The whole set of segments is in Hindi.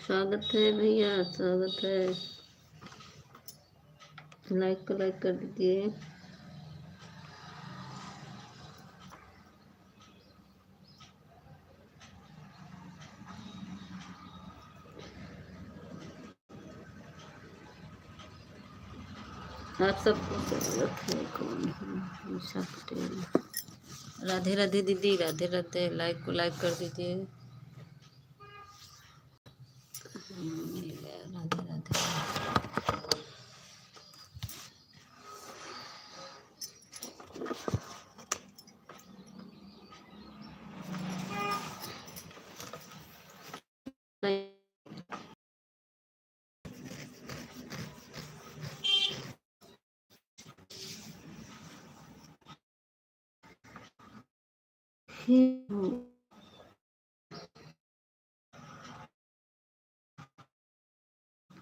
स्वागत है भैया, स्वागत है। लाइक को लाइक कर दीजिए। आप सबको स्वागत है। कौन है? उषा पटेल। राधे राधे दीदी, राधे राधे। लाइक को लाइक कर दीजिए। राधे राधे।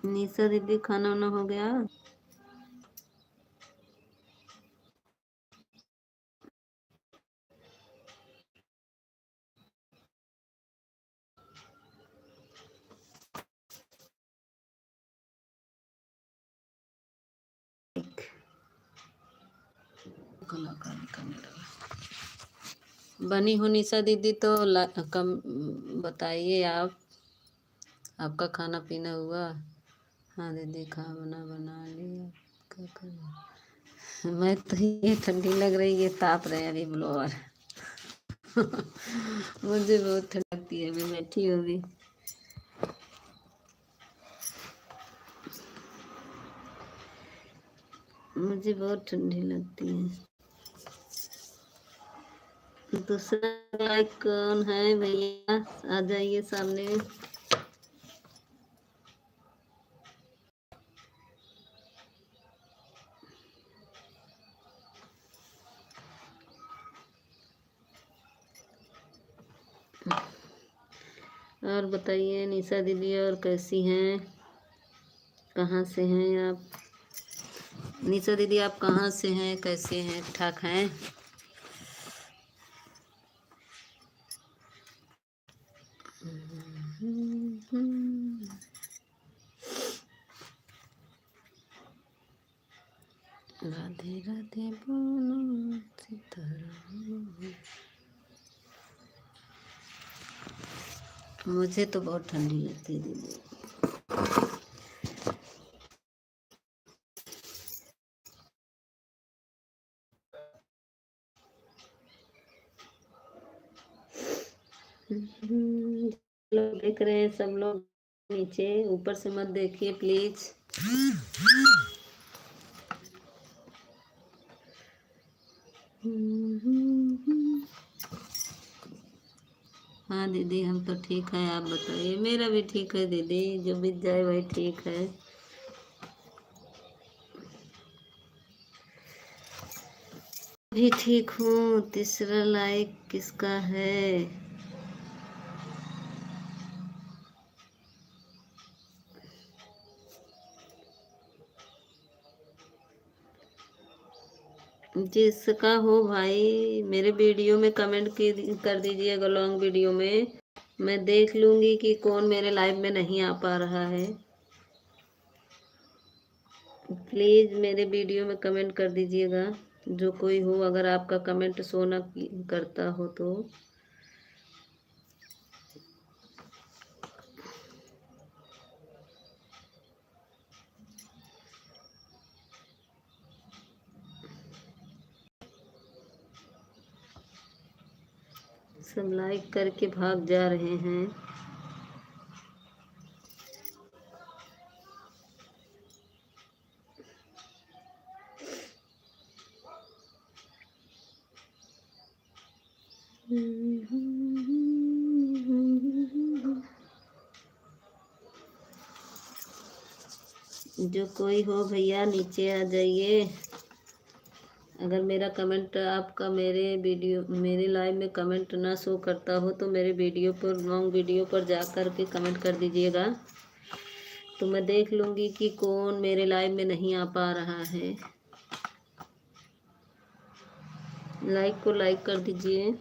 निशा दीदी, खाना वाना हो गया? कलाकारी करने लगा। बनी हो निशा दीदी तो कम बताइए आप। आपका खाना पीना हुआ? हाँ दीदी, खाना बना लिया। क्या करना? मैं तो ये ठंडी लग रही है, ताप रहे अभी ब्लोअर। मुझे बहुत ठंड लगती है, मैं बैठी हूँ अभी। मुझे बहुत ठंडी लगती है। दूसरा लाइक कौन है भैया? आ जाइए सामने। और बताइए निशा दीदी, और कैसी हैं? कहाँ से हैं आप? निशा दीदी, आप कहाँ से हैं? कैसे हैं? ठीक हैं? राधे राधे बोलो सीताराम। मुझे तो बहुत ठंडी लगती है दीदी। लोग देख रहे हैं सब लोग, नीचे ऊपर से मत देखिए प्लीज। हाँ दीदी, हम तो ठीक है, आप बताइए। मेरा भी ठीक है दीदी, जो बीत जाए वही ठीक है। भी ठीक हूँ। तीसरा लाइक किसका है? जिसका हो भाई मेरे वीडियो में कमेंट कर दीजिएगा। लॉन्ग वीडियो में मैं देख लूँगी कि कौन मेरे लाइव में नहीं आ पा रहा है। प्लीज़ मेरे वीडियो में कमेंट कर दीजिएगा, जो कोई हो। अगर आपका कमेंट शो न करता हो तो। सब लाइक करके भाग जा रहे हैं। जो कोई हो भैया नीचे आ जाइए। अगर मेरा कमेंट आपका मेरे लाइव में कमेंट ना शो करता हो तो मेरे वीडियो पर, लॉन्ग वीडियो पर जा कर के कमेंट कर दीजिएगा, तो मैं देख लूँगी कि कौन मेरे लाइव में नहीं आ पा रहा है। लाइक को लाइक कर दीजिए।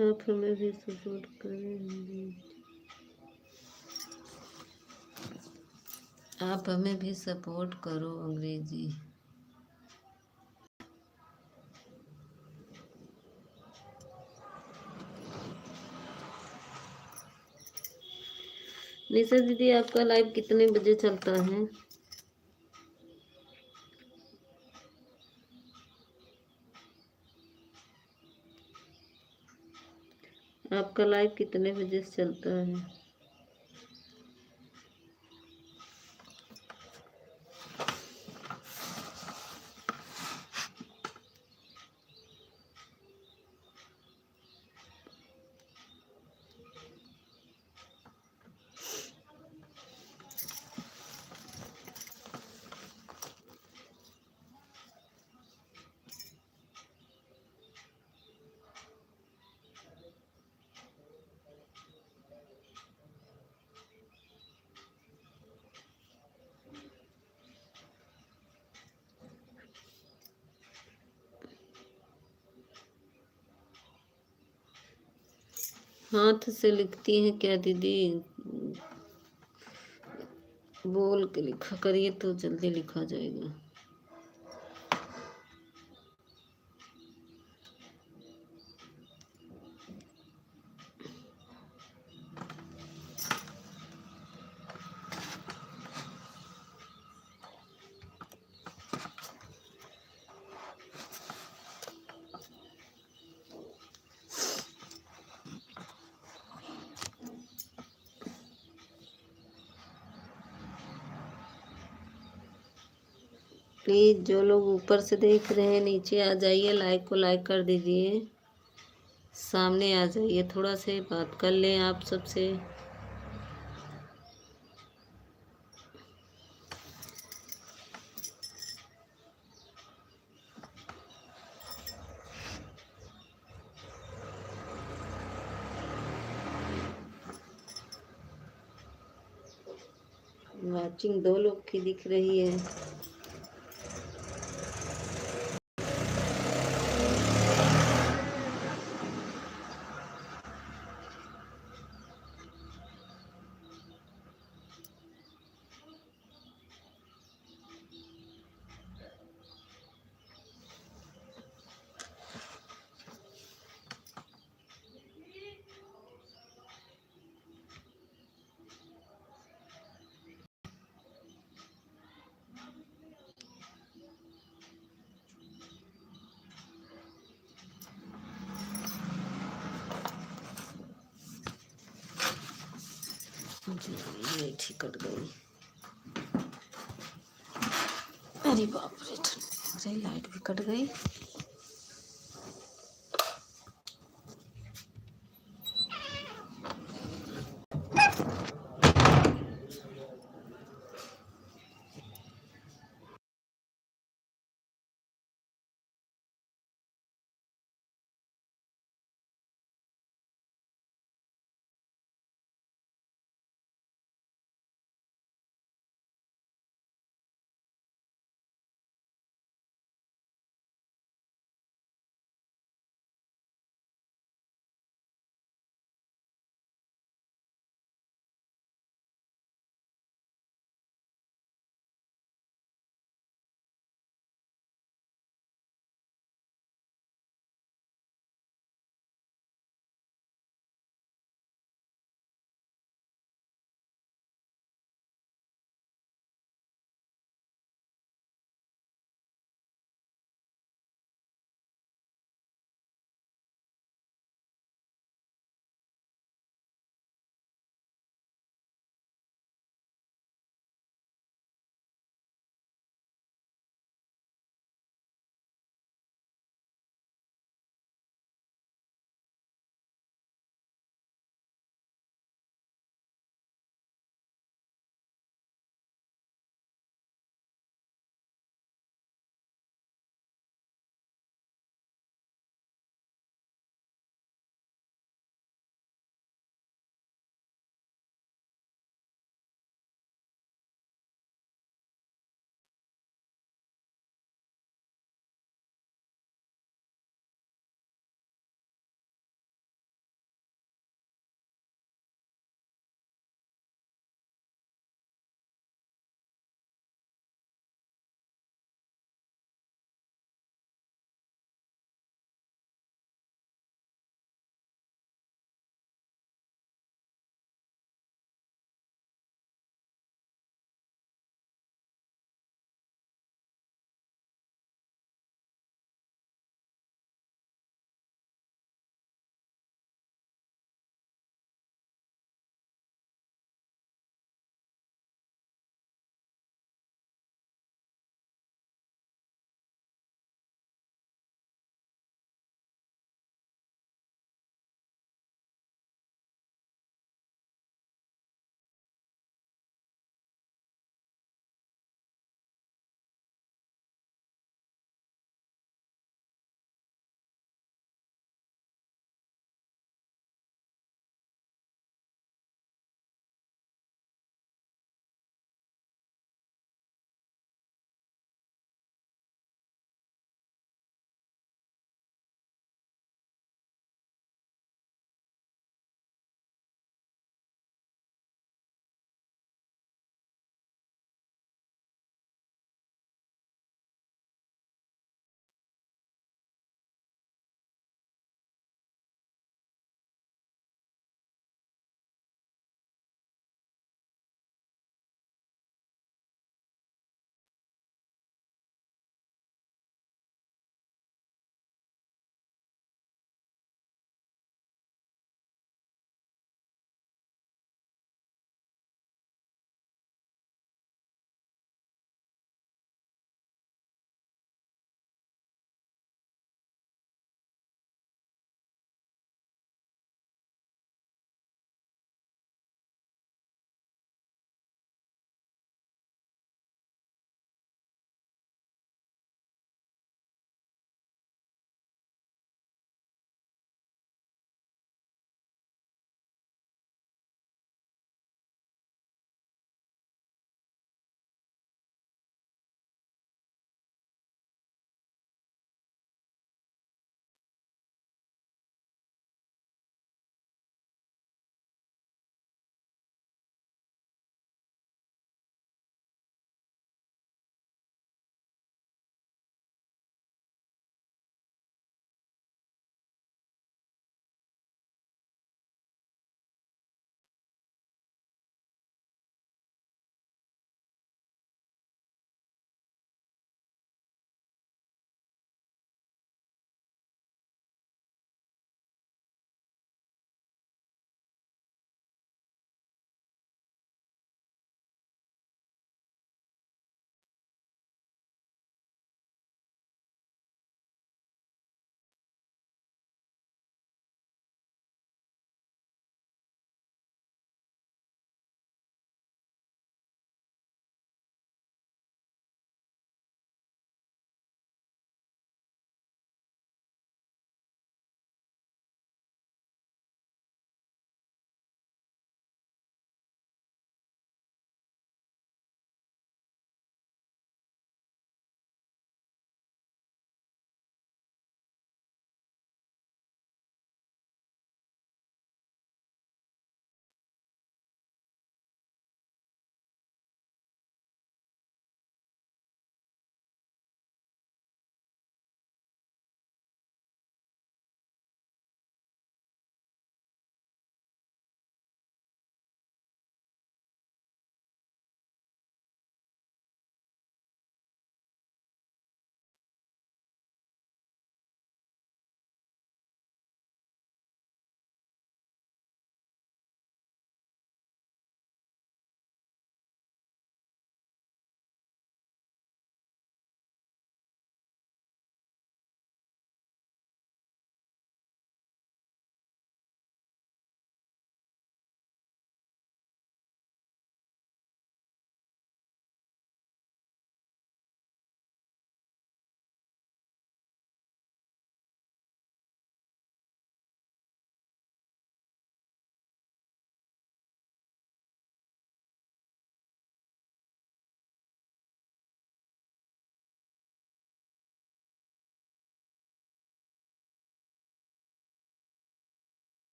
आप हमें भी सपोर्ट करें, आप हमें भी सपोर्ट करो अंग्रेजी। निशा दीदी, आपका लाइव कितने बजे चलता है? आपका लाइव कितने बजे से चलता है? हाथ से लिखती हैं क्या दीदी? बोल के लिखा करिए तो जल्दी लिखा जाएगा। प्लीज़ जो लोग ऊपर से देख रहे हैं नीचे आ जाइए, लाइक को लाइक कर दीजिए, सामने आ जाइए, थोड़ा से बात कर लें आप सबसे। वाचिंग 2 लोग की दिख रही है। ये ठीक कट गई। अरे बाप रे, अरे लाइट भी कट गई।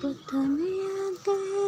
पता नहीं आता है।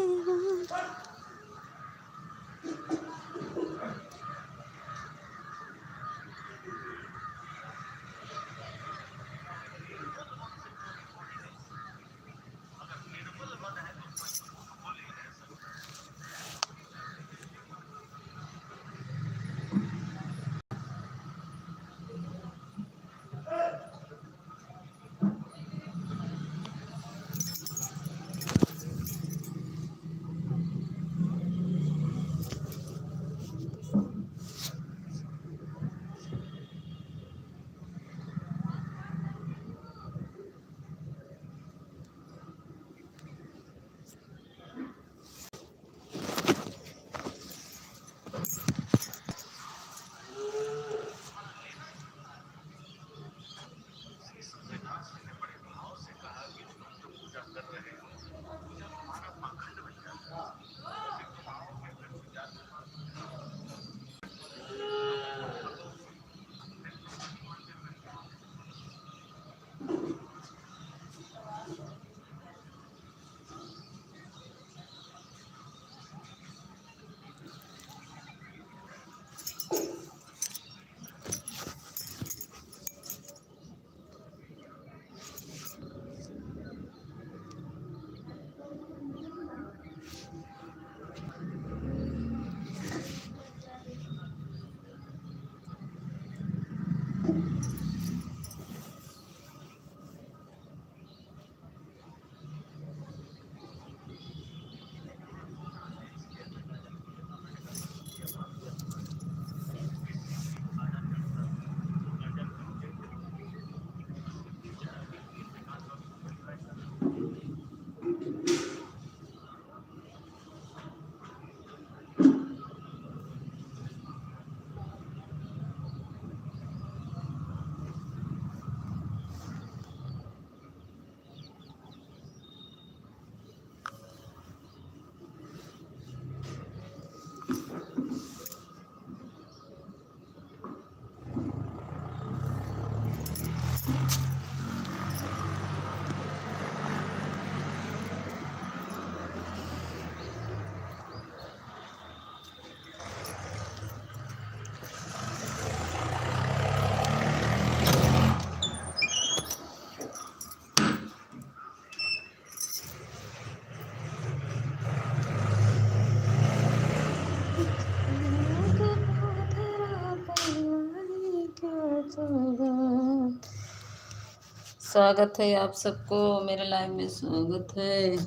स्वागत है आप सबको मेरे लाइव में, स्वागत है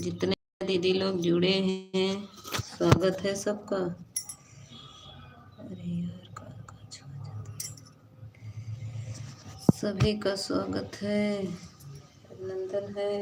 जितने दीदी लोग जुड़े हैं, स्वागत है सबका। अरे यार कहाँ छुआ जाता है। सभी का स्वागत है, अभिनंदन है।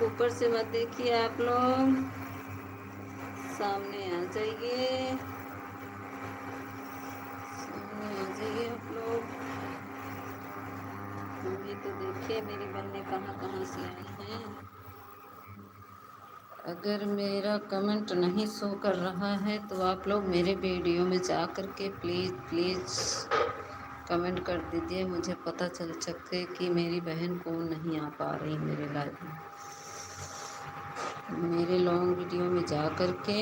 ऊपर से मत देखिए आप लोग, सामने आ जाइए, सामने आ जाइए आप लोग। अभी तो देखिए मेरी बहनें कहाँ कहाँ से आई हैं। अगर मेरा कमेंट नहीं शो कर रहा है तो आप लोग मेरे वीडियो में जा कर के प्लीज़ प्लीज़ कमेंट कर दीजिए, मुझे पता चल सके कि मेरी बहन कौन नहीं आ पा रही मेरे लाइव में। मेरे लॉन्ग वीडियो में जा कर के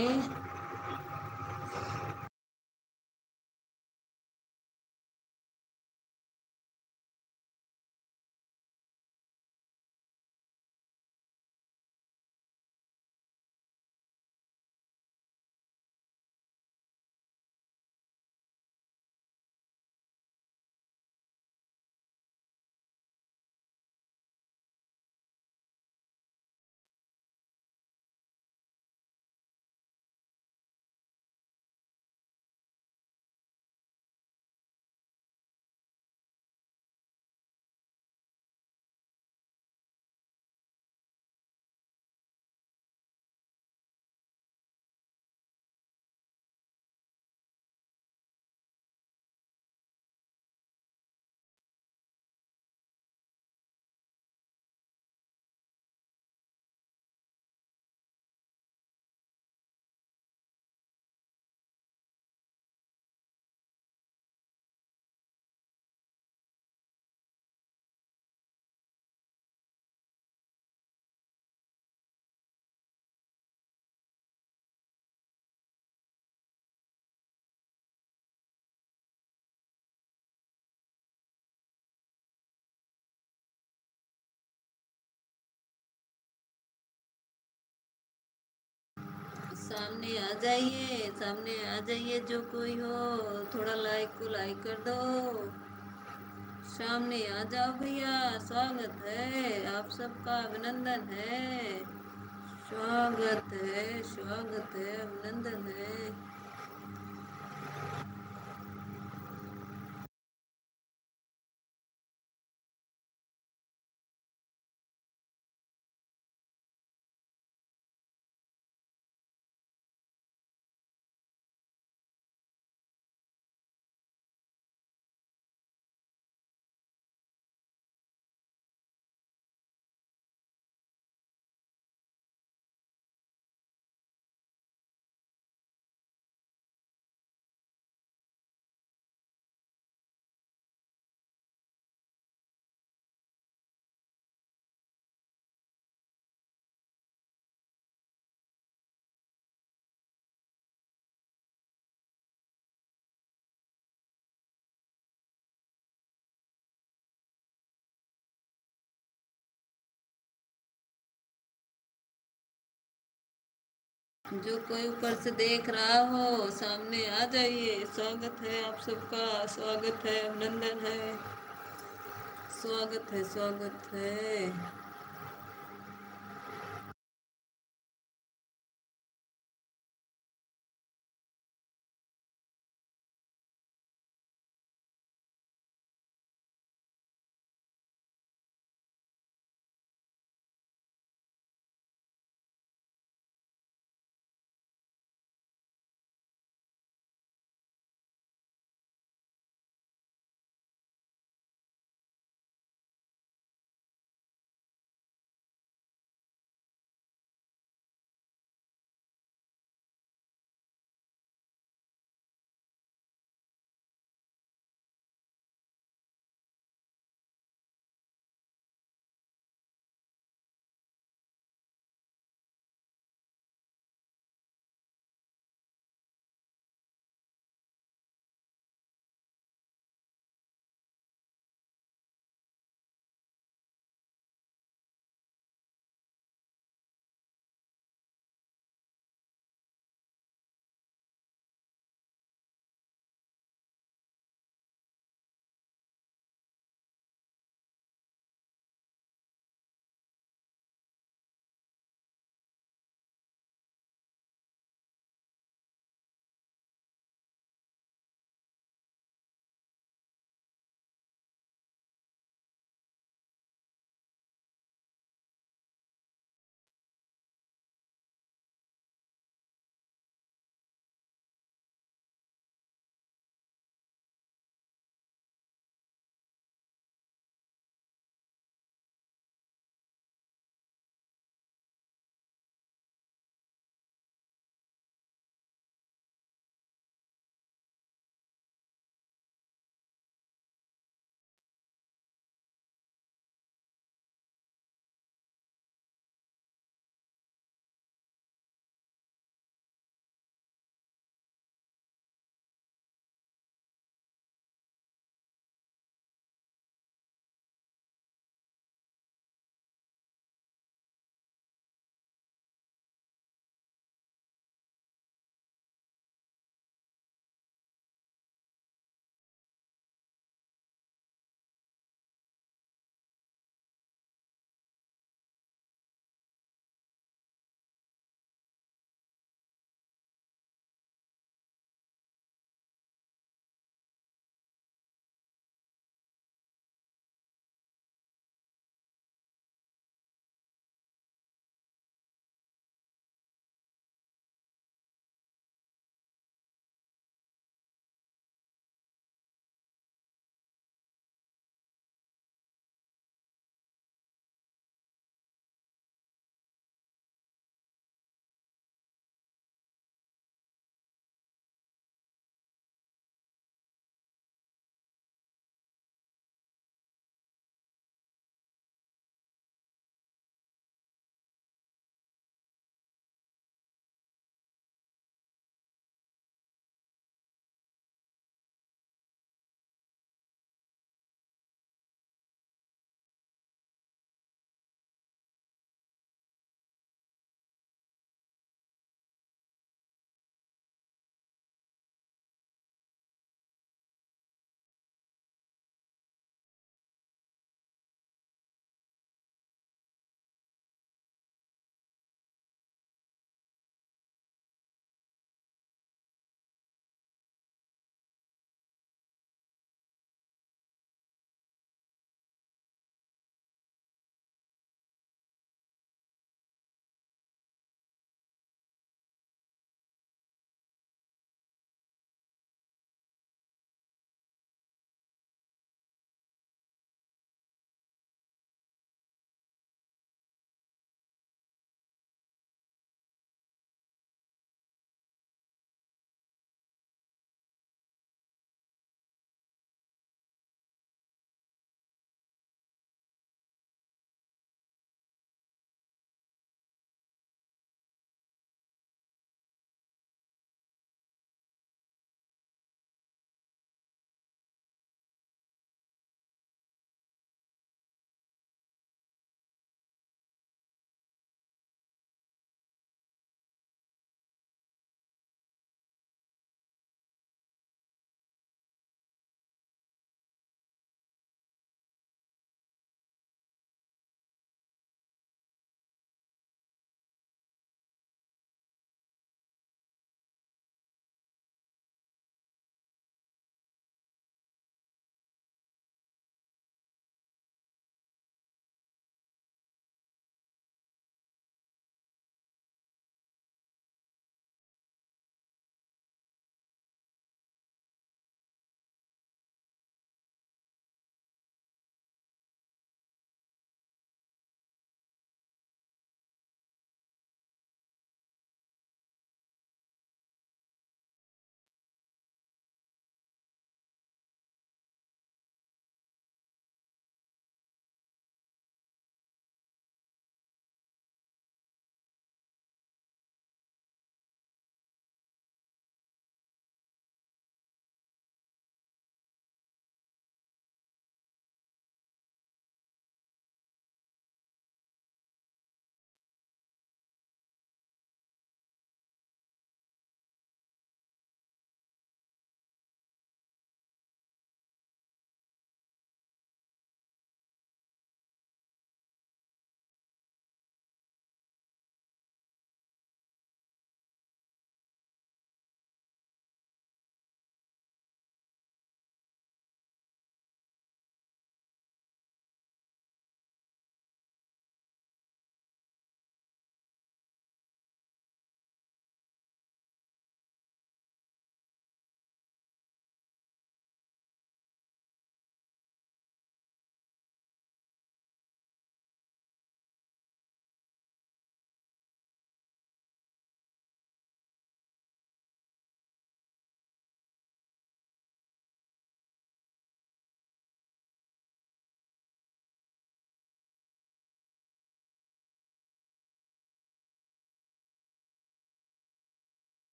सामने आ जाइए, सामने आ जाइए जो कोई हो, थोड़ा लाइक को लाइक कर दो, सामने आ जाओ भैया। स्वागत है आप सबका, अभिनंदन है, स्वागत है, स्वागत है, अभिनंदन है। जो कोई ऊपर से देख रहा हो सामने आ जाइए, स्वागत है आप सबका, स्वागत है, अभिनंदन है, स्वागत है, स्वागत है।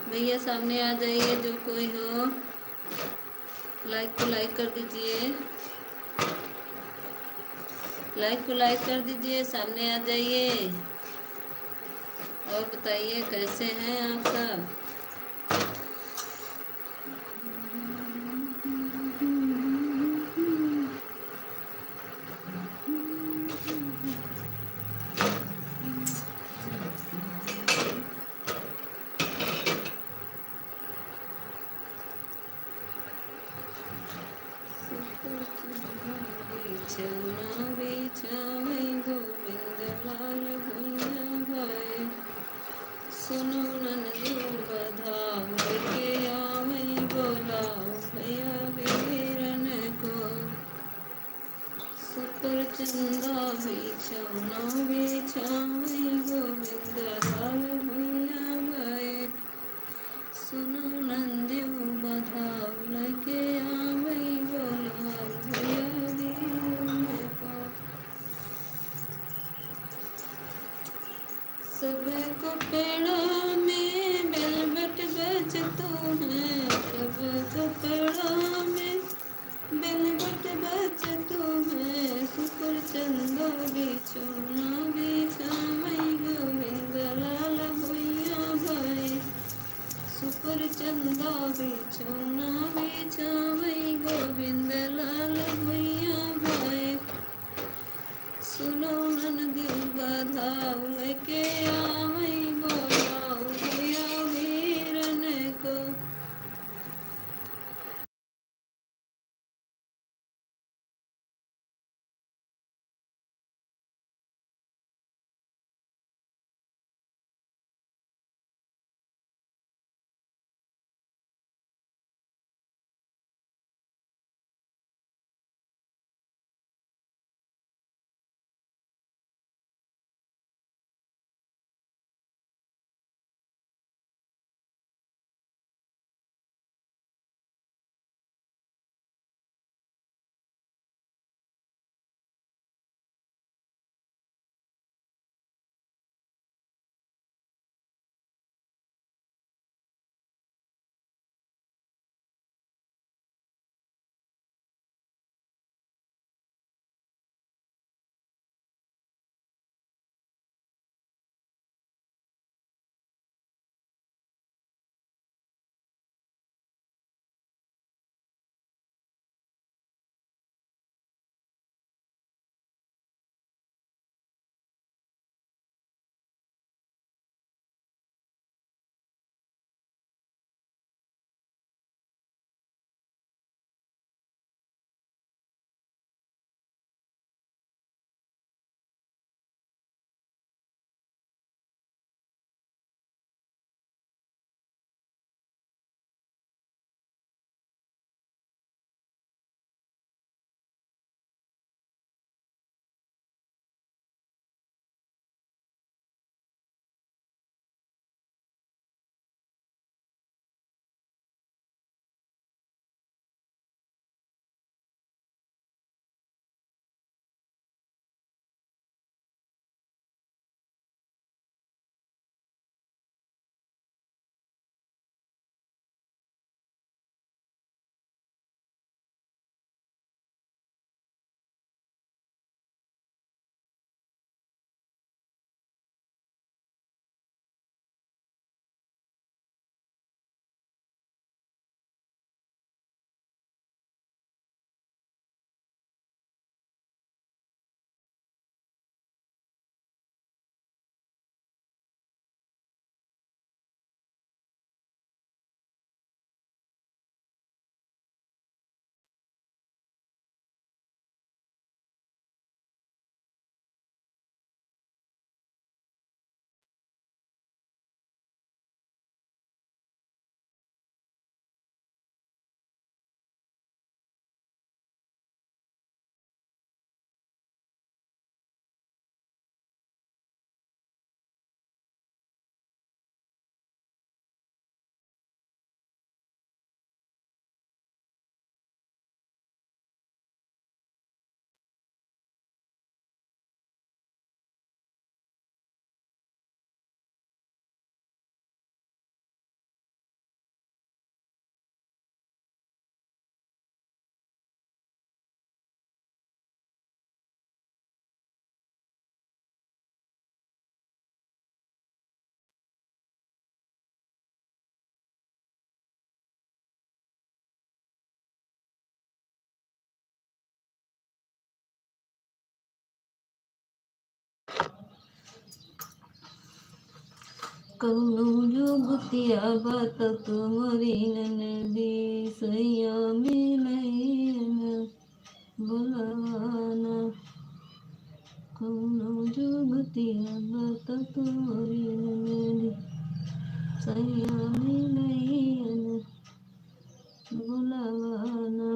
भैया सामने आ जाइए, जो कोई हो लाइक को लाइक कर दीजिए, लाइक को लाइक कर दीजिए, सामने आ जाइए। और बताइए कैसे हैं आप सब। बिछौना बिछावे गोविंद लाल भैया भाई, सुनो ननदू बधाओ के आवे, बोलाओ भैया वीरन को। सुपर चंदा बिछौना बिछावे गोविंद लाल भैया भाई, सुनो नंदू बधाओ के आवे, बोलाओ भैया वीरन को। सबको पेड़ा में बेलबट बजतो है, सबको पेड़ा में बेलबट बजतो है, सुपर चंदा बिछौना बिछावे गोविंद लाल भैया भाई, सुपर चंदा बिछौना बिछावे गोविंद लाल भैया भाई, सुनो ननदू बधाओ लेके आवे, बोलाओ भैया वीरन को। कौनो जुगतिया बात तुम्हारी ननदी सैया मिलैया बुलाना। कौनो जुगतिया बात तुम्हारी ननदी सैया मिलैया बुलाना।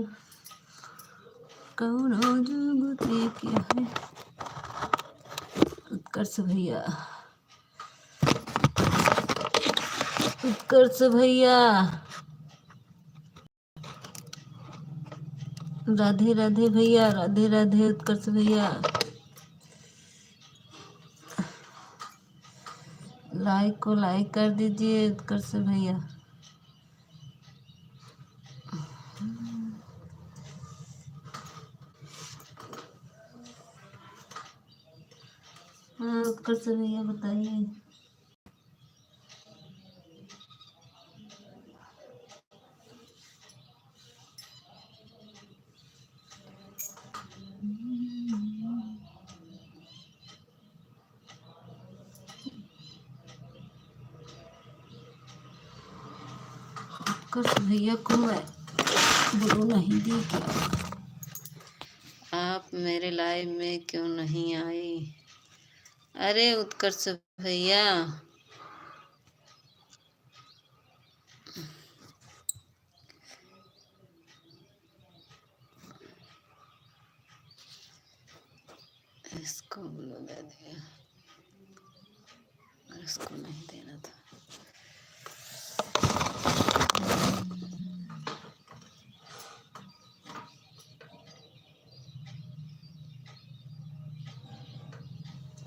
कौनो जुगती क्या है। उत्कर्ष भैया, उत्कर्ष भैया, राधे राधे भैया, राधे राधे उत्कर्ष भैया। लाइक को लाइक कर दीजिए उत्कर्ष भैया। हाँ उत्कर्ष भैया बताइए। उत्कर्ष भैया को मैं बोलो नहीं दी क्या? आप मेरे लाइव में क्यों नहीं आई? अरे उत्कर्ष भैया, इसको बोलो दे दिया, इसको नहीं देना था।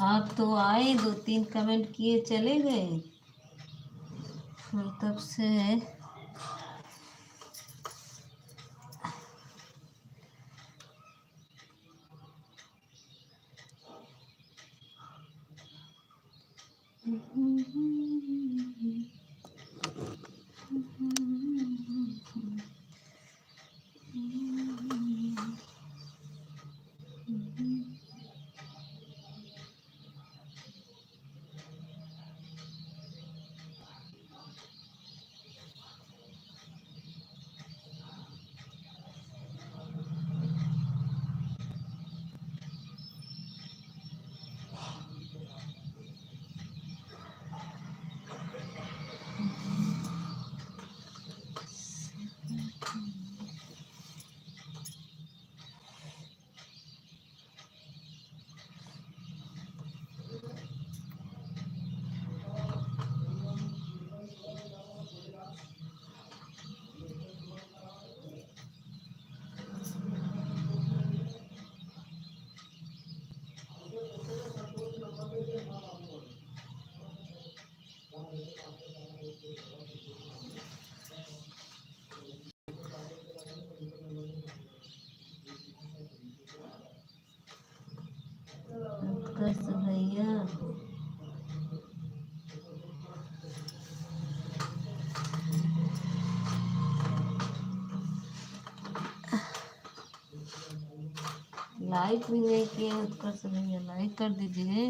आप तो आए 2-3 कमेंट किए चले गए, फिर तब से उत्कर्ष भैया, लाइक भी नहीं किए उत्कर्ष भैया, लाइक कर दीजिए।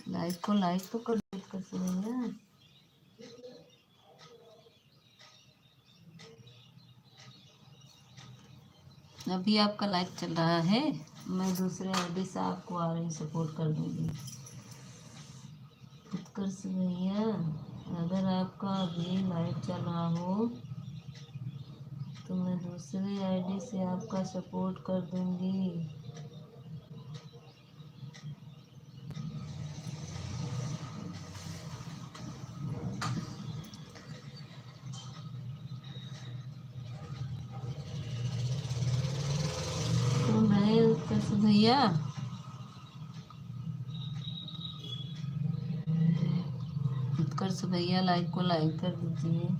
लाइक को लाइक तो कर दीजिए उत्कर्ष भैया। अभी आपका लाइक चल रहा है, मैं दूसरे आईडी से आपको आ रही सपोर्ट कर दूंगी। उत्कर्ष भैया, अगर आपका अभी लाइव चल रहा हो तो मैं दूसरे आईडी से आपका सपोर्ट कर दूंगी। तो मैं उत्कर्ष भैया, उत्कर्ष भैया लाइक को लाइक कर दीजिए।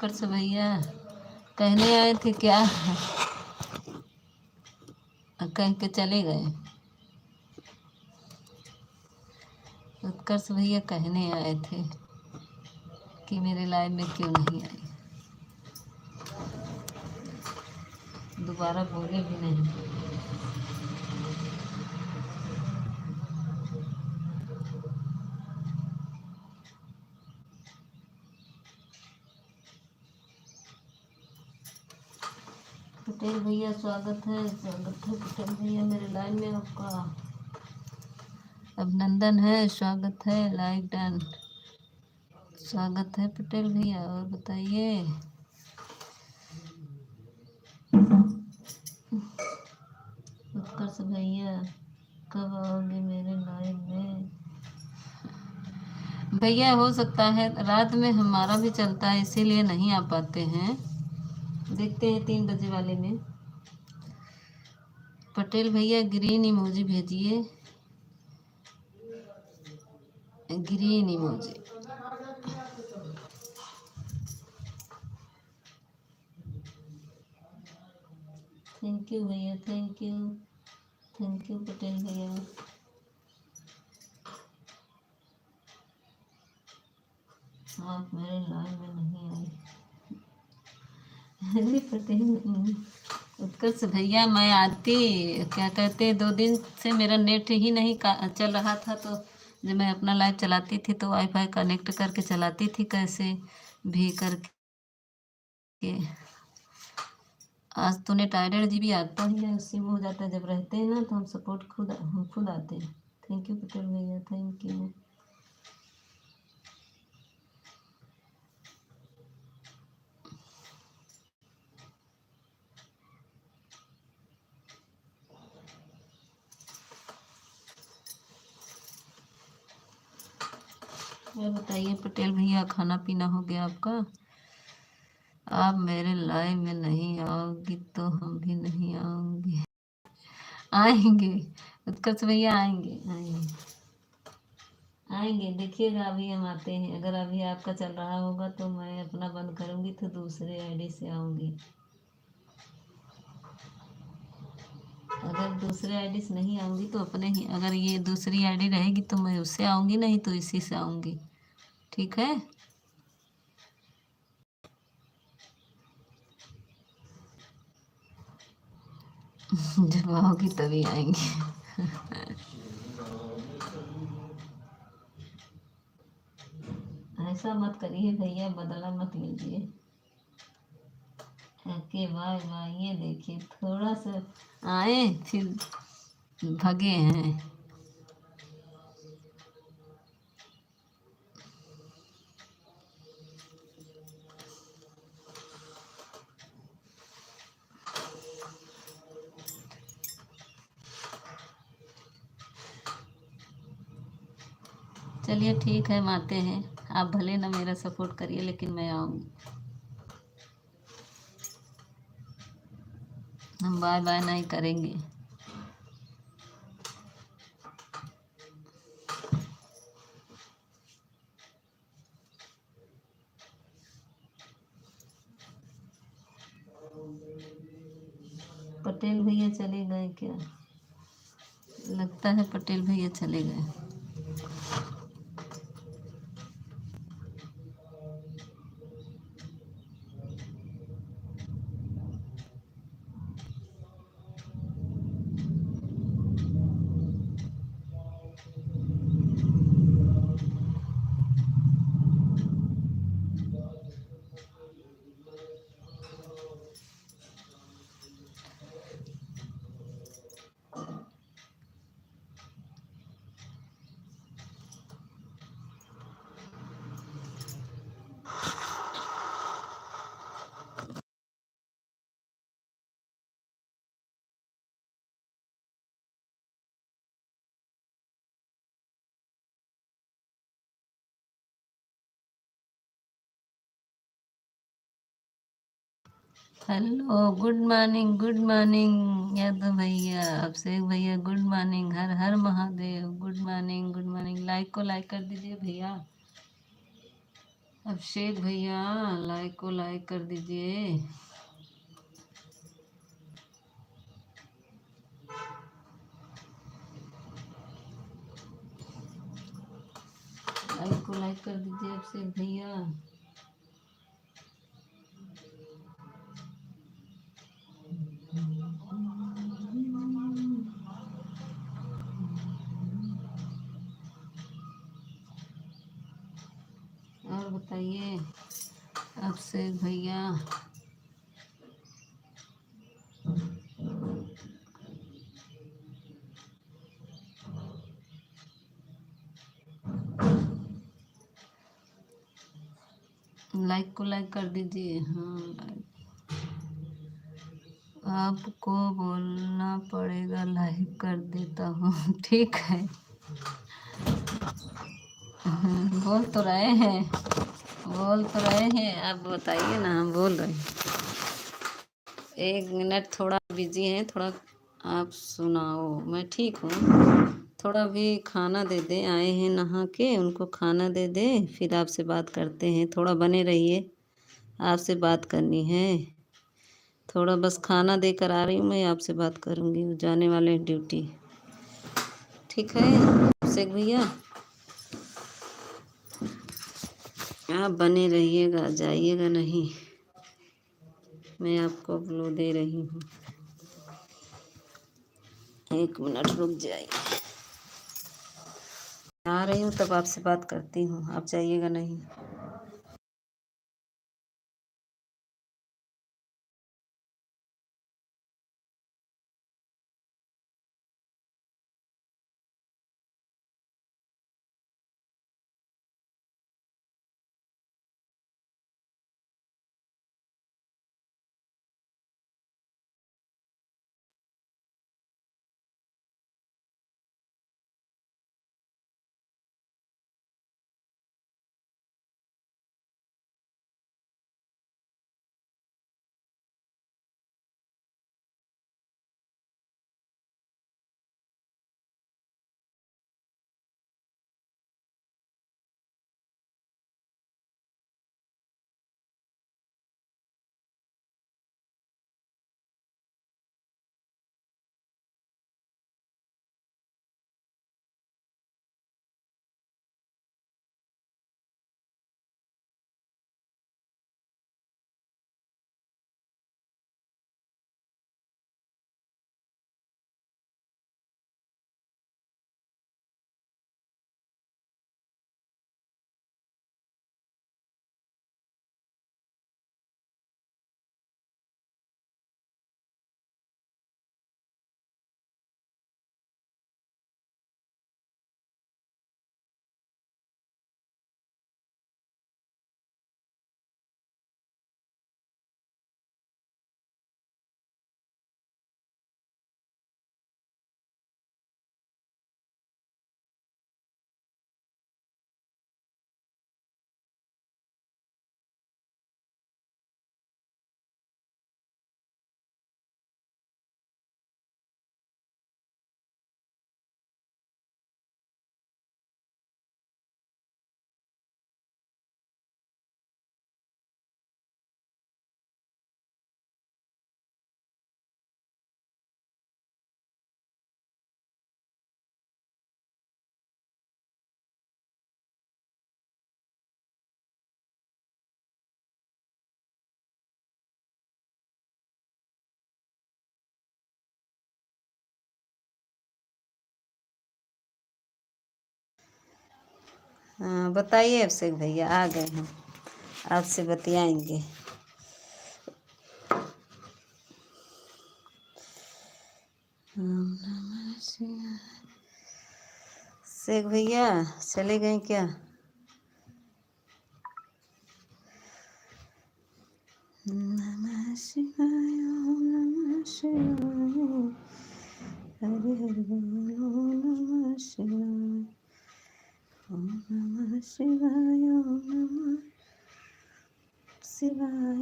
उत्कर्ष भैया कहने आए थे क्या? कह के चले गए। उत्कर्ष भैया कहने आए थे कि मेरे लाइव में क्यों नहीं आई, दोबारा बोले भी नहीं। पटेल भैया स्वागत है पटेल भैया मेरे लाइव में, आपका अभिनंदन है, स्वागत है, लाइक डन, स्वागत है पटेल भैया। और बताइए उत्कर्ष भैया कब आओगे मेरे लाइव में? भैया हो सकता है रात में हमारा भी चलता है इसीलिए नहीं आ पाते हैं, देखते हैं 3 बजे वाले में। पटेल भैया ग्रीन इमोजी भेजिए, ग्रीन इमोजी। थैंक यू भैया, थैंक यू पटेल भैया। आप मेरे लाइव में नहीं आए। अरे पटेल उत्कर्ष भैया मैं आती, क्या कहते 2 दिन से मेरा नेट ही नहीं चल रहा था, तो जब मैं अपना लाइव चलाती थी तो वाईफाई कनेक्ट करके चलाती थी कैसे भी करके। आज तो नेट 1.5 GB आता ही है, उससे वो हो जाता है। जब रहते हैं ना तो हम सपोर्ट हम खुद आते हैं। थैंक यू पटेल भैया, थैंक यू। और बताइए पटेल भैया खाना पीना हो गया आपका? आप मेरे लाइव में नहीं आओगी तो हम भी नहीं आएंगे। आएंगे उत्कर्ष भैया, आएंगे देखिएगा। अभी हम आते हैं, अगर अभी आपका चल रहा होगा तो मैं अपना बंद करूंगी तो दूसरे आईडी से आऊंगी। अगर दूसरे आईडी से नहीं आऊंगी तो अपने ही, अगर ये दूसरी आईडी रहेगी तो मैं उससे आऊंगी, नहीं तो इसी से आऊंगी, ठीक है? जब आओगी तभी आएंगे। ऐसा मत करिए भैया, बदला मत लीजिए। Okay bye bye. ये देखिए थोड़ा सा आए फिर भगे हैं। चलिए ठीक है, हम आते हैं। आप भले ना मेरा सपोर्ट करिए लेकिन मैं आऊँगी। हम बाय बाय नहीं करेंगे। पटेल भैया चले गए क्या? लगता है पटेल भैया चले गए। हेलो गुड मॉर्निंग यादव भैया, अभिषेक भैया गुड मॉर्निंग, हर हर Mahadev, good morning good morning. Like को लाइक कर दीजिए भैया। अभिषेक भैया लाइक को लाइक कर दीजिए। लाइक को लाइक कर दीजिए अभिषेक भैया। और बताइए अभिषेक भैया। लाइक को लाइक कर दीजिए। हाँ, आपको बोलना पड़ेगा, लाइक कर देता हूँ। ठीक है। बोल तो रहे हैं, बोल तो रहे हैं, आप बताइए ना। हम बोल रहे हैं। 1 मिनट, थोड़ा बिजी हैं, थोड़ा आप सुनाओ। मैं ठीक हूँ। थोड़ा भी खाना दे दे, आए हैं नहा के, उनको खाना दे दे, फिर आपसे बात करते हैं। थोड़ा बने रहिए, आपसे बात करनी है। थोड़ा बस खाना देकर आ रही हूँ, मैं आपसे बात करूँगी। वो जाने वाले हैं ड्यूटी। ठीक है अभिषेक भैया, आप बने रहिएगा, जाइएगा नहीं। मैं आपको ब्लू दे रही हूँ। 1 मिनट रुक जाइए, आ रही हूँ तब आपसे बात करती हूँ। आप जाइएगा नहीं। हाँ बताइए अभिषेक भैया, आ गए हैं, आपसे बतियाएंगे। शेख भैया चले गए क्या? नमः शिवाय, ओम नमः शिवाय, हरे हरे बोलो नमः शिवाय, ओम नमः शिवाय, ओम नमः शिवाय,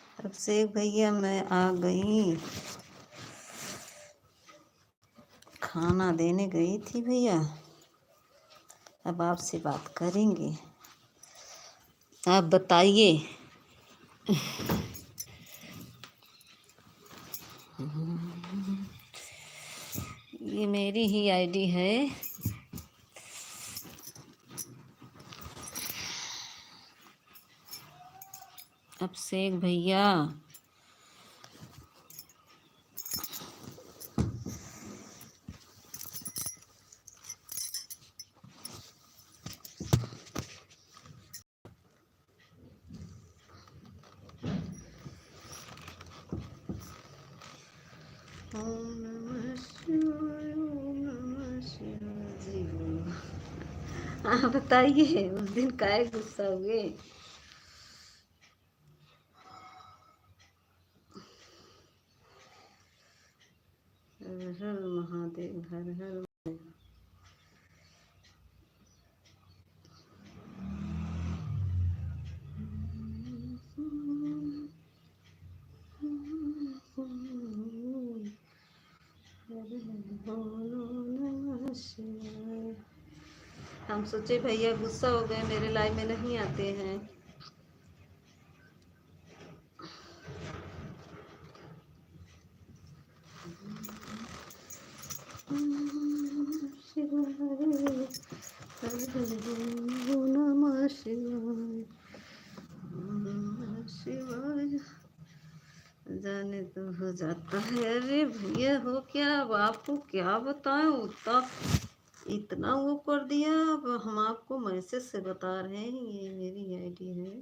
हरे अभिषेक भैया मैं आ गई, खाना देने गई थी भैया, अब आपसे बात करेंगे। आप बताइए। ये मेरी ही आईडी है। अभिषेक भैया ओम नमः शिवाय, ओम नमः शिवाय जी बोलो। हाँ बताइए, उस दिन काहे गुस्सा हुए? हर हर महादेव, हर हर। हम सोचे भैया गुस्सा हो गए, मेरे लाइव में नहीं आते हैं। नमः शिवाय, शिवाय। जाने तो हो जाता है। अरे भैया हो क्या, अब आपको क्या बताएं, उतना इतना वो कर दिया। अब हम आपको मैसेज से बता रहे हैं, ये मेरी आईडी है।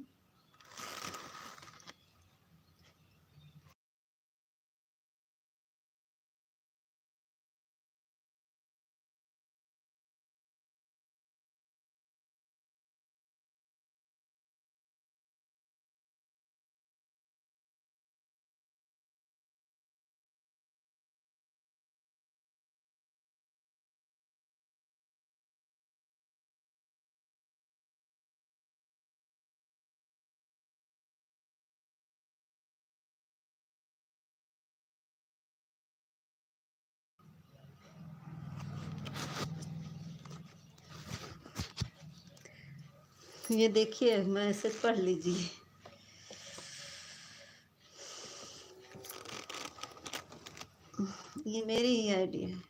ये देखिए, मैसेज पढ़ लीजिए। ये मेरी ही आईडी है।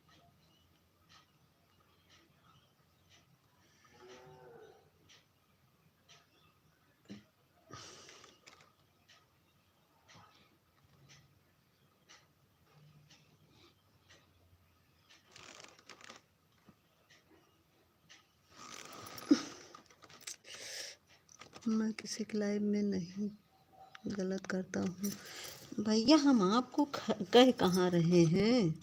मैं किसी के लाइव में नहीं गलत करता हूँ भैया। हम आपको कह कहाँ रहे हैं?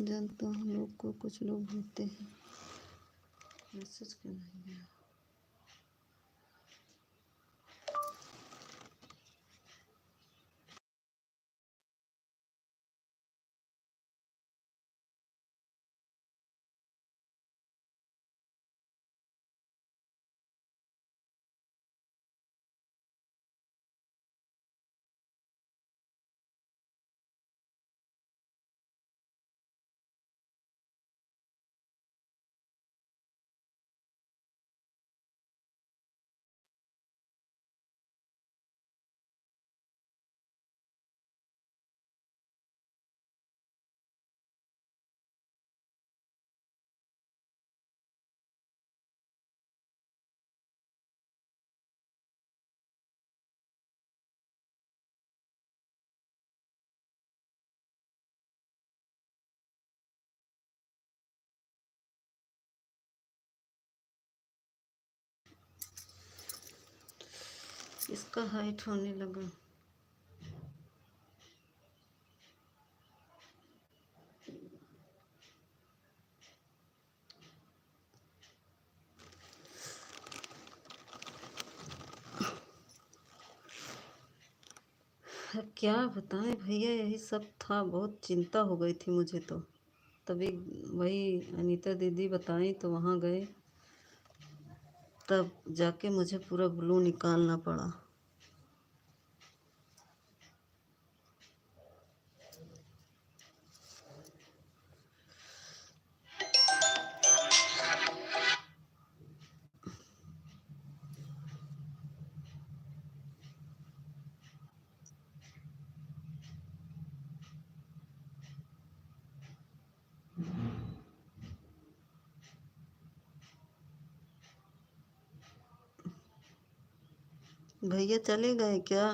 जानता हूँ हम लोग को कुछ लोग होते हैं, मैसेज क्यों नहीं आया? इसका हाइट होने लगा। अब क्या बताएं भैया, यही सब था। बहुत चिंता हो गई थी मुझे तो। तभी वही अनीता दीदी बताई तो वहाँ गए, तब जाके मुझे पूरा ग्लू निकालना पड़ा। भैया चले गए क्या?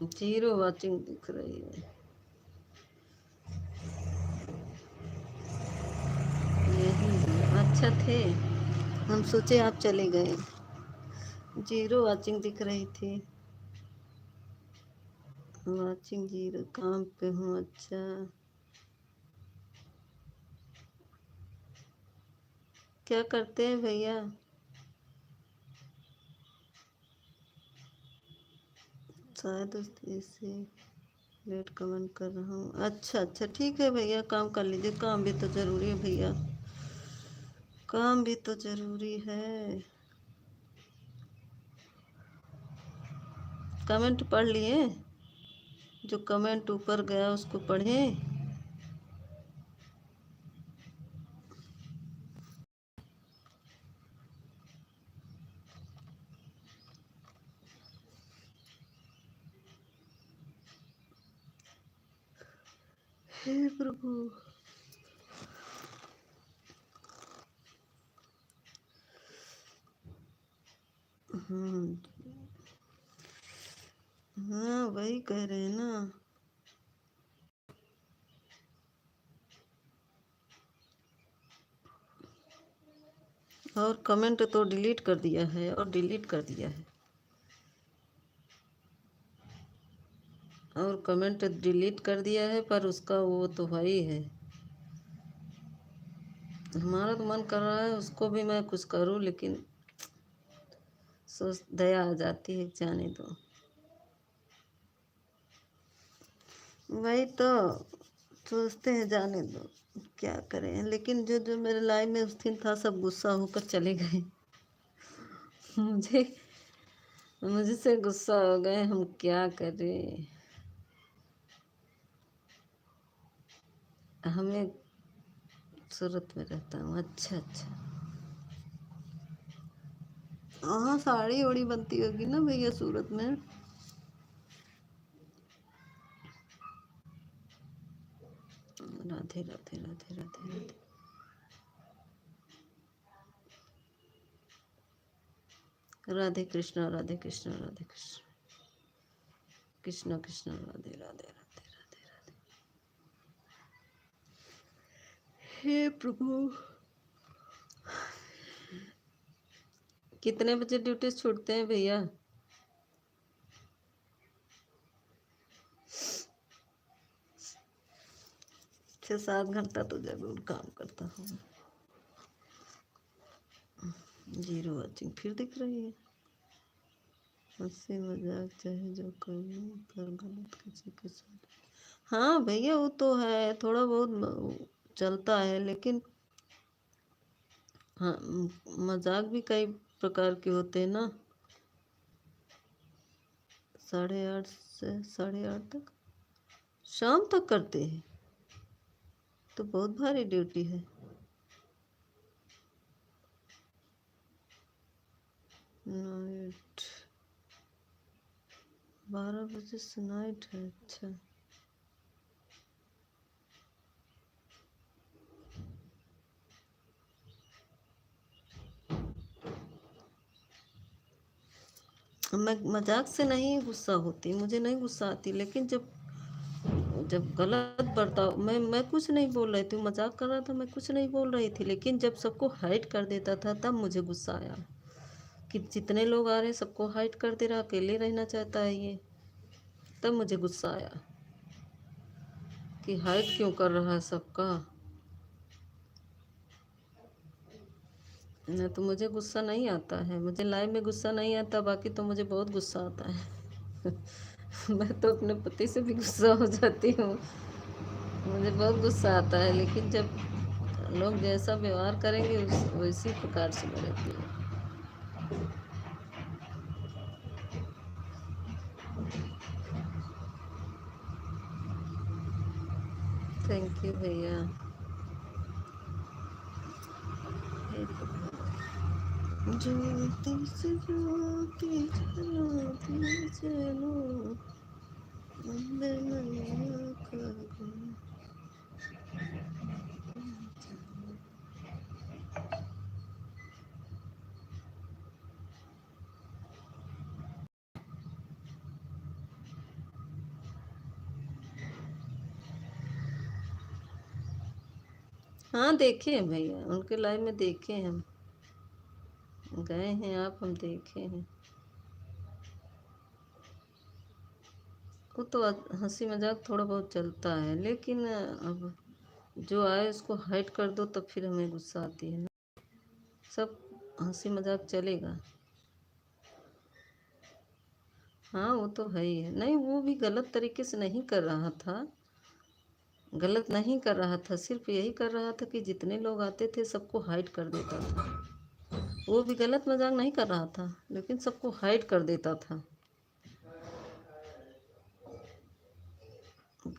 जीरो वाचिंग दिख रही है। यही अच्छा थे, हम सोचे आप चले गए। जीरो वाचिंग दिख रही थी। वाचिंग जीरो, काम पे हूँ। अच्छा, क्या करते हैं भैया? शायद इसे लेट कमेंट कर रहा हूँ। अच्छा अच्छा, ठीक है भैया, काम कर लीजिए। काम भी तो ज़रूरी है भैया, काम भी तो ज़रूरी है। कमेंट पढ़ लिए? जो कमेंट ऊपर गया उसको पढ़ें। हे प्रभु। हाँ वही कह रहे हैं ना। और कमेंट तो डिलीट कर दिया है, और डिलीट कर दिया है, और कमेंट डिलीट कर दिया है, पर उसका वो तो वही है। हमारा तो मन कर रहा है उसको भी मैं कुछ करूं, लेकिन सोच दया आ जाती है, जाने दो। वही तो सोचते हैं, जाने दो, क्या करें। लेकिन जो जो मेरे लाइफ में उस दिन था, सब गुस्सा होकर चले गए। मुझे मुझसे गुस्सा हो गए, हम क्या करें। हमें सूरत में रहता हूँ। अच्छा अच्छा, हाँ साड़ी ओड़ी बनती होगी ना भैया सूरत में। राधे राधे राधे राधे राधे। राधे कृष्णा राधे कृष्णा राधे कृष्ण, कृष्णा कृष्णा राधे राधे राधे राधे राधे। हे प्रभु। कितने बजे ड्यूटी छूटते हैं भैया? 6-7 घंटा तो जरूर काम करता हूँ। 0 वॉचिंग फिर दिख रही है। हंसी मजाक चाहे जो करो पर गलत किसी के साथ। हाँ भैया वो तो है, थोड़ा बहुत चलता है, लेकिन हाँ मजाक भी कई प्रकार के होते हैं ना। 8:30 से 8:30 तक शाम तक करते हैं, तो बहुत भारी ड्यूटी है। नाइट 12 बजे से नाइट है, अच्छा। मैं मजाक से नहीं गुस्सा होती, मुझे नहीं गुस्सा आती, लेकिन जब जब गलत बर्ताव, मैं कुछ नहीं बोल रही थी, मजाक कर रहा था, मैं कुछ नहीं बोल रही थी, लेकिन जब सबको हाइड कर देता था तब मुझे गुस्सा आया कि जितने लोग आ रहे हैं सबको हाइड कर दे रहा, अकेले रहना चाहता है ये। तब मुझे गुस्सा आया कि हाइड क्यों कर रहा है सबका। न तो मुझे गुस्सा नहीं आता है, मुझे लाइव में गुस्सा नहीं आता, बाकी तो मुझे बहुत गुस्सा आता है। मैं तो अपने पति से भी गुस्सा हो जाती हूँ, मुझे बहुत गुस्सा आता है, लेकिन जब लोग जैसा व्यवहार करेंगे उस वैसी प्रकार से मैं रहती हूँ। थैंक यू भैया। ज्योति से ज्योति जलाती चलो, वंदे मैया का गुण। हाँ देखे हैं भैया, उनके लाइव में देखे हैं हम, गए हैं आप, हम देखे हैं। वो तो हंसी मजाक थोड़ा बहुत चलता है, लेकिन अब जो आए उसको हाइड कर दो तब फिर हमें गुस्सा आती है ना। सब हंसी मजाक चलेगा। हाँ वो तो है ही है, नहीं वो भी गलत तरीके से नहीं कर रहा था, गलत नहीं कर रहा था, सिर्फ यही कर रहा था कि जितने लोग आते थे सबको हाइड कर देता था। वो भी गलत मजाक नहीं कर रहा था, लेकिन सबको हाइड कर देता था।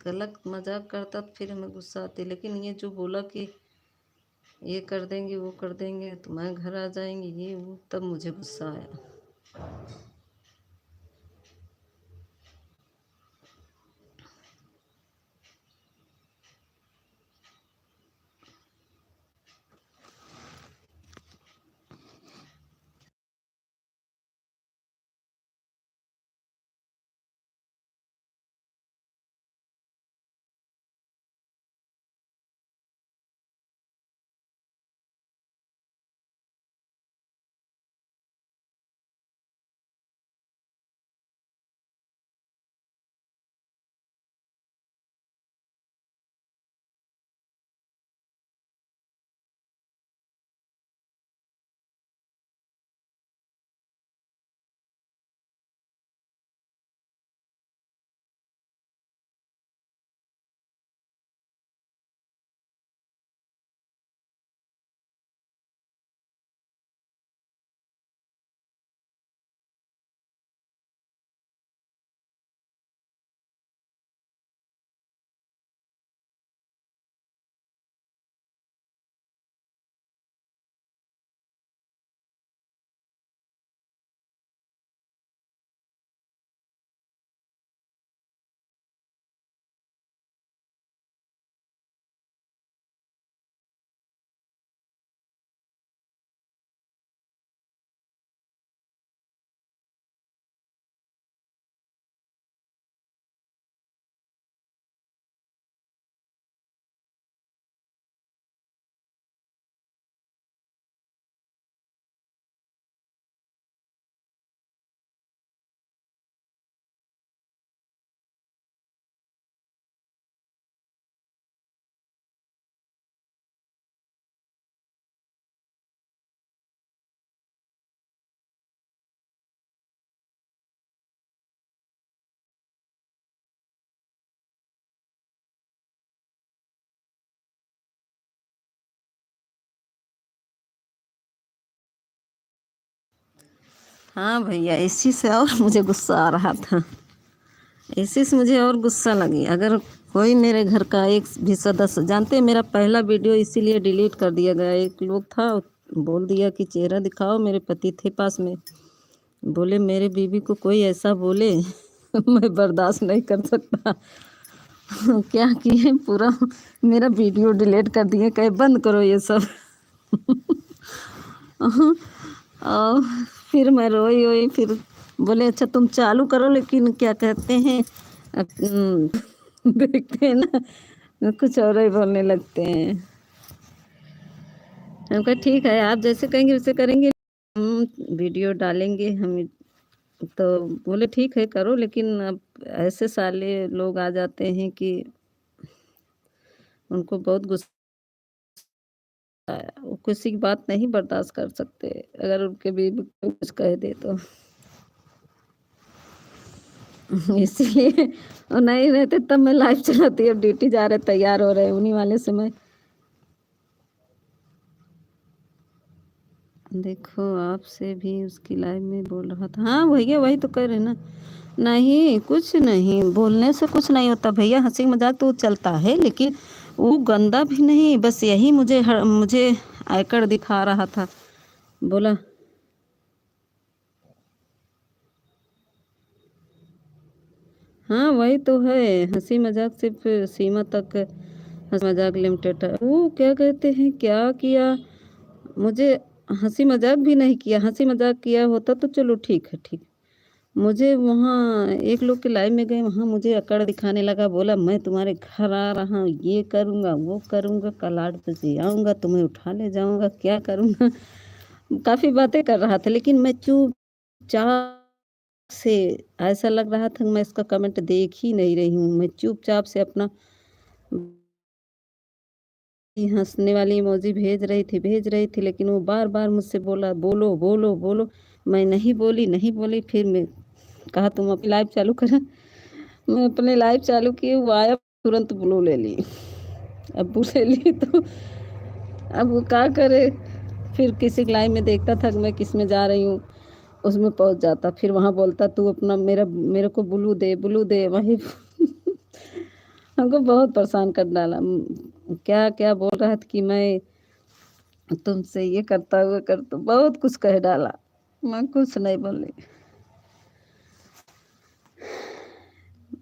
गलत मजाक करता तो फिर हमें गुस्सा आती, लेकिन ये जो बोला कि ये कर देंगे वो कर देंगे तुम्हारे घर आ जाएंगे ये वो, तब मुझे गुस्सा आया। हाँ भैया, इसी से और मुझे गुस्सा आ रहा था। इसी से मुझे और गुस्सा लगी। अगर कोई मेरे घर का एक भी सदस्य, जानते हैं मेरा पहला वीडियो इसीलिए डिलीट कर दिया गया। एक लोग था, बोल दिया कि चेहरा दिखाओ। मेरे पति थे पास में, बोले मेरे बीवी को कोई ऐसा बोले मैं बर्दाश्त नहीं कर सकता। क्या किए, पूरा मेरा वीडियो डिलीट कर दिए, कहे बंद करो ये सब। और फिर मैं रोई रोई, फिर बोले अच्छा तुम चालू करो, लेकिन क्या कहते हैं देखते हैं ना कुछ और ही बोलने लगते हैं। हम कहा ठीक है, आप जैसे कहेंगे वैसे करेंगे, हम वीडियो डालेंगे हम। तो बोले ठीक है करो, लेकिन अब ऐसे साले लोग आ जाते हैं कि उनको बहुत गुस्सा आया। वो किसी की बात नहीं बर्दाश्त कर सकते, अगर उनके बीवी को कुछ कह दे तो। इसीलिए और नहीं रहते तब मैं लाइव चलाती, अब ड्यूटी जा रहे तैयार हो रहे उन्हीं वाले से मैं। देखो आपसे भी उसकी लाइव में बोल रहा था। हाँ भैया वही तो कह रहे ना। नहीं कुछ नहीं, बोलने से कुछ नहीं होता भैया, हंसी मजाक तो चलता है, लेकिन वो गंदा भी नहीं, बस यही मुझे आयकर दिखा रहा था। बोला हाँ वही तो है, हंसी मजाक सिर्फ सीमा तक, हंसी मजाक लिमिटेड है। वो क्या कहते हैं क्या किया मुझे, हंसी मजाक भी नहीं किया। हंसी मजाक किया होता तो चलो ठीक है, ठीक। मुझे वहाँ एक लोग के लाइव में गए, वहाँ मुझे अकड़ दिखाने लगा, बोला मैं तुम्हारे घर आ रहा हूँ, ये करूँगा वो करूँगा, कल 8 बजे आऊँगा, तुम्हें उठा ले जाऊँगा, क्या करूँगा। काफ़ी बातें कर रहा था, लेकिन मैं चुपचाप से, ऐसा लग रहा था मैं इसका कमेंट देख ही नहीं रही हूँ। मैं चुपचाप से अपना हंसने वाली इमोजी भेज रही थी, लेकिन वो बार बार मुझसे बोला बोलो बोलो बोलो। मैं नहीं बोली। फिर मैं कहा तुम अपनी लाइव चालू करा। मैं अपने लाइव चालू की, वो आया तुरंत ब्लू ले ली। अब ब्लू ले ली तो अब वो क्या करे। फिर किसी लाइव में देखता था कि मैं किस में जा रही हूँ, उसमें पहुंच जाता, फिर वहां बोलता तू अपना मेरे को ब्लू दे वही। हमको बहुत परेशान कर डाला। क्या क्या बोल रहा था कि मैं तुमसे ये करता हुआ करता, बहुत कुछ कह डाला। मैं कुछ नहीं बोली।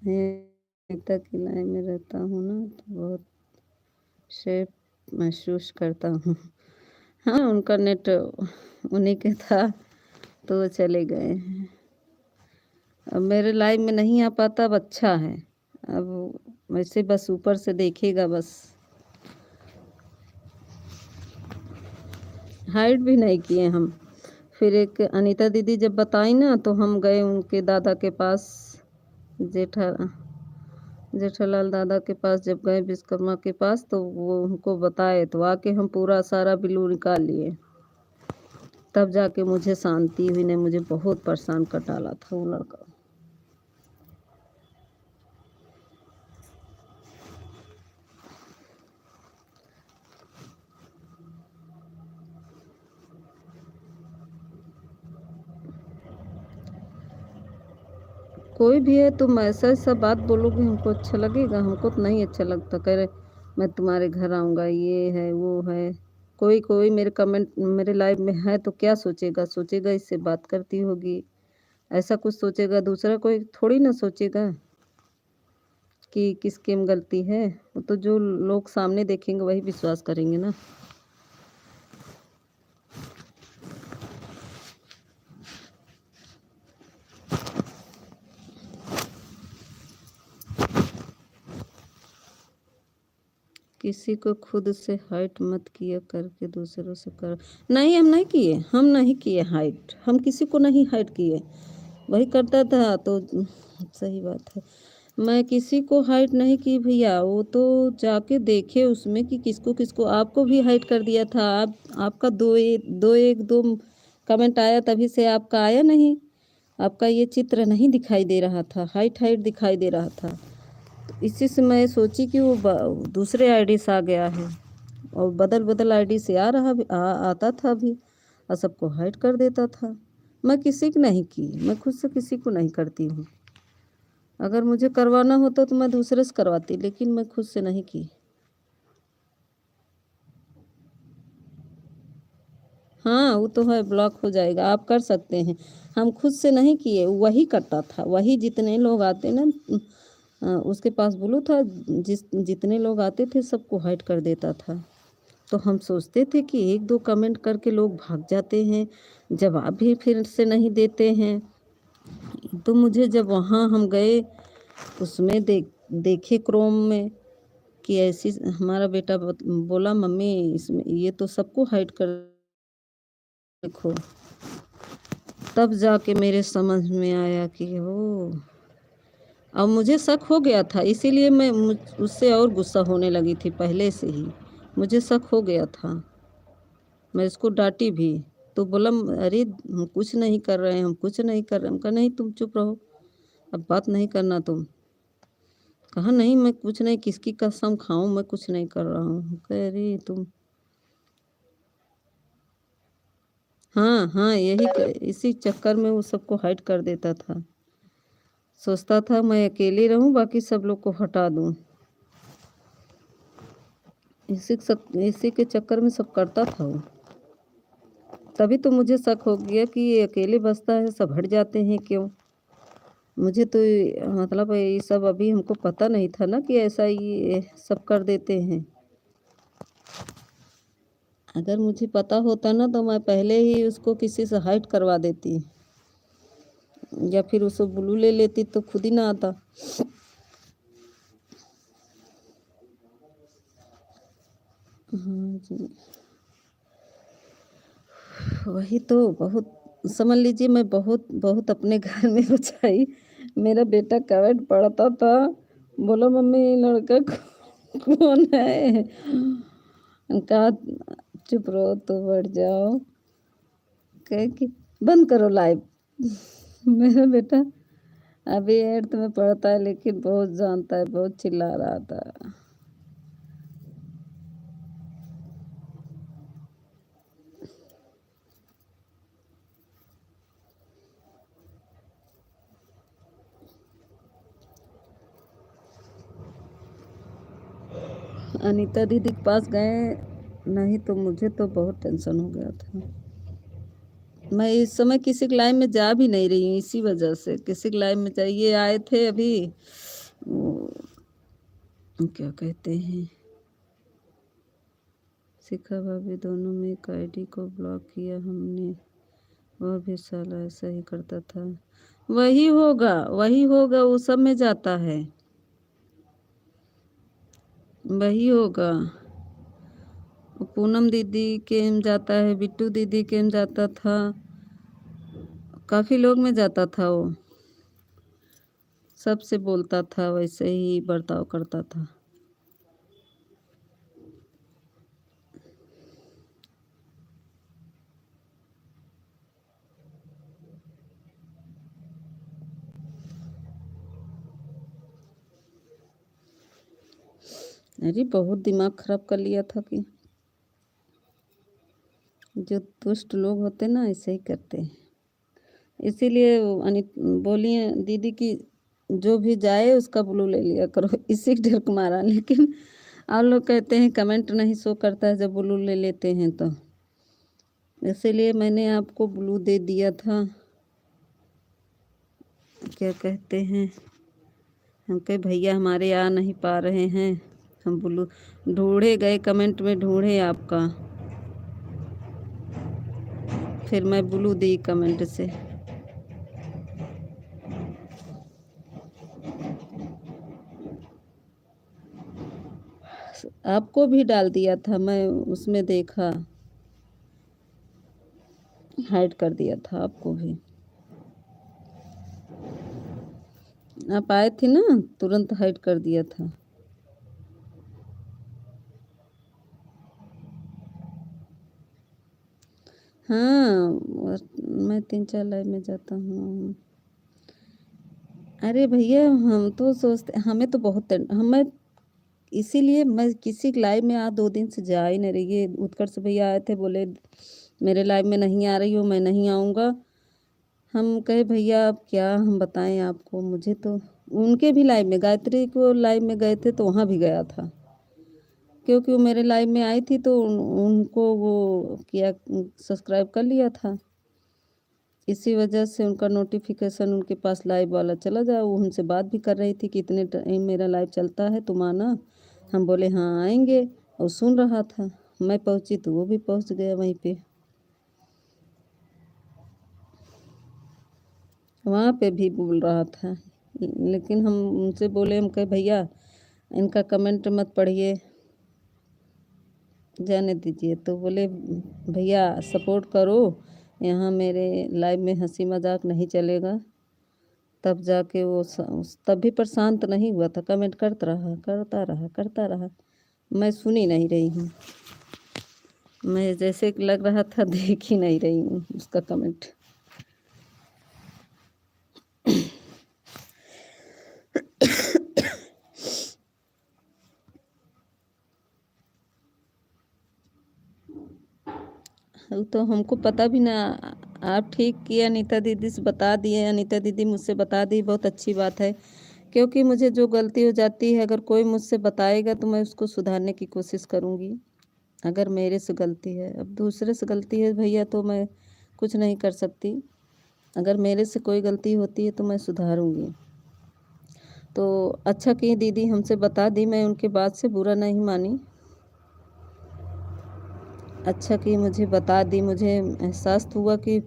मैं तक इलाज में रहता हूँ ना, तो बहुत सेफ महसूस करता हूँ। हाँ उनका नेट उन्हीं के था, तो वो चले गए हैं। अब मेरे लाइव में नहीं आ पाता, अब अच्छा है। अब वैसे बस ऊपर से देखेगा बस। हाइड भी नहीं किए हम। फिर एक अनीता दीदी जब बताई ना, तो हम गए उनके दादा के पास, जेठा जेठालाल दादा के पास जब गए विश्वकर्मा के पास, तो वो उनको बताए, तो आके हम पूरा सारा बिल्लू निकाल लिए। तब जाके मुझे शांति हुई, ने मुझे बहुत परेशान कर डाला था वो लड़का। कोई भी है तुम ऐसा ऐसा बात बोलोगे हमको अच्छा लगेगा? हमको तो नहीं अच्छा लगता। कह रहे मैं तुम्हारे घर आऊँगा, ये है वो है। कोई कोई मेरे कमेंट मेरे लाइव में है तो क्या सोचेगा, सोचेगा इससे बात करती होगी, ऐसा कुछ सोचेगा। दूसरा कोई थोड़ी ना सोचेगा कि किसकी में गलती है। वो तो जो लोग सामने देखेंगे वही विश्वास करेंगे ना। किसी को खुद से हाइट मत किया करके दूसरों से कर। नहीं हम नहीं किए हाइट, हम किसी को नहीं हाइट किए। वही करता था तो सही बात है। मैं किसी को हाइट नहीं की भैया, वो तो जाके देखे उसमें कि किसको किसको। आपको भी हाइट कर दिया था। आपका दो कमेंट आया, तभी से आपका आया नहीं। आपका ये चित्र नहीं दिखाई दे रहा था, हाइट हाइट दिखाई दे रहा था। इसी से मैं सोची कि वो दूसरे आईडी से आ गया है, और बदल बदल आईडी से आ रहा भी आता था भी, और सबको हाइड कर देता था। मैं किसी की नहीं की, मैं खुद से किसी को नहीं करती हूँ। अगर मुझे करवाना होता तो मैं दूसरे से करवाती, लेकिन मैं खुद से नहीं की। हाँ, वो तो है, ब्लॉक हो जाएगा, आप कर सकते हैं। हम खुद से नहीं किए, वही करता था, वही जितने लोग आते ना उसके पास ब्लू था, जितने लोग आते थे सबको हाइड कर देता था। तो हम सोचते थे कि 1-2 कमेंट करके लोग भाग जाते हैं, जवाब भी फिर से नहीं देते हैं। तो मुझे जब वहाँ हम गए, उसमें देखे क्रोम में कि ऐसी हमारा बेटा बोला मम्मी इसमें ये तो सबको हाइड कर देखो, तब जाके मेरे समझ में आया कि ओ, अब मुझे शक हो गया था, इसीलिए मैं उससे और गुस्सा होने लगी थी पहले से ही। मुझे शक हो गया था, मैं इसको डांटी भी। तो बोला अरे हम कुछ नहीं कर रहे हैं, हम कुछ नहीं कर रहे हैं। हम कहा नहीं तुम चुप रहो, अब बात नहीं करना तुम। कहा नहीं मैं कुछ नहीं, किसकी कसम खाऊं, मैं कुछ नहीं कर रहा हूँ। कह रही तुम हाँ हाँ इसी चक्कर में वो सबको हाइड कर देता था। सोचता था मैं अकेली रहूं, बाकी सब लोग को हटा दूं। इसी के चक्कर में सब करता था वो। तभी तो मुझे शक हो गया कि ये अकेले बसता है, सब हट जाते हैं क्यों। मुझे तो मतलब ये सब अभी हमको पता नहीं था ना कि ऐसा ये सब कर देते हैं। अगर मुझे पता होता ना तो मैं पहले ही उसको किसी से हाइड करवा देती, या फिर उसको ब्लू ले लेती तो खुद ही ना आता। हाँ जी, वही तो बहुत समझ लीजिए, मैं बहुत बहुत अपने घर में बचाई। मेरा बेटा कमेंट पढ़ता था, बोलो मम्मी ये लड़का कौन है। कहा चुप रहो तो बढ़ जाओ, कहे कि बंद करो लाइव। मेरा बेटा अभी 8th में पढ़ता है, लेकिन बहुत जानता है, बहुत चिल्ला रहा था। अनीता दीदी के पास गए, नहीं तो मुझे तो बहुत टेंशन हो गया था। मैं इस समय किसी के लाइन में जा भी नहीं रही हूँ, इसी वजह से किसी के लाइन में चाहिए आए थे अभी वो, क्या कहते हैं, शिखा भाभी दोनों में एक आईडी को ब्लॉक किया हमने। वह भी साला ऐसा ही करता था। वही होगा, वो सब में जाता है, वही होगा। पूनम दीदी के में जाता है, बिट्टू दीदी के में जाता था, काफ़ी लोग में जाता था वो। सबसे बोलता था, वैसे ही बर्ताव करता था। अरे बहुत दिमाग खराब कर लिया था कि जो दुष्ट लोग होते ना ऐसे ही करते हैं। इसीलिए बोली हैं दीदी की जो भी जाए उसका ब्लू ले लिया करो। इसी डर को मारा, लेकिन आप लोग कहते हैं कमेंट नहीं शो करता है जब ब्लू ले लेते हैं तो, इसीलिए मैंने आपको ब्लू दे दिया था। क्या कहते हैं, हम कहे भैया हमारे आ नहीं पा रहे हैं, हम ब्लू ढूंढे गए, कमेंट में ढूंढे आपका, फिर मैं ब्लू दी कमेंट से। आपको भी डाल दिया था मैं, उसमें देखा, हाइड कर दिया था आपको भी। आप आए थे ना, तुरंत हाइड कर दिया था। हाँ मैं 3-4 लाइव में जाता हूँ। अरे भैया हम तो सोचते, हमें तो बहुत हमें, इसीलिए मैं किसी लाइव में आज 2 दिन से जा ही नहीं रही है। उत्कर्ष भैया आए थे, बोले मेरे लाइव में नहीं आ रही हो, मैं नहीं आऊँगा। हम कहे भैया अब क्या हम बताएं आपको, मुझे तो उनके भी लाइव में, गायत्री को लाइव में गए थे तो वहाँ भी गया था, क्योंकि वो मेरे लाइव में आई थी तो उनको वो किया, सब्सक्राइब कर लिया था, इसी वजह से उनका नोटिफिकेशन उनके पास लाइव वाला चला जाए। वो हमसे बात भी कर रही थी कि इतने टाइम मेरा लाइव चलता है तुम आना, हम बोले हाँ आएंगे, और सुन रहा था। मैं पहुंची तो वो भी पहुंच गया वहीं पे, वहाँ पे भी बोल रहा था, लेकिन हम उनसे बोले, हम कहे भैया इनका कमेंट मत पढ़िए, जाने दीजिए। तो बोले भैया सपोर्ट करो, यहाँ मेरे लाइव में हंसी मजाक नहीं चलेगा। तब जाके वो तब भी पर शांत नहीं हुआ था, कमेंट करता रहा। मैं सुन ही नहीं रही हूँ, मैं जैसे लग रहा था देख ही नहीं रही हूँ उसका कमेंट। तो हमको पता भी ना, आप ठीक किए अनीता दीदी से बता दिए, अनीता दीदी मुझसे बता दी, बहुत अच्छी बात है, क्योंकि मुझे जो गलती हो जाती है अगर कोई मुझसे बताएगा तो मैं उसको सुधारने की कोशिश करूँगी। अगर मेरे से गलती है, अब दूसरे से गलती है भैया तो मैं कुछ नहीं कर सकती, अगर मेरे से कोई गलती होती है तो मैं सुधारूँगी। तो अच्छा की दीदी हमसे बता दी, मैं उनके बात से बुरा नहीं मानी, अच्छा कि मुझे बता दी, मुझे एहसास हुआ कि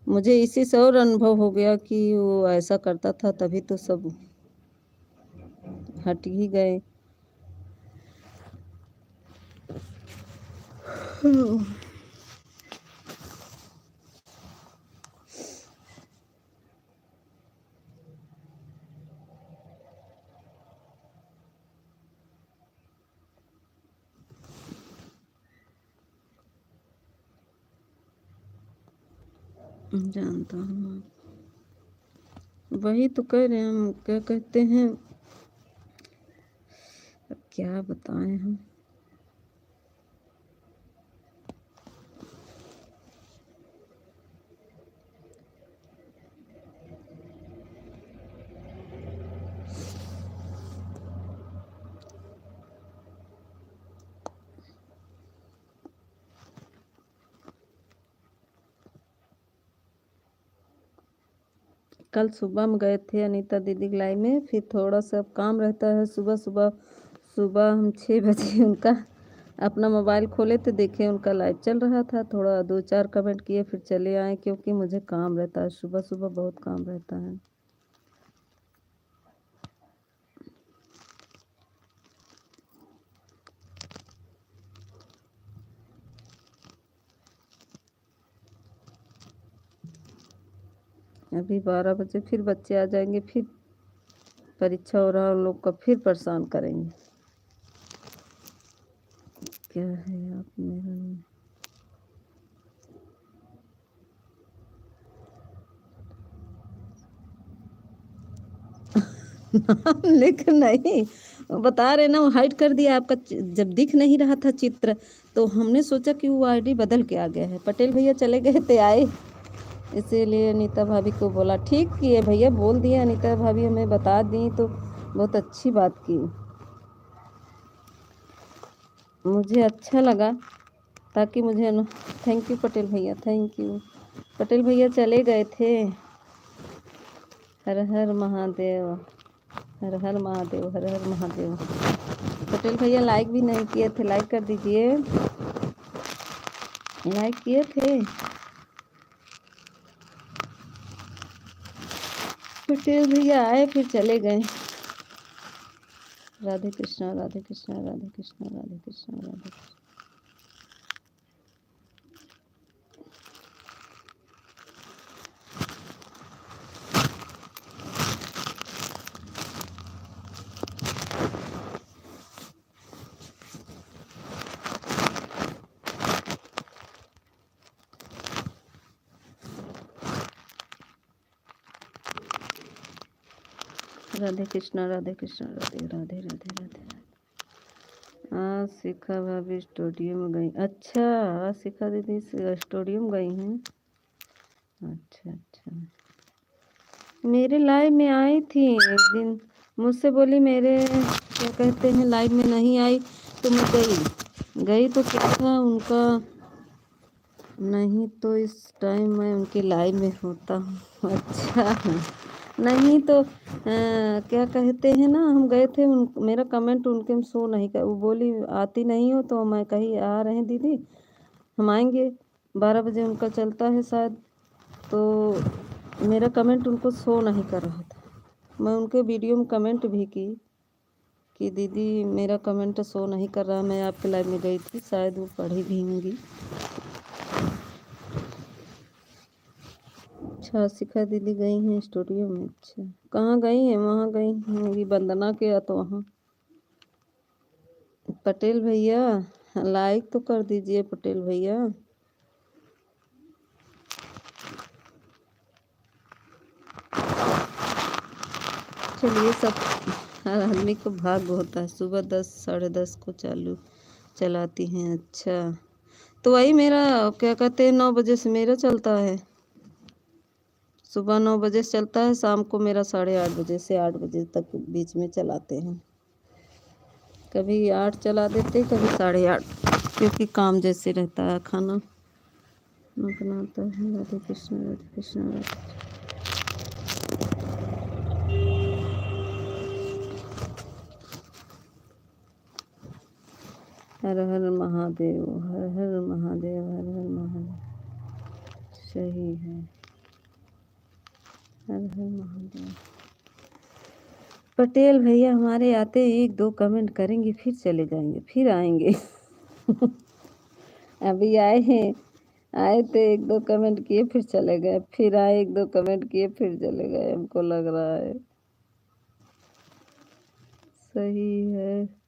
मुझे इसी से और अनुभव हो गया कि वो ऐसा करता था, तभी तो सब हट ही गए। जानता हूँ, वही तो कह रहे हैं हम, क्या कहते हैं, अब क्या बताएं हम। कल सुबह में गए थे अनीता दीदी की लाइव में, फिर थोड़ा सा काम रहता है, सुबह सुबह सुबह हम 6 बजे उनका अपना मोबाइल खोले तो देखे उनका लाइव चल रहा था, थोड़ा 2-4 कमेंट किए फिर चले आए, क्योंकि मुझे काम रहता है, सुबह सुबह बहुत काम रहता है। अभी 12 बजे फिर बच्चे आ जाएंगे, फिर परीक्षा हो रहा है उन लोग का, फिर परेशान करेंगे। क्या है आप मेरा नाम लिख नहीं, बता रहे ना, वो हाइड कर दिया आपका, जब दिख नहीं रहा था चित्र तो हमने सोचा कि वो आईडी बदल के आ गया है। पटेल भैया चले गए थे आए, इसीलिए अनीता भाभी को बोला, ठीक किए भैया, बोल दिए, अनीता भाभी हमें बता दी तो बहुत अच्छी बात की, मुझे अच्छा लगा, ताकि मुझे थैंक यू पटेल भैया, थैंक यू। पटेल भैया चले गए थे, हर हर महादेव, हर हर महादेव, हर हर महादेव। पटेल भैया लाइक भी नहीं किए थे, लाइक कर दीजिए, लाइक किए थे। पटेल भैया आए फिर चले गए। राधे कृष्णा राधे कृष्णा राधे कृष्णा राधे कृष्णा राधे कृष्णा। राधे कृष्णा राधे कृष्णा राधे राधे राधे राधे। आज शिखा भाभी स्टूडियो में गई, अच्छा आज शिखा दीदी स्टूडियो में गई हैं, अच्छा अच्छा। मेरे लाइव में आई थी एक दिन, मुझसे बोली मेरे क्या कहते हैं लाइव में नहीं आई, तो मैं गई तो क्या था उनका, नहीं तो इस टाइम मैं उनके लाइव में होता हूँ। अच्छा, नहीं तो क्या कहते हैं ना, हम गए थे मेरा कमेंट उनके में शो नहीं कर, वो बोली आती नहीं हो, तो मैं कही आ रहे हैं दीदी, हम आएंगे, 12 बजे उनका चलता है शायद, तो मेरा कमेंट उनको शो नहीं कर रहा था। मैं उनके वीडियो में कमेंट भी की कि दीदी मेरा कमेंट शो नहीं कर रहा, मैं आपके लाइव में गई थी, शायद वो पढ़ी भी होंगी। अच्छा, शिखा दीदी गई हैं स्टूडियो में, अच्छा कहाँ गई हैं? वहाँ गई होंगी वंदना के, या तो वहाँ पटेल भैया लाइक तो कर दीजिए पटेल भैया। चलिए, सब हर आदमी को भाग्य होता है, सुबह 10 साढ़े 10 को चलाती हैं। अच्छा, तो वही मेरा क्या कहते हैं 9 बजे से मेरा चलता है, सुबह 9 बजे से चलता है, शाम को मेरा 8:30 बजे से 8 बजे तक बीच में चलाते हैं। कभी 8 चला देते, कभी 8:30, क्योंकि काम जैसे रहता है, खाना बनाता है। राधे कृष्ण राधे कृष्ण राधे। हर हर महादेव, हर हर महादेव, हर हर महादेव। सही है, हर हर महादेव। पटेल भैया हमारे आते 1-2 कमेंट करेंगे, फिर चले जाएंगे, फिर आएंगे। अभी आए हैं, आए थे 1-2 कमेंट किए, फिर चले गए, फिर आए 1-2 कमेंट किए, फिर चले गए, हमको लग रहा है। सही है,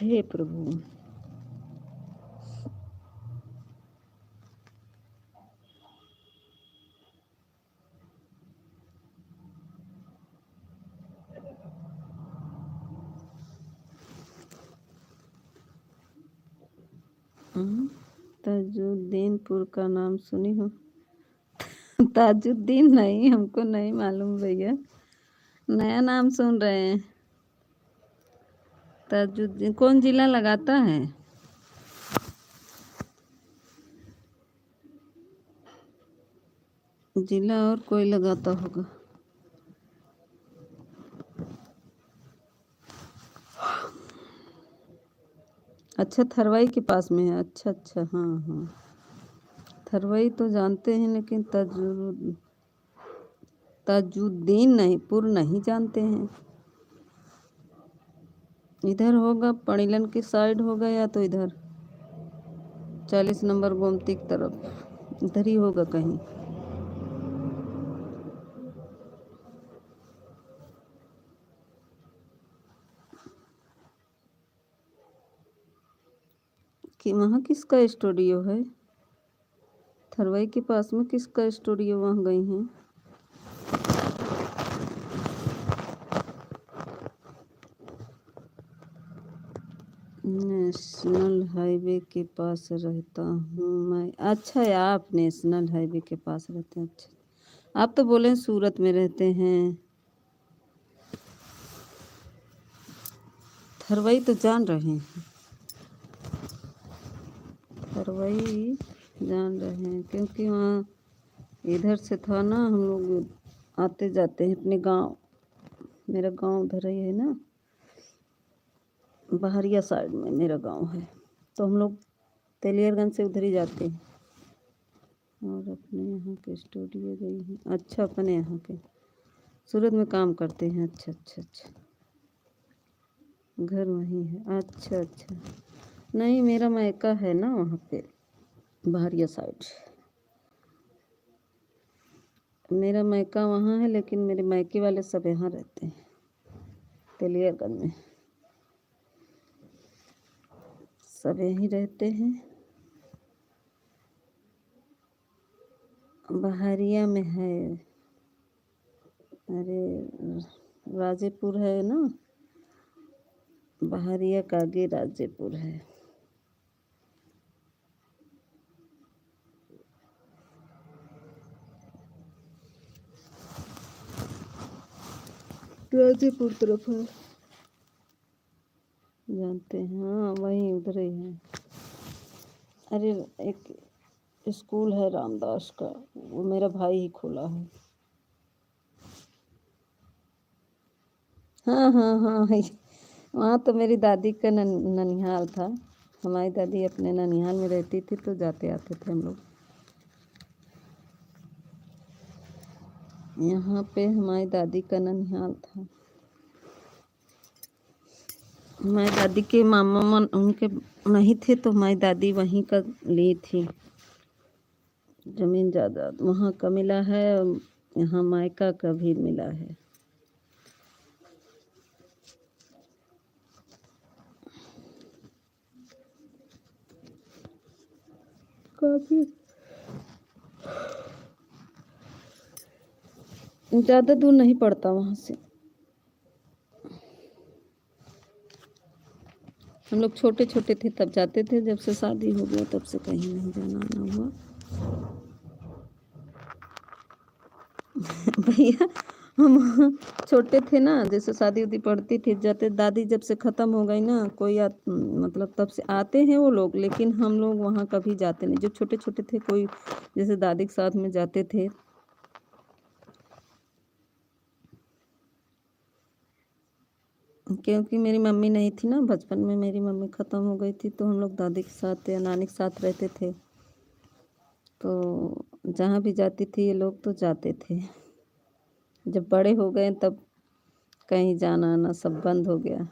हे प्रभु। ताजुद्दीनपुर का नाम सुनी हो? ताजुद्दीन नहीं, हमको नहीं मालूम भैया, नया नाम सुन रहे हैं। ताजुद्दीन कौन जिला लगाता है? जिला और कोई लगाता होगा। अच्छा, थरवाई के पास में है, अच्छा अच्छा, हाँ हाँ, थरवाई तो जानते हैं, लेकिन ताजुद्दीन नहीं, पुर नहीं जानते हैं। इधर होगा, पणिलन की साइड होगा, या तो इधर 40 नंबर गोमती की तरफ, इधर ही होगा कहीं। कि वहाँ किसका स्टूडियो है? थरवाई के पास में किसका स्टूडियो, वहाँ गई हैं? नेशनल हाईवे के पास रहता हूँ मैं। अच्छा है, आप नेशनल हाईवे के पास रहते हैं, अच्छा। आप तो बोले सूरत में रहते हैं। थरवई तो जान रहे हैं, थरवई जान रहे हैं, क्योंकि वहाँ इधर से था ना, हम लोग आते जाते हैं अपने गांव, मेरा गांव उधर ही है ना, बहरिया साइड में मेरा गांव है, तो हम लोग तेलियरगंज से उधर ही जाते हैं। और अपने यहाँ के स्टूडियो गई हैं, अच्छा अपने यहाँ के सूरत में काम करते हैं, अच्छा अच्छा अच्छा, घर वहीं है, अच्छा अच्छा। नहीं, मेरा मायका है ना वहाँ पे बहरिया साइड, मेरा मायका वहाँ है, लेकिन मेरे मायके वाले सब यहाँ रहते हैं तेलियरगंज में, सब यहीं रहते हैं। बहरिया में है, अरे राजेपुर है ना, बहरिया का आगे राजेपुर है। गाजीपुर तरफ है, जानते हैं? हाँ वहीं उधर ही है। अरे एक स्कूल है रामदास का, वो मेरा भाई ही खोला है। हाँ हाँ हाँ है। वहाँ तो मेरी दादी का ननिहाल था। हमारी दादी अपने ननिहाल में रहती थी तो जाते आते थे हम लोग। यहाँ पे हमारी दादी का ननिहाल था। हमारी दादी के मामा उनके नहीं थे तो हमारी दादी वहीं का ली थी। जमीन जायदाद वहाँ का मिला है, यहाँ मायका का भी मिला है। काफी ज़्यादा दूर नहीं पड़ता वहाँ से। हम लोग छोटे छोटे थे तब जाते थे, जब से शादी हो गया तब से कहीं नहीं जाना आना हुआ। भैया हम छोटे थे ना, जैसे शादी उदी पड़ती थी जाते, दादी जब से ख़त्म हो गई ना, मतलब तब से आते हैं वो लोग, लेकिन हम लोग वहाँ कभी जाते नहीं। जब छोटे छोटे थे कोई जैसे दादी के साथ में जाते थे। क्योंकि मेरी मम्मी नहीं थी ना, बचपन में मेरी मम्मी ख़त्म हो गई थी तो हम लोग दादी के साथ या नानी के साथ रहते थे। तो जहाँ भी जाती थी ये लोग तो जाते थे। जब बड़े हो गए तब कहीं जाना आना सब बंद हो गया।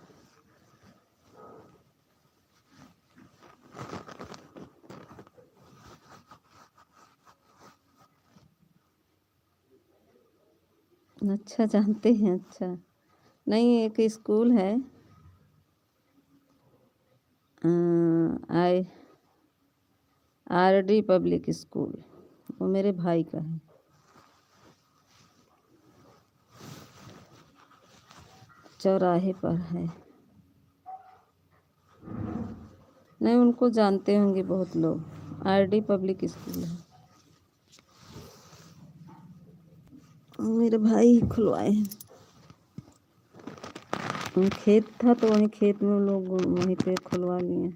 अच्छा जानते हैं, अच्छा। नहीं एक स्कूल है, आई RD पब्लिक स्कूल, वो मेरे भाई का है। चौराहे पर है। नहीं उनको जानते होंगे बहुत लोग, RD पब्लिक स्कूल है, मेरे भाई ही खुलवाए हैं। खेत था तो वहीं खेत में लोग वहीं पे खुलवा लिए।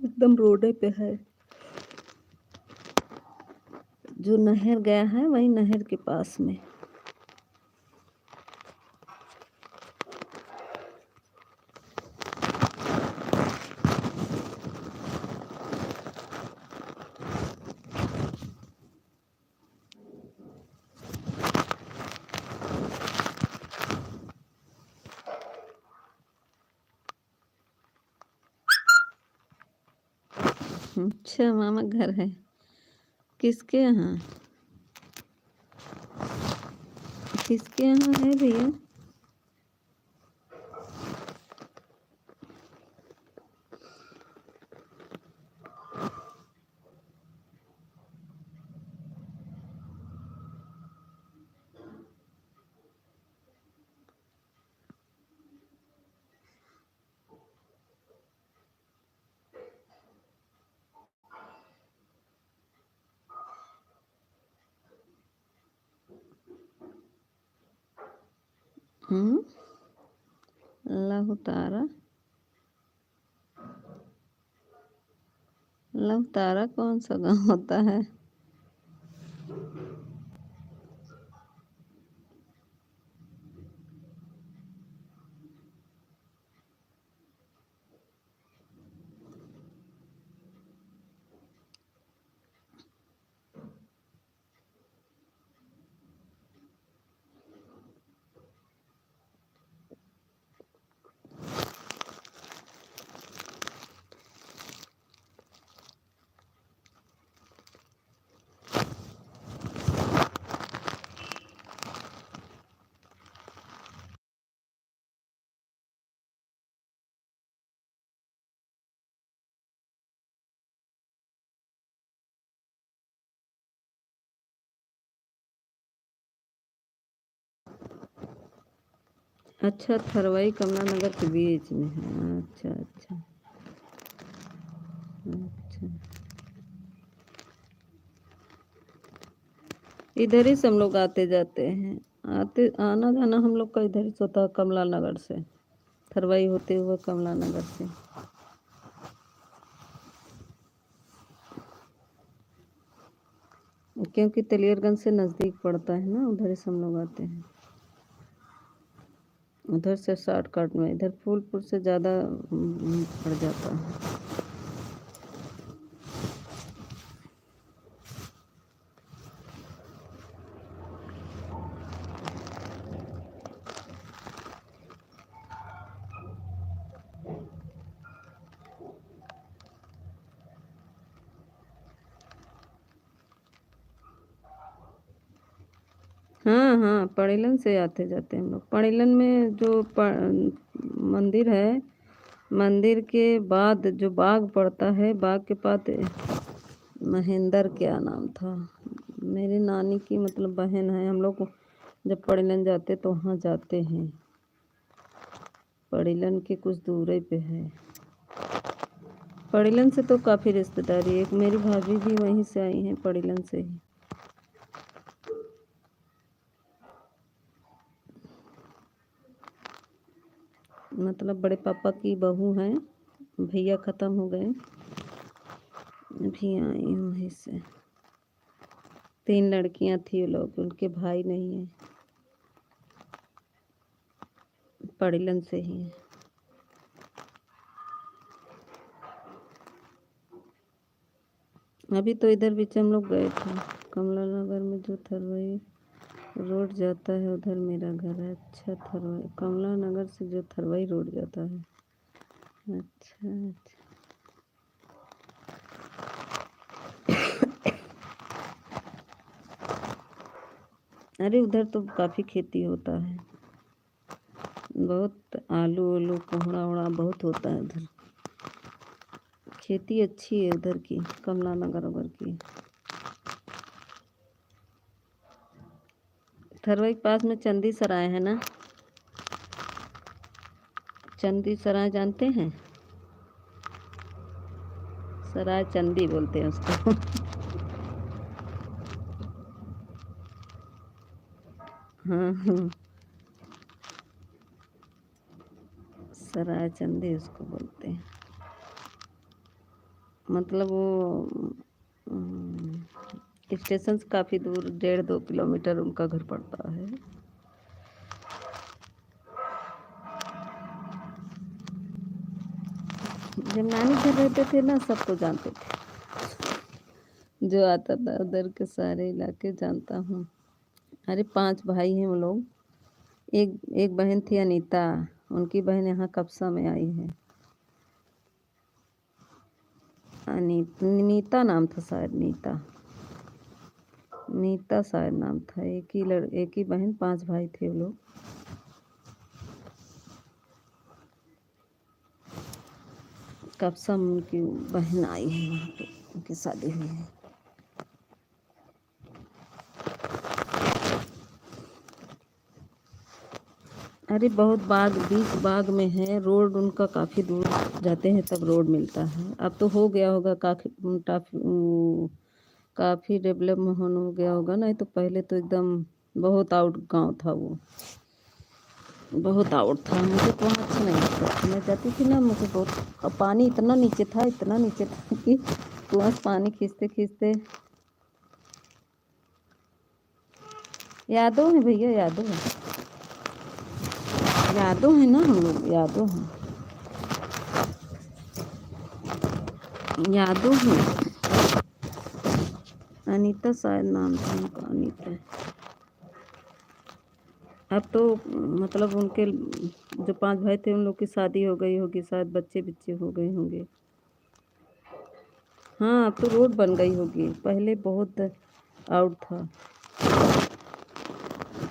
एकदम रोडे पे है, जो नहर गया है वही नहर के पास में। अच्छा मामा घर है, किसके यहाँ? किसके यहाँ है भैया? लहुतारा, लहुतारा कौन सा गाँव होता है? अच्छा, थरवई कमला नगर के बीच में है। अच्छा अच्छा अच्छा। इधर ही से हम लोग आते जाते हैं। आते आना जाना हम लोग का इधर ही से होता है, कमला नगर से, थरवई होते हुए कमला नगर से। क्योंकि तेलियरगंज से नज़दीक पड़ता है ना, उधर ही से हम लोग आते हैं। उधर से शॉर्टकट में, इधर फूलपुर से ज़्यादा पड़ जाता है। हाँ हाँ, पड़िलन से आते जाते हैं हम लोग। पड़िलन में जो मंदिर है, मंदिर के बाद जो बाग पड़ता है, बाग के पास महेंद्र क्या नाम था, मेरी नानी की मतलब बहन है। हम लोग जब पड़िलन जाते तो वहाँ जाते हैं। पड़िलन के कुछ दूरी पे है। पड़िलन से तो काफ़ी रिश्तेदारी है, एक मेरी भाभी भी वहीं से आई हैं, पड़िलन से ही। मतलब बड़े पापा की बहू हैं, भैया ख़त्म हो गए, अभी आई हूँ वहीं से। 3 लड़कियां थी वो लोग, उनके भाई नहीं है, पड़िलन से ही है। अभी तो इधर बीच हम लोग गए थे, कमला नगर में जो थरवई रोड जाता है उधर मेरा घर है। अच्छा, थरवई कमला नगर से जो थरवई रोड जाता है। अच्छा अच्छा। अरे उधर तो काफ़ी खेती होता है, बहुत आलू वालू कोहड़ा वोड़ा बहुत होता है उधर। खेती अच्छी है उधर की, कमला नगर उधर की। थरवई के पास में चंदी सराय है ना, चंदी सराय जानते हैं? सराय चंदी बोलते हैं उसको। हाँ हाँ, सराय चंदी उसको बोलते हैं। मतलब वो स्टेशन से काफ़ी दूर, 1.5-2 किलोमीटर उनका घर पड़ता है। जब नानी घर रहते थे ना, सबको जानते थे, जो आता था उधर के सारे इलाके जानता हूँ। अरे 5 भाई हैं वो लोग। एक एक बहन थी अनीता, उनकी बहन यहाँ कपसा में आई है। नीता नाम था शायद, नीता, नीता शायद नाम था। एक ही बहन, 5 भाई थे वो लोग। कपसा में उनकी बहन आई है वहाँ पे, उनकी शादी हुई है। अरे बहुत बाग, बीच बाग में है, रोड उनका काफ़ी दूर जाते हैं तब रोड मिलता है। अब तो हो गया होगा, काफ़ी डेवलप हो गया होगा, नहीं तो पहले तो एकदम बहुत आउट गांव था वो, बहुत आउट था। मुझे तो वहाँ अच्छा नहीं लगता था, मैं जाती थी ना, मुझे बहुत, और पानी इतना नीचे था, इतना नीचे था कि कुआं से पानी खींचते खींचते। यादों है भैया, यादों है, यादों है ना, हम लोग यादों हैं, यादों हैं। अनीता शायद नाम था उनका, अनीता। अब तो मतलब उनके जो 5 भाई थे उन लोग की शादी हो गई होगी, शायद बच्चे बच्चे हो गए होंगे। हाँ, अब तो रोड बन गई होगी, पहले बहुत आउट था।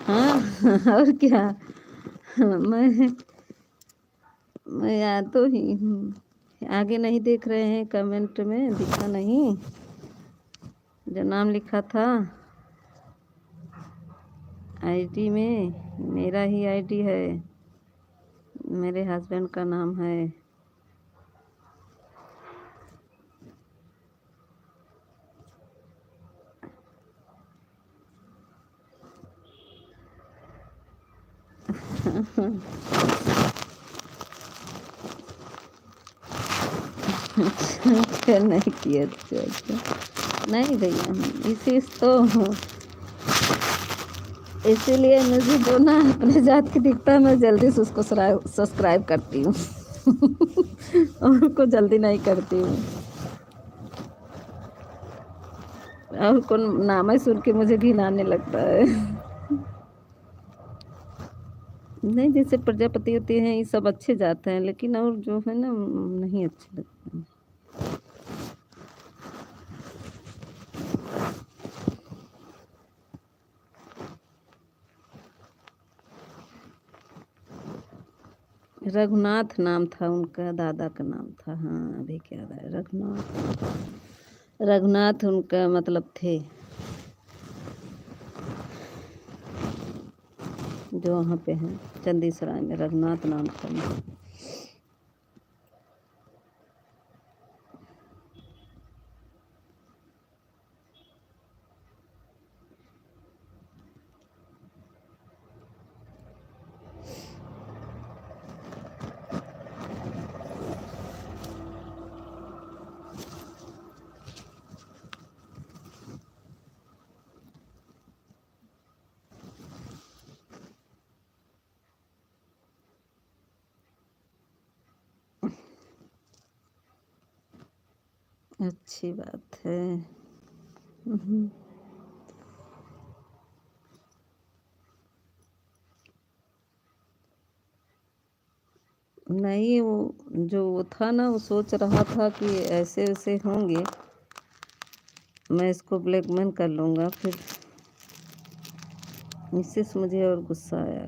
हाँ और क्या। मैं याद तो ही हूँ। आगे नहीं देख रहे हैं, कमेंट में दिखा नहीं जो नाम लिखा था आईडी में, मेरा ही आईडी है। मेरे हस्बैंड का नाम है अच्छा नहीं किया। अच्छा अच्छा नहीं भैया, इसी तो इसीलिए मुझे जो ना अपने जात की दिखता है मैं जल्दी से उसको सब्सक्राइब करती हूँ। और को जल्दी नहीं करती हूँ। और को नाम ही सुन के मुझे घिन आने लगता है। नहीं, जैसे प्रजापति होती हैं ये सब अच्छे जाते हैं, लेकिन और जो है ना नहीं अच्छे लगते हैं। रघुनाथ नाम था उनका, दादा का नाम था। हाँ अभी क्या याद है, रघुनाथ। रघुनाथ उनका मतलब थे जो वहाँ पे हैं चंदीसराय में, रघुनाथ नाम था उनका। अच्छी बात है। हम्म। नहीं, वो जो वो था ना वो सोच रहा था कि ऐसे वैसे होंगे, मैं इसको ब्लैकमेल कर लूँगा, फिर इससे मुझे और गुस्सा आया।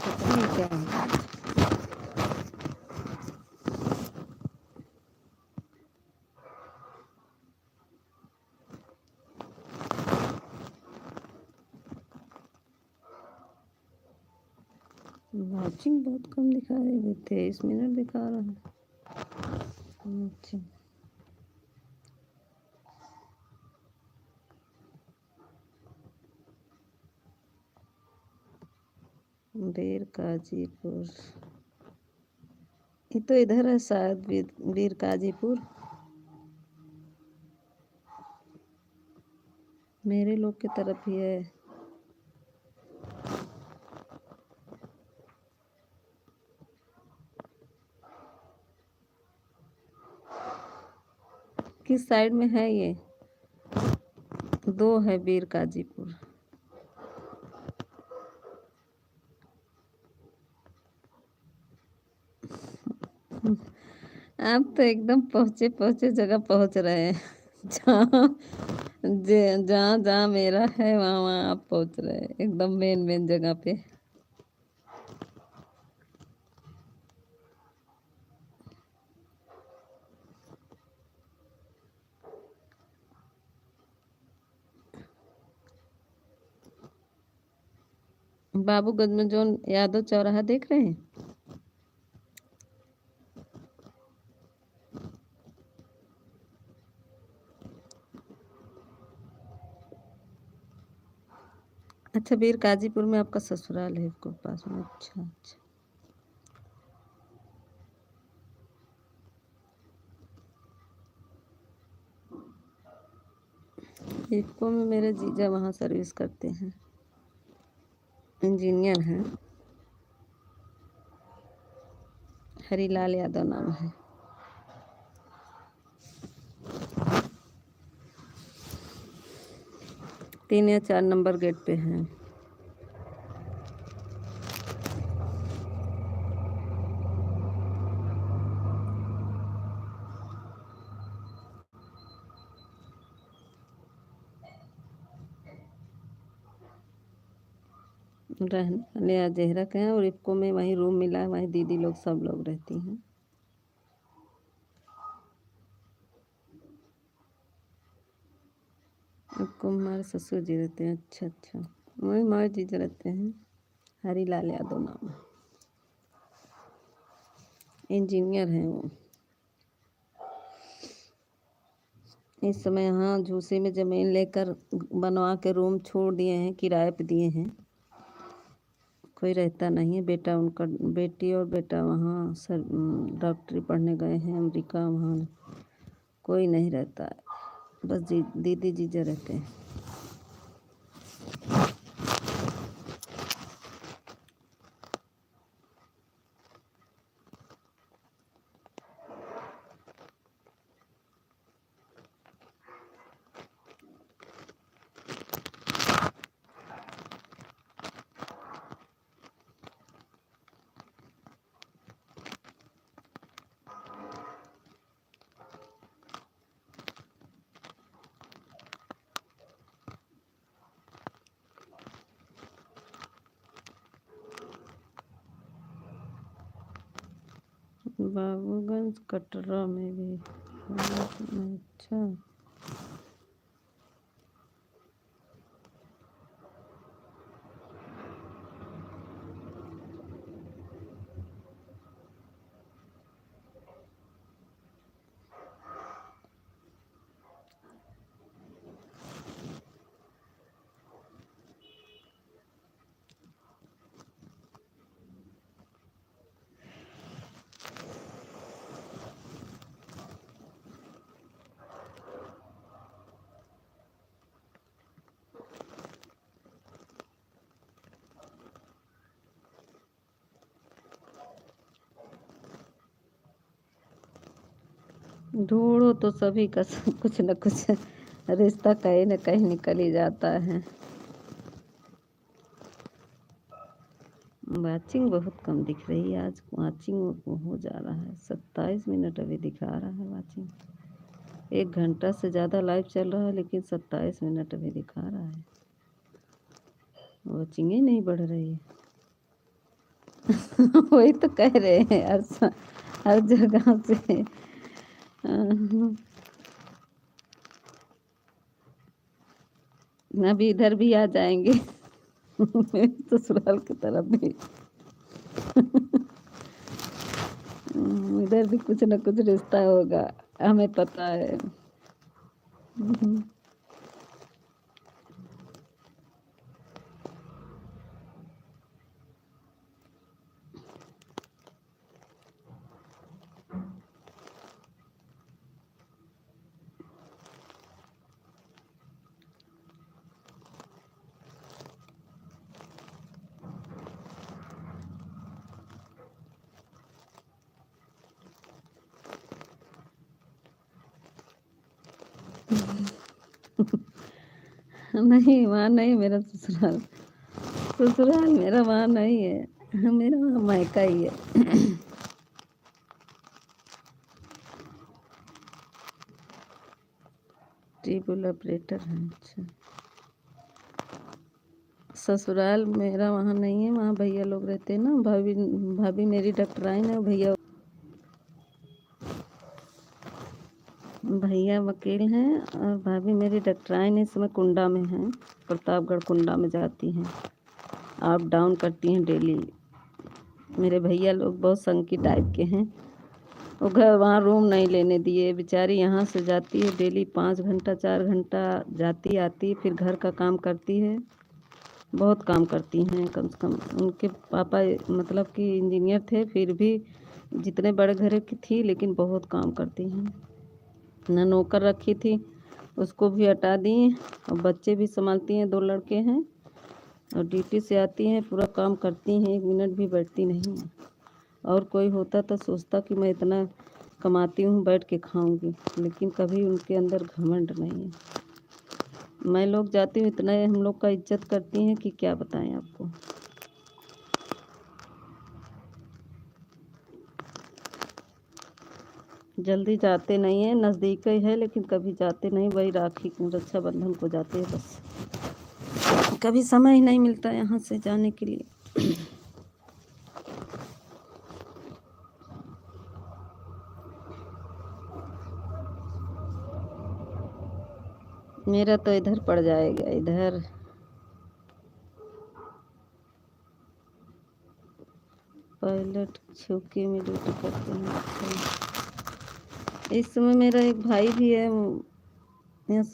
पता नहीं क्या है। वॉचिंग बहुत कम दिखा रहे थे, 23 मिनट दिखा रहा है। अच्छा, बीर काजीपुर, ये तो इधर है शायद, बीर काजीपुर मेरे लोग की तरफ ही है। किस साइड में है ये? दो है बीर काजीपुर। आप तो एकदम पहुँचे पहुँचे जगह पहुँच रहे हैं। जहाँ जहाँ जहाँ मेरा है वहाँ वहाँ आप पहुँच रहे हैं, एकदम मेन मेन जगह पे। बाबूगंज में जो यादव चौराहा देख रहे हैं, अच्छा बीर काजीपुर में आपका ससुराल है आपको पास में। अच्छा अच्छा। इफ्को में मेरे जीजा वहाँ सर्विस करते हैं, इंजीनियर हैं। हरीलाल यादव नाम है। तीन या 4 नंबर गेट पे हैं। रहने वाले अजहरा के हैं और इफ्को में वहीं रूम मिला है, वहीं दीदी लोग सब लोग रहती हैं। इफ्को में हमारे ससुर जी रहते हैं। अच्छा अच्छा, वही हमारे जीजा रहते हैं। हरीलाल यादव नाम है, इंजीनियर हैं वो। इस समय यहाँ झूसी में ज़मीन लेकर बनवा के रूम छोड़ दिए हैं, किराए पे दिए हैं। कोई रहता नहीं है। बेटा उनका, बेटी और बेटा वहाँ डॉक्टरी पढ़ने गए हैं अमेरिका, वहाँ कोई नहीं रहता है, बस दीदी जीजा रहते हैं। बाबूगंज कटरा में भी। अच्छा, ढूंढो तो सभी का कुछ न कुछ रिश्ता कहीं न कहीं निकल ही जाता है। वाचिंग बहुत कम दिख रही है आज, वाचिंग हो जा रहा है। 27 मिनट अभी दिखा रहा है वाचिंग। 1 घंटा से ज़्यादा लाइव चल रहा है लेकिन 27 मिनट अभी दिखा रहा है। वाचिंग ही नहीं बढ़ रही है। वही तो कह रहे हैं, हर जगह से। अभी इधर भी आ जाएंगे। ससुराल की तरफ भी। इधर भी कुछ न कुछ रिश्ता होगा, हमें पता है। नहीं, वहाँ नहीं मेरा ससुराल। ससुराल मेरा वहाँ नहीं है, मेरा वहाँ मायका ही है। टेबल ऑपरेटर है। अच्छा, ससुराल मेरा वहाँ नहीं है, वहाँ भैया लोग रहते हैं ना। भाभी भाभी मेरी डॉक्टराइन है, भैया भैया वकील हैं और भाभी मेरी डॉक्टराइन इस समय कुंडा में हैं, प्रतापगढ़ कुंडा में जाती हैं, अप डाउन करती हैं डेली। मेरे भैया लोग बहुत संकी टाइप के हैं। वो घर वहाँ रूम नहीं लेने दिए, बेचारी यहाँ से जाती है डेली 5 घंटा 4 घंटा जाती आती, फिर घर का काम करती है। बहुत काम करती हैं, कम से कम उनके पापा मतलब कि इंजीनियर थे, फिर भी जितने बड़े घर की थी लेकिन बहुत काम करती हैं। न नौकर रखी थी, उसको भी हटा दी और बच्चे भी संभालती हैं, 2 लड़के हैं और ड्यूटी से आती हैं पूरा काम करती हैं, 1 मिनट भी बैठती नहीं हैं। और कोई होता तो सोचता कि मैं इतना कमाती हूँ बैठ के खाऊंगी, लेकिन कभी उनके अंदर घमंड नहीं है। मैं लोग जाती हूँ इतना हम लोग का इज्जत करती हैं कि क्या बताएं आपको। जल्दी जाते नहीं हैं, नज़दीक ही है लेकिन कभी जाते नहीं, वही राखी रक्षाबंधन को जाते हैं बस। कभी समय ही नहीं मिलता यहाँ से जाने के लिए। मेरा तो इधर पड़ जाएगा, इधर पायलट छुकी में ड्यूटी करते हैं। अच्छा, इस समय मेरा एक भाई भी है, इस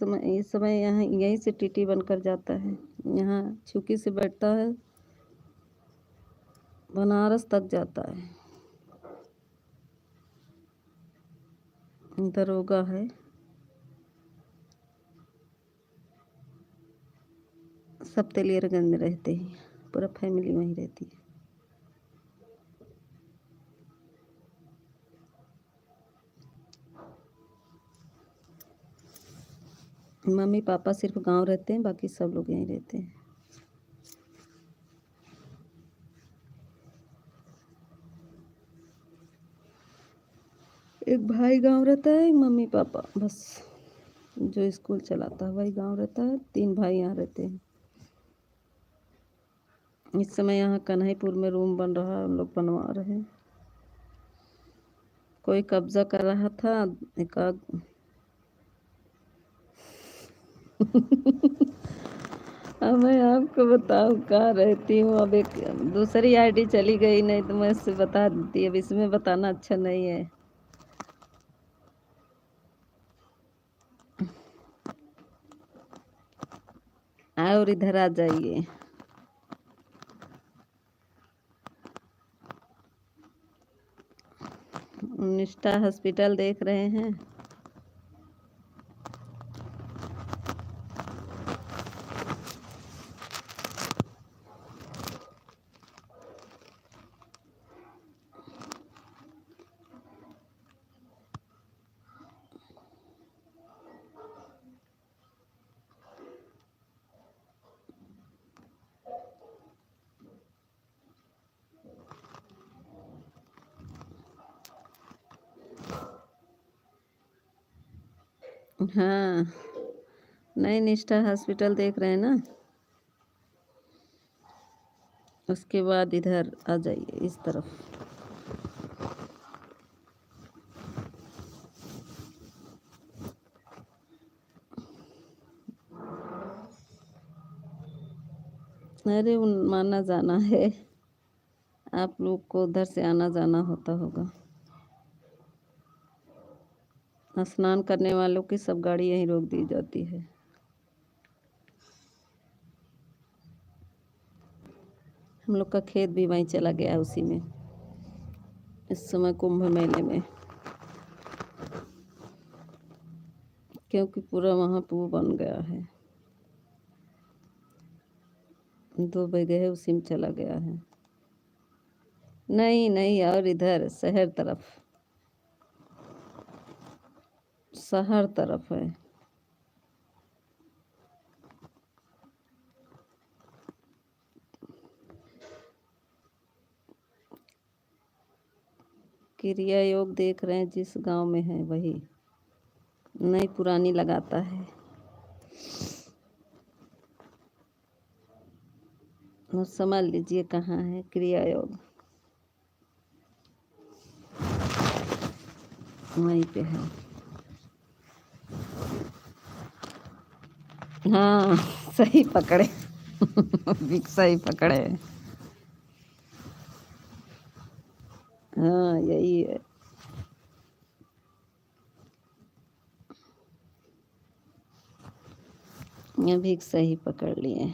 समय यहाँ यहीं से टीटी बनकर जाता है, यहाँ छुकी से बैठता है, बनारस तक जाता है, दरोगा है। सब तेलियरगंज में रहते हैं, पूरा फैमिली वहीं रहती है। मम्मी पापा सिर्फ गांव रहते हैं, बाकी सब लोग यहीं रहते हैं। एक भाई गांव रहता है, एक मम्मी पापा बस, जो स्कूल चलाता है वही गांव रहता है। 3 भाई यहाँ रहते हैं। इस समय यहाँ कन्हईपुर में रूम बन रहा है, हम लोग बनवा रहे हैं। कोई कब्जा कर रहा था एक अब मैं आपको बताऊँ कहाँ रहती हूँ। अब एक दूसरी आईडी चली गई, नहीं तो मैं इससे बता देती, अब इसमें बताना अच्छा नहीं है। और इधर आ जाइए। निष्ठा हॉस्पिटल देख रहे हैं। हाँ, नहीं निष्ठा हॉस्पिटल देख रहे हैं ना, उसके बाद इधर आ जाइए इस तरफ। अरे माना जाना है, आप लोग को उधर से आना जाना होता होगा। स्नान करने वालों की सब गाड़ी यहीं रोक दी जाती है। हम लोग का खेत भी वहीं चला गया है, उसी में इस समय कुंभ मेले में, क्योंकि पूरा वहाँ पे वो बन गया है, 2 बीघे है, उसी में चला गया है। नहीं नहीं, और इधर शहर तरफ, शहर तरफ है। क्रिया योग देख रहे हैं, जिस गांव में है वही, नई पुरानी लगाता है। और समझ लीजिए कहाँ है क्रिया योग, वहीं पे है। हाँ सही पकड़े। सही पकड़े। हाँ यही है। अभी सही पकड़ लिए।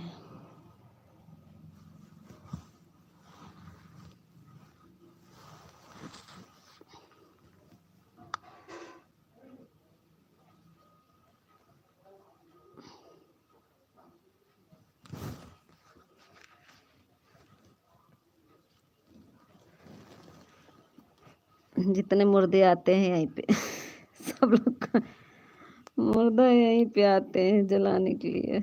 जितने मुर्दे आते हैं यहीं पे सब लोग का मुर्दा यहीं पे आते हैं जलाने के लिए।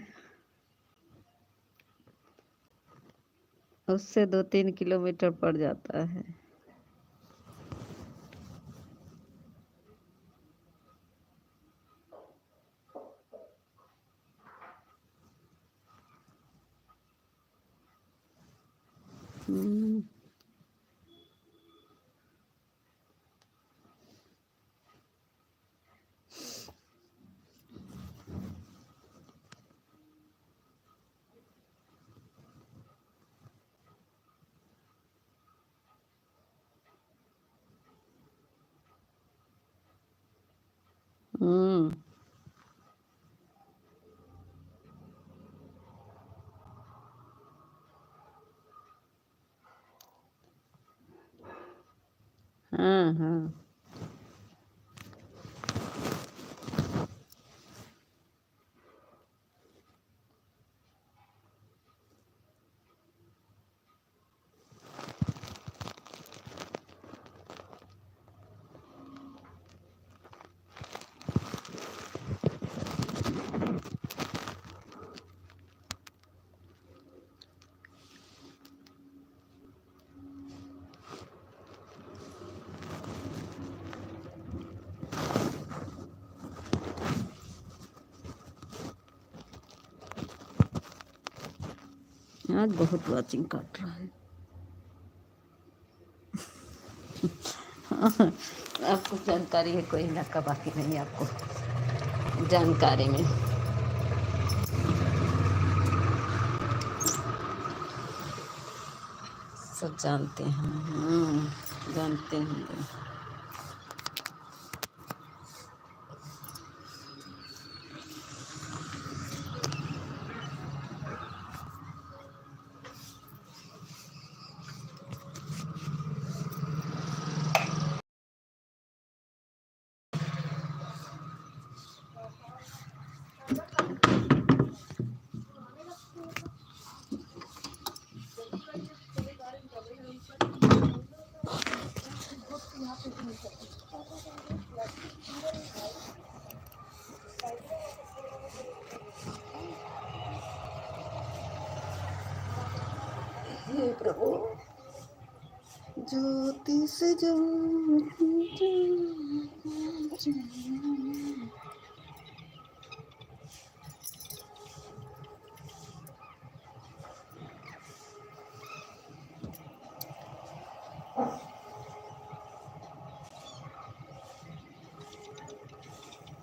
उससे 2-3 किलोमीटर पड़ जाता है। हम्म। हम्म। हाँ हाँ। आज बहुत वाचिंग काट रहा है। आपको जानकारी है, कोई नक्का बाकी नहीं आपको जानकारी में। सब जानते हैं। जानते होंगे। हे प्रभु, ज्योति से ज्योति।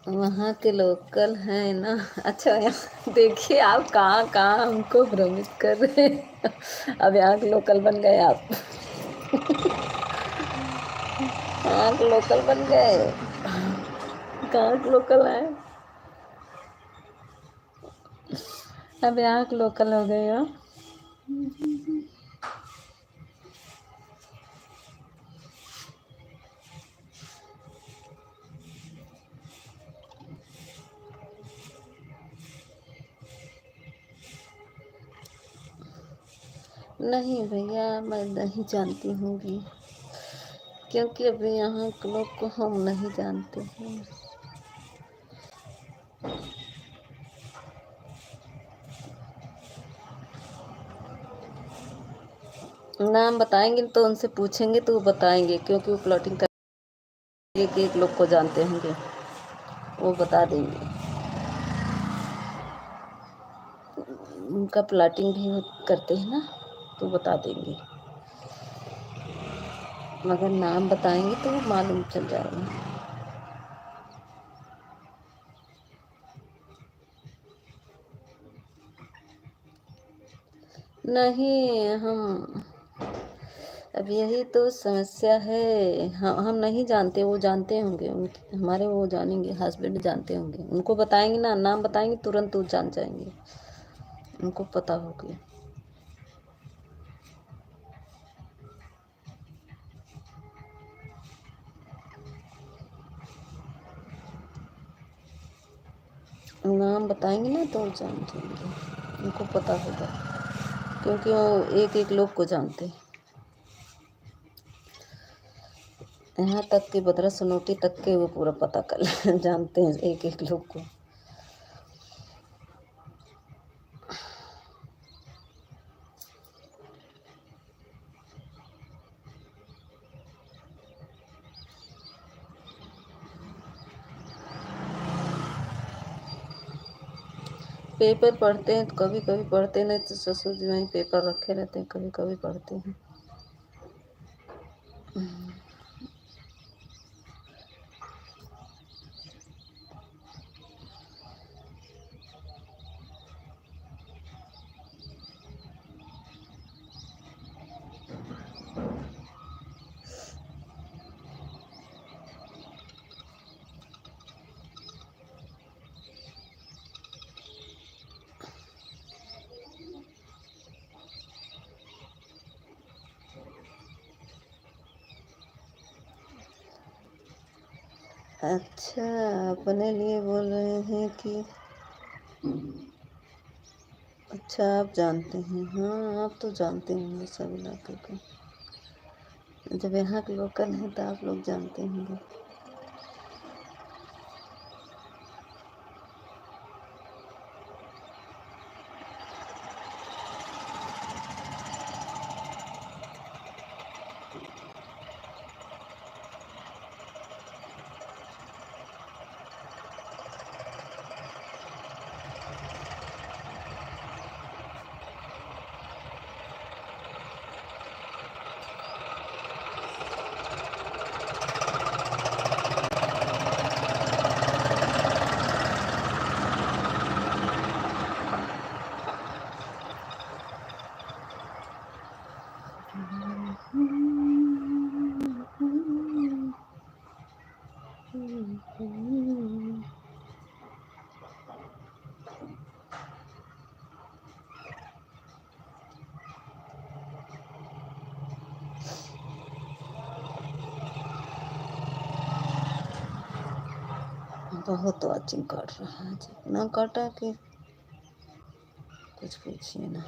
वहाँ के लोकल हैं ना। अच्छा, यहाँ देखिए आप कहाँ कहाँ हमको भ्रमित कर रहे हैं। अब यहाँ के लोकल बन गए आप। यहाँ के लोकल बन गए। कहाँ के लोकल हैं? अब यहाँ के लोकल हो गए हो। नहीं भैया, मैं नहीं जानती होंगी, क्योंकि अभी यहाँ के लोग को हम नहीं जानते हैं। नाम बताएंगे तो उनसे पूछेंगे तो वो बताएंगे, क्योंकि वो प्लॉटिंग कर एक लोग को जानते होंगे, वो बता देंगे। उनका प्लॉटिंग भी करते हैं ना, तो बता देंगे। मगर नाम बताएंगे तो वो मालूम चल जाएगा। नहीं, अब यही तो समस्या है। हम नहीं जानते, वो जानते होंगे। उनके हमारे वो जानेंगे, हस्बैंड जानते होंगे। उनको बताएंगे ना, नाम बताएंगे, तुरंत वो जान जाएंगे, उनको पता होगा। नाम बताएंगे ना तो वो जान जाएंगे, उनको पता होगा, क्योंकि वो एक एक लोग को जानते हैं। यहाँ तक कि बदरा सनोटी तक के वो पूरा पता कर जानते हैं एक एक लोग को। पेपर पढ़ते हैं तो कभी कभी पढ़ते, नहीं तो ससुर जी वहीं पेपर रखे रहते हैं, कभी कभी पढ़ते हैं। अच्छा, अपने लिए बोल रहे हैं कि अच्छा आप जानते हैं। हाँ, आप तो जानते होंगे सब इलाके को, जब यहाँ के लोकल हैं तो आप लोग जानते होंगे। बहुत वाचिंग काट रहा है, इतना काटा कि कुछ पूछिए ना।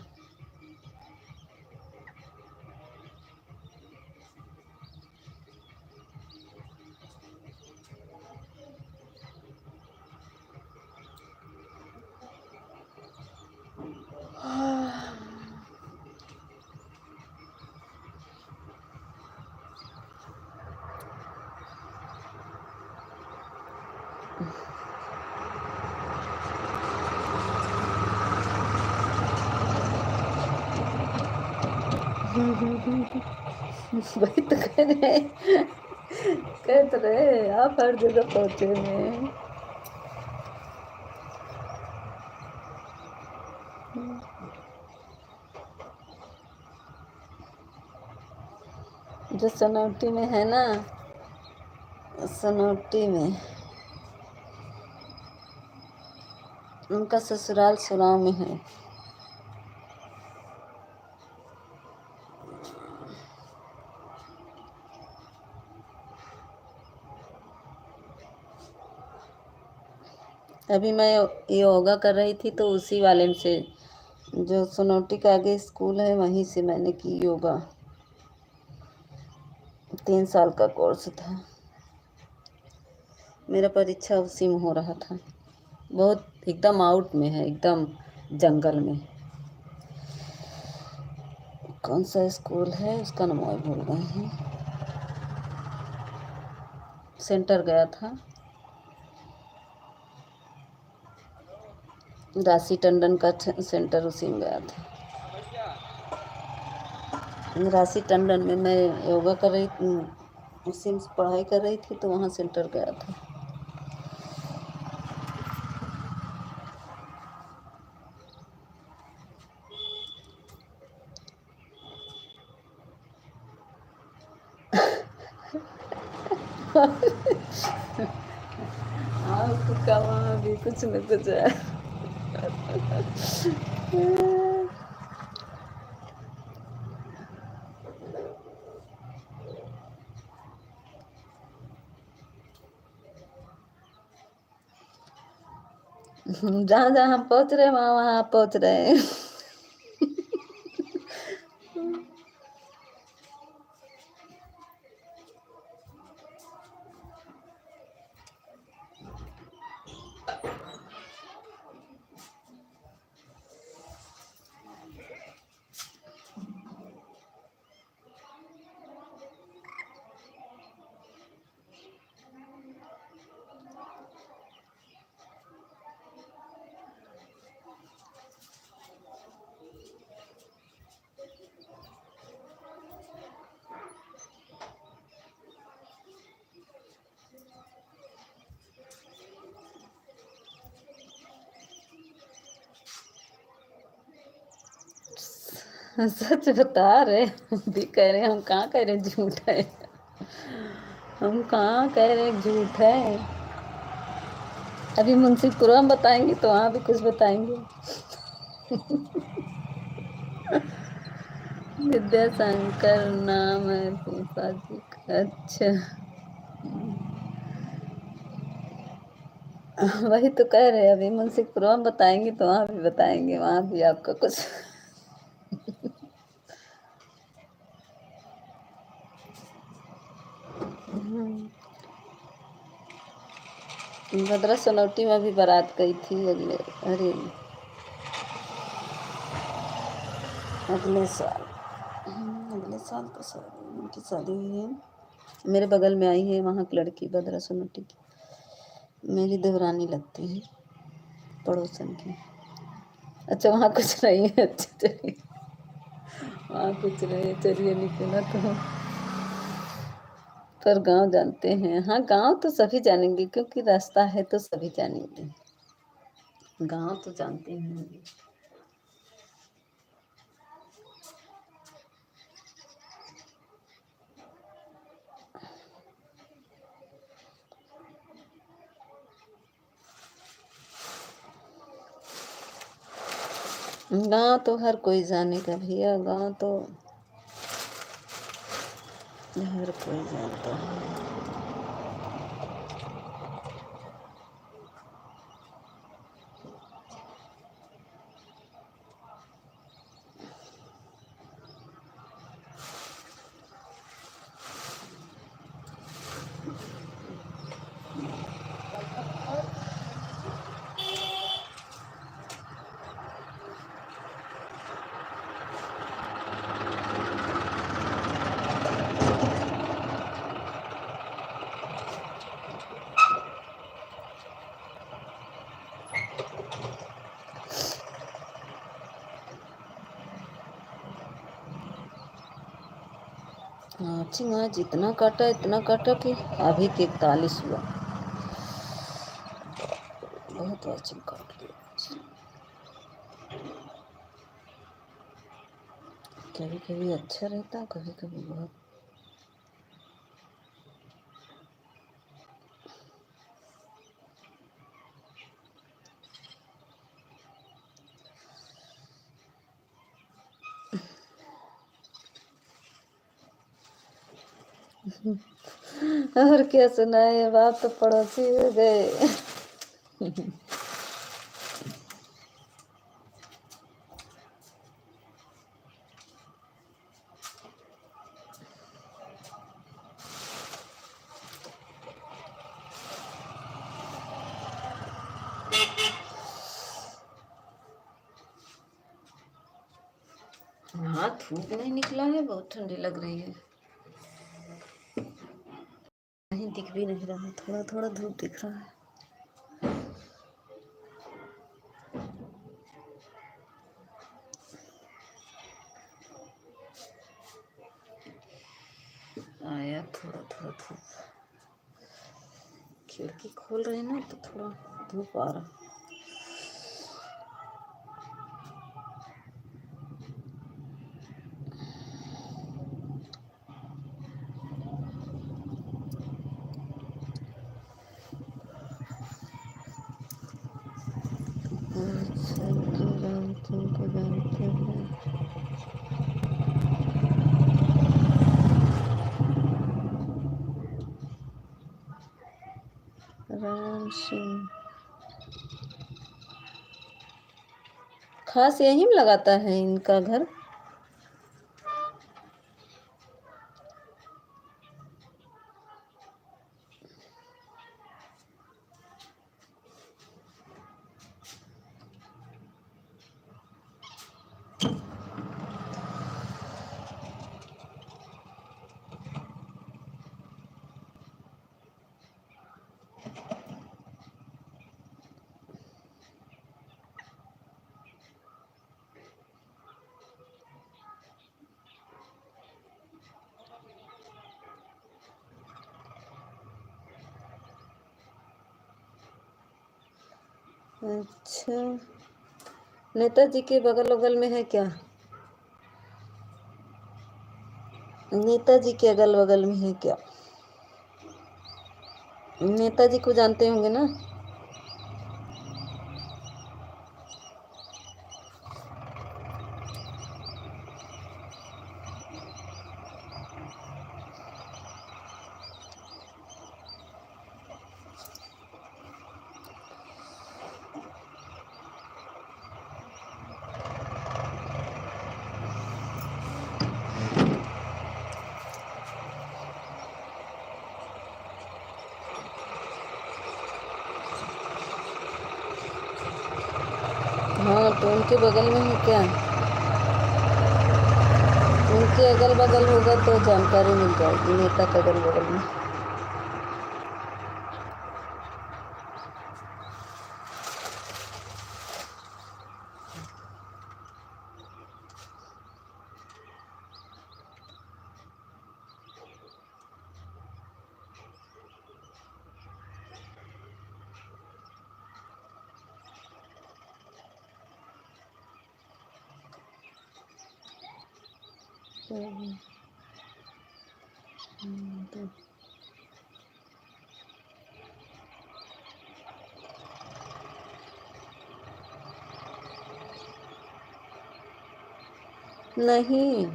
वही तो कह तो रहे आप हर जगह पहुंचे में। जो सनौटी में है ना, सनौटी में उनका ससुराल सुराव में है। अभी मैं योगा कर रही थी तो उसी वाले से, जो सोनौटी के आगे स्कूल है वहीं से मैंने की योगा। 3 साल का कोर्स था मेरा, परीक्षा उसी में हो रहा था। बहुत एकदम आउट में है, एकदम जंगल में। कौन सा स्कूल है उसका नाम भूल गए हैं। सेंटर गया था, राशि टंडन का सेंटर, उसी में गया था। राशि टंडन में मैं योगा कर रही, उसी में पढ़ाई कर रही थी तो वहाँ सेंटर गया था। आपका वहाँ भी कुछ न कुछ है। जहाँ जहाँ हम पहुँच रहे हैं वहाँ वहाँ आप पहुँच रहे हैं। सच बता रहे, हम भी कह रहे हैं, हम कहाँ कह रहे झूठ है, हम कहाँ कह रहे झूठ है। अभी मुंशीपुरम बताएंगे तो वहाँ भी कुछ बताएंगे। विद्याशंकर नाम है फूफा जी का। अच्छा। वही तो कह रहे हैं, अभी मुंशीपुरम बताएंगे तो वहाँ भी बताएंगे, वहाँ भी आपका कुछ। भद्रा सोनौटी में भी बारात गई थी अगले, अरे अगले साल, अगले साल तो शादी, उनकी शादी हुई है। मेरे बगल में आई है वहाँ की लड़की, भद्रा सोनौटी की, मेरी देवरानी लगती है, पड़ोसन की। अच्छा वहाँ कुछ नहीं है, अच्छा चलिए, वहाँ कुछ नहीं है, चलिए निकला तो। पर गांव जानते हैं, हाँ गांव तो सभी जानेंगे क्योंकि रास्ता है तो सभी जानेंगे, गांव तो जानते हैं। गांव तो हर कोई जानेगा भैया, गांव तो हर कोई जानता है। चिंगा जितना काटा इतना काटा कि अभी के 41 हुआ, बहुत वाचिंग काट लिया। कभी कभी अच्छा रहता, कभी कभी बहुत। और क्या सुनाए, बाप तो पड़ोसी हो गए। हाँ धूप नहीं निकला है, बहुत ठंडी लग रही है, कहीं दिख भी नहीं रहा, थोड़ा थोड़ा धूप दिख रहा है। आया थोड़ा थोड़ा धूप, खिड़की खोल रहे ना तो थोड़ा धूप आ रहा। अच्छा तो तुमको जानते हैं, राम सिंह खास यहीं में लगाता है इनका घर। अच्छा नेताजी के बगल बगल में है क्या? नेताजी के अगल बगल में है क्या? नेताजी को जानते होंगे ना? हाँ, तो उनके बगल में है क्या? उनके अगल बगल होगा तो जानकारी मिल जाएगी नेता के अगल बगल में। नहीं।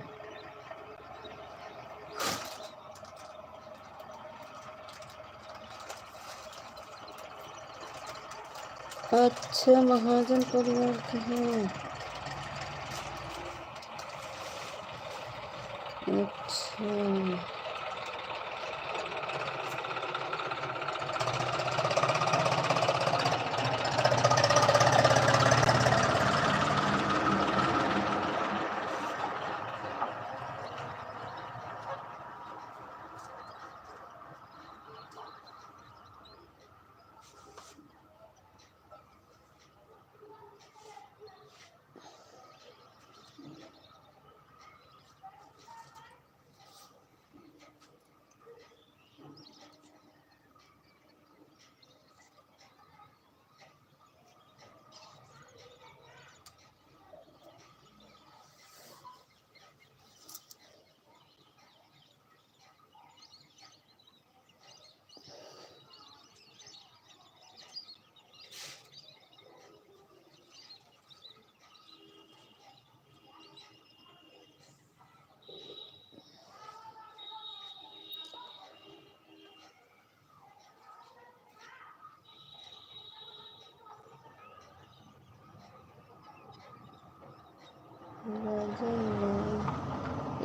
अच्छा, महाजन परिवार के हैं। अच्छा।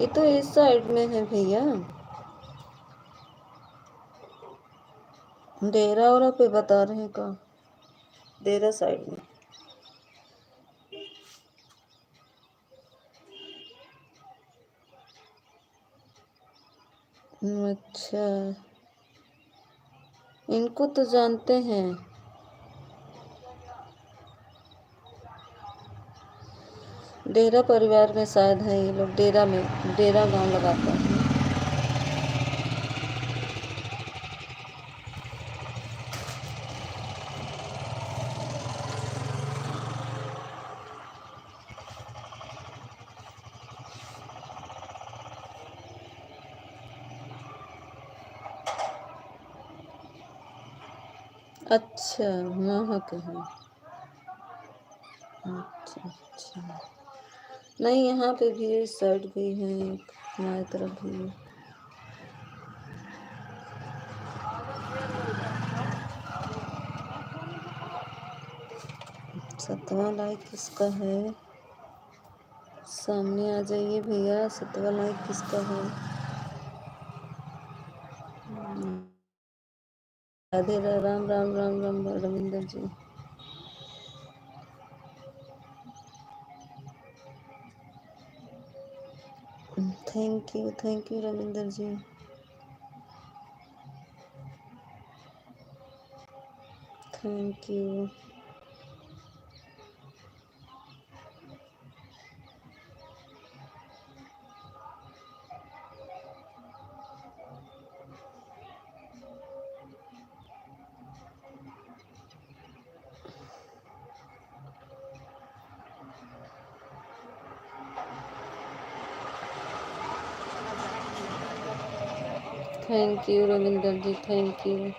ये तो इस साइड में है भैया, डेरा और पे बता रहे हैं का डेरा साइड में। अच्छा, इनको तो जानते हैं। डेरा परिवार में शायद है ये लोग, डेरा में, डेरा गांव लगाता है। अच्छा, वहाँ के हैं। अच्छा अच्छा, नहीं यहाँ पे भी है, इस साइड भी है, एक हमारी तरफ भी है। सतवा लाइक किसका है? सामने आ जाइए भैया, सतवा लाइक किसका है? Radhe Ram Ram Ram Ram Ravinder ji. Thank you Ravinder ji. Thank you. Thank you Ravinder ji, thank you.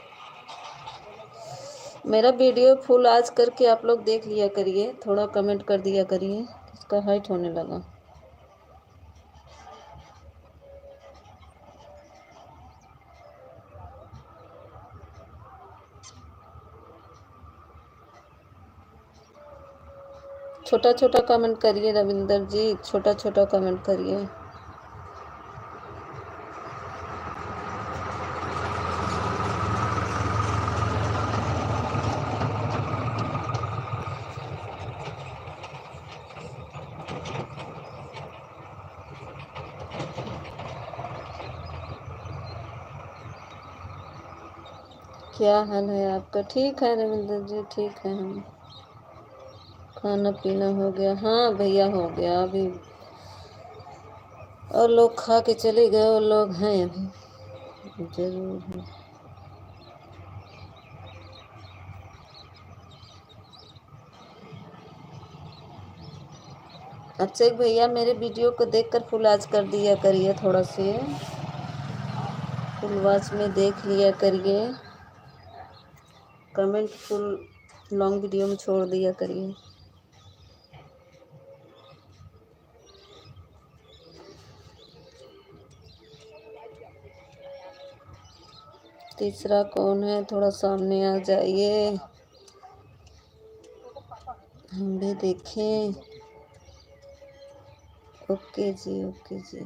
मेरा वीडियो फुल आज करके आप लोग देख लिया करिए, थोड़ा कमेंट कर दिया करिए, इसका हाइट होने लगा। छोटा छोटा कमेंट करिए रविंदर जी, छोटा छोटा कमेंट करिए। क्या हाल है आपका? ठीक है रविंदर जी, ठीक है। हम खाना पीना हो गया? हाँ भैया हो गया अभी, और लोग खा के चले गए, और लोग हैं अभी। जरूर है। अच्छा भैया, मेरे वीडियो को देखकर फुल आज कर दिया करिए, थोड़ा से फुल वॉच में देख लिया करिए, कमेंट फुल लॉन्ग वीडियो में छोड़ दिया करिए। तीसरा कौन है? थोड़ा सामने आ जाइए, हम भी देखें। ओके जी, ओके जी।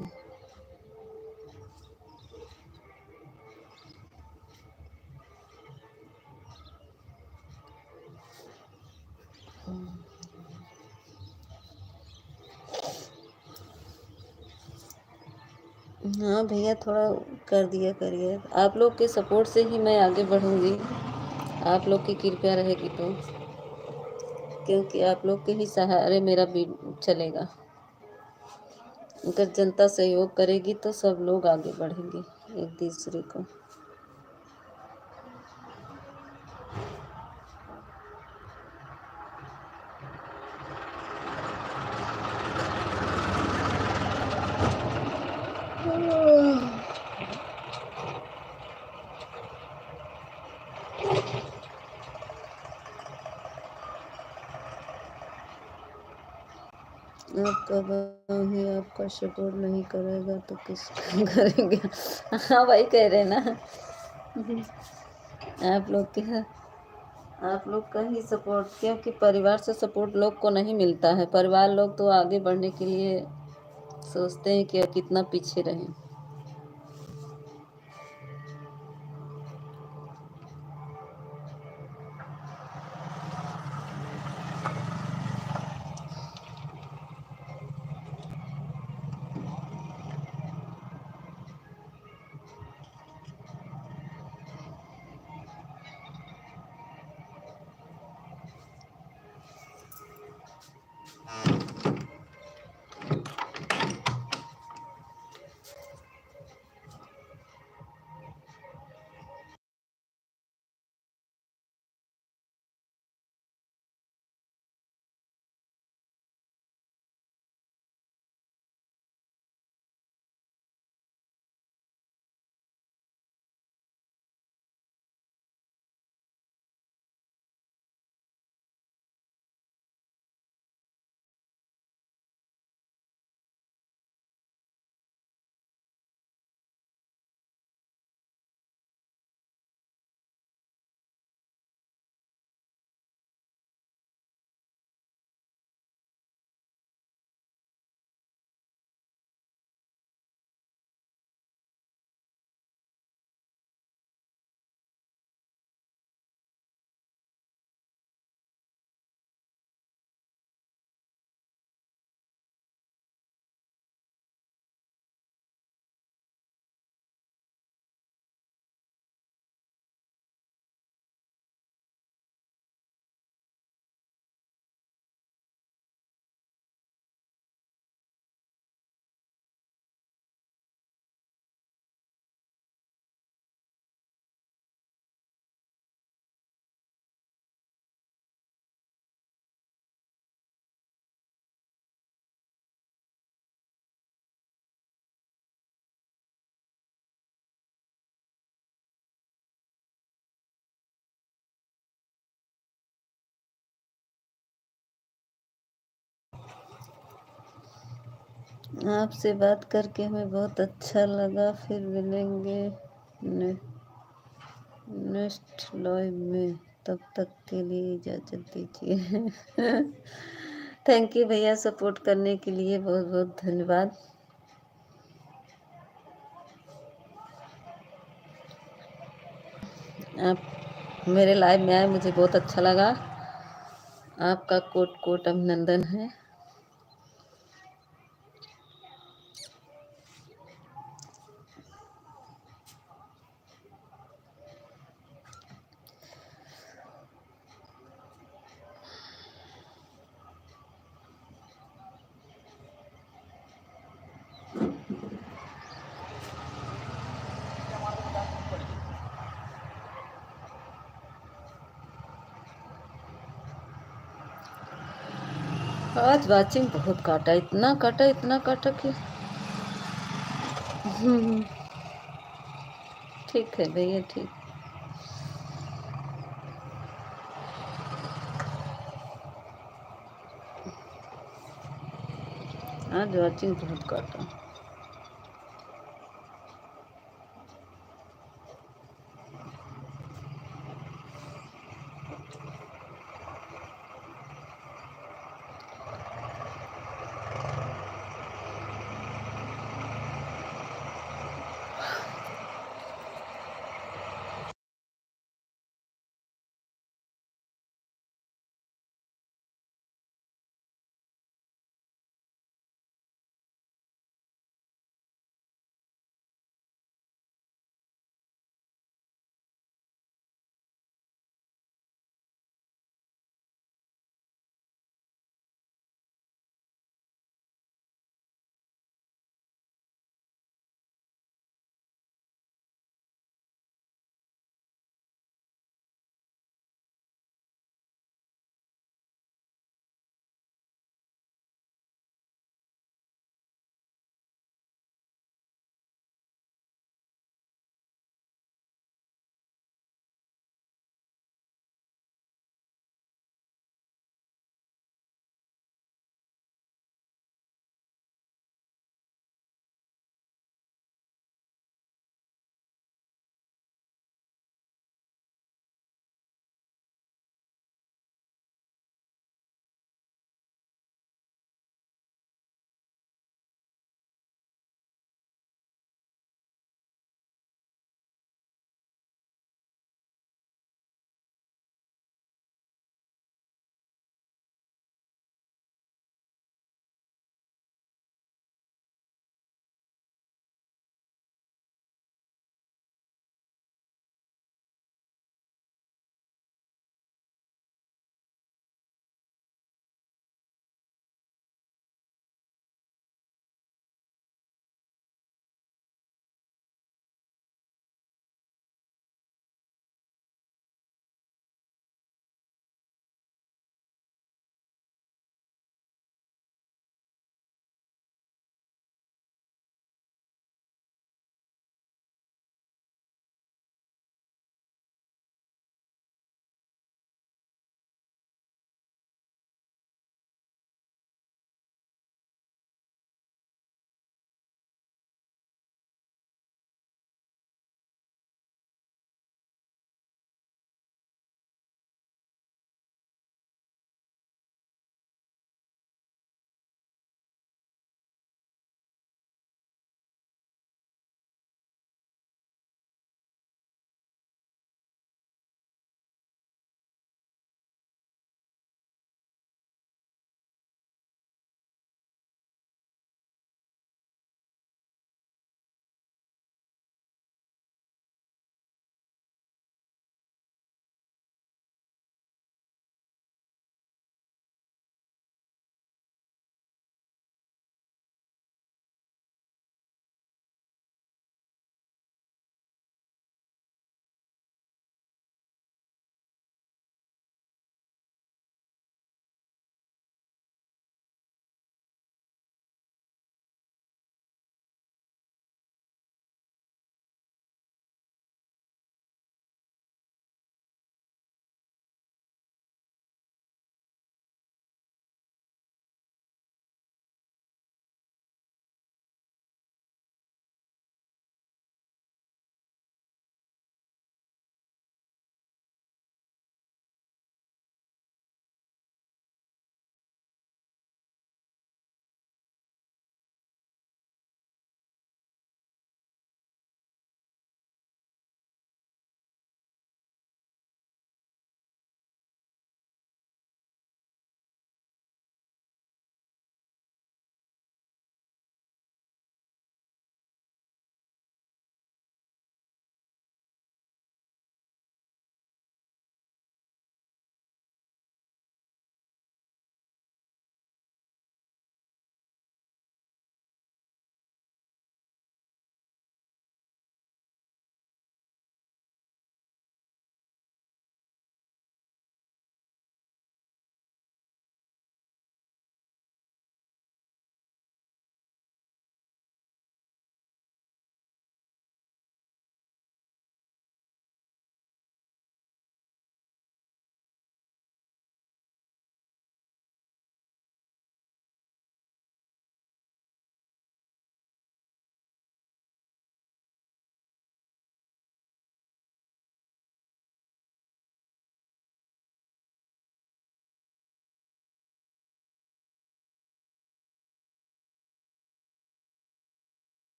हाँ भैया, थोड़ा कर दिया करिए, आप लोग के सपोर्ट से ही मैं आगे बढ़ूंगी, आप लोग की कृपया रहेगी तो, क्योंकि आप लोग के ही सहारे मेरा भी चलेगा। अगर जनता सहयोग करेगी तो सब लोग आगे बढ़ेंगे एक दूसरे को। आपका गाँव ही आपका सपोर्ट नहीं करेगा तो किसका करेंगे? हाँ भाई, कह रहे ना, आप लोग के, आप लोग का ही सपोर्ट, क्योंकि परिवार से सपोर्ट लोग को नहीं मिलता है। परिवार लोग तो आगे बढ़ने के लिए सोचते हैं कि कितना पीछे रहें। आपसे बात करके हमें बहुत अच्छा लगा। फिर मिलेंगे नेक्स्ट लाइव में, तब तक के लिए इजाज़त दीजिए। थैंक यू भैया, सपोर्ट करने के लिए बहुत बहुत धन्यवाद। आप मेरे लाइव में आए, मुझे बहुत अच्छा लगा। आपका कोट कोट अभिनंदन है। आज वाचिंग बहुत काटा, इतना काटा, इतना काटा कि ठीक है भैया, ठीक। आज वाचिंग बहुत काटा।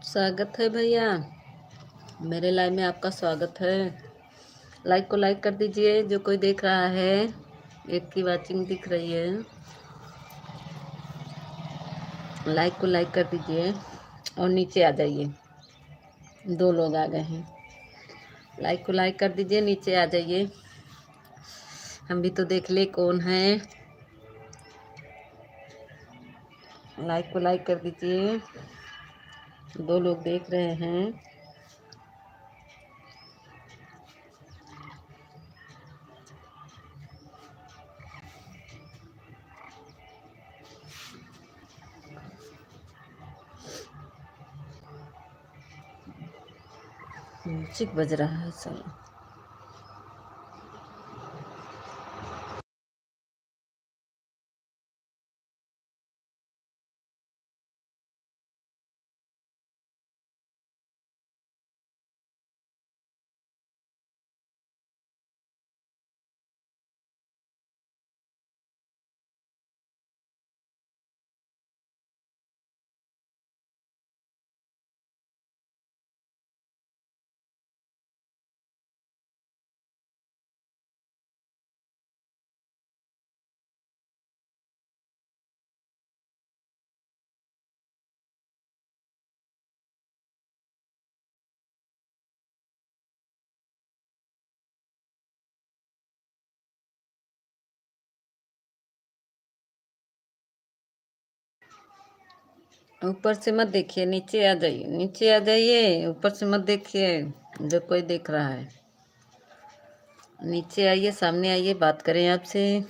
स्वागत है भैया, मेरे लाइव में आपका स्वागत है। लाइक को लाइक कर दीजिए जो कोई देख रहा है। एक की वाचिंग दिख रही है, लाइक को लाइक कर दीजिए और नीचे आ जाइए। 2 लोग आ गए हैं, लाइक को लाइक कर दीजिए, नीचे आ जाइए। हम भी तो देख ले कौन है। लाइक को लाइक कर दीजिए, 2 लोग देख रहे हैं। म्यूजिक बज रहा है साला। ऊपर से मत देखिए, नीचे आ जाइए, नीचे आ जाइए। ऊपर से मत देखिए जो कोई देख रहा है। नीचे आइए, सामने आइए, बात करें आपसे।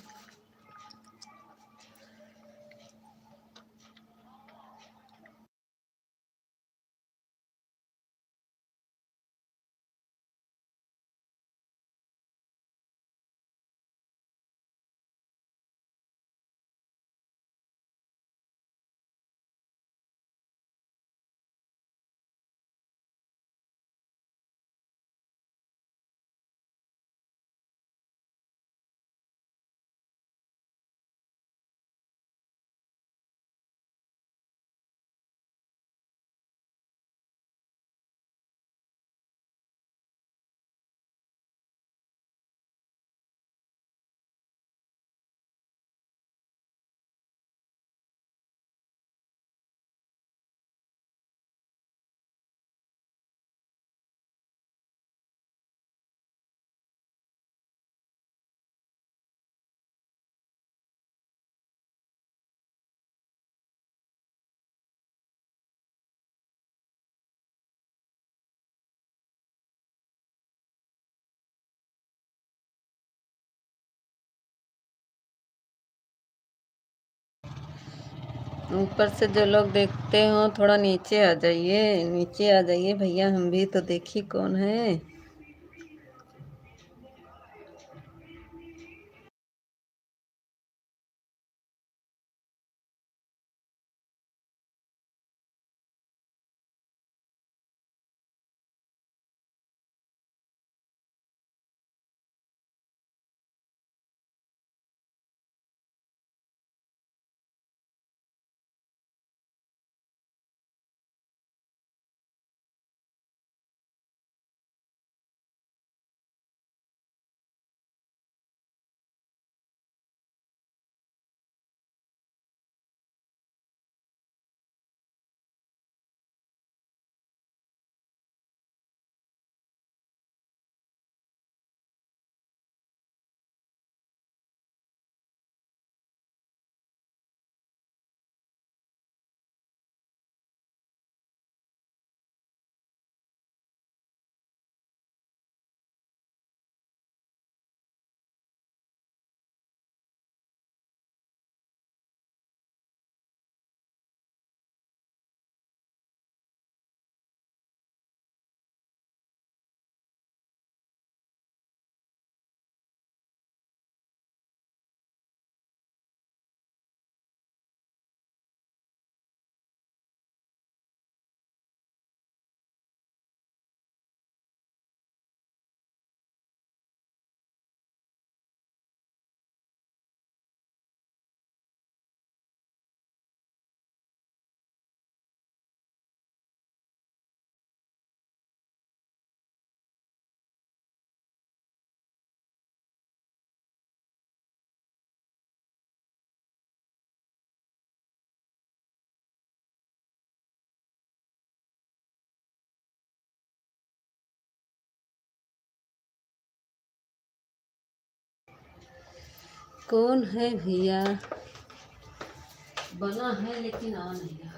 ऊपर से जो लोग देखते हो थोड़ा नीचे आ जाइए, नीचे आ जाइए भैया, हम भी तो देखिए कौन है। कौन है भैया? बना है लेकिन आ नहीं रहा।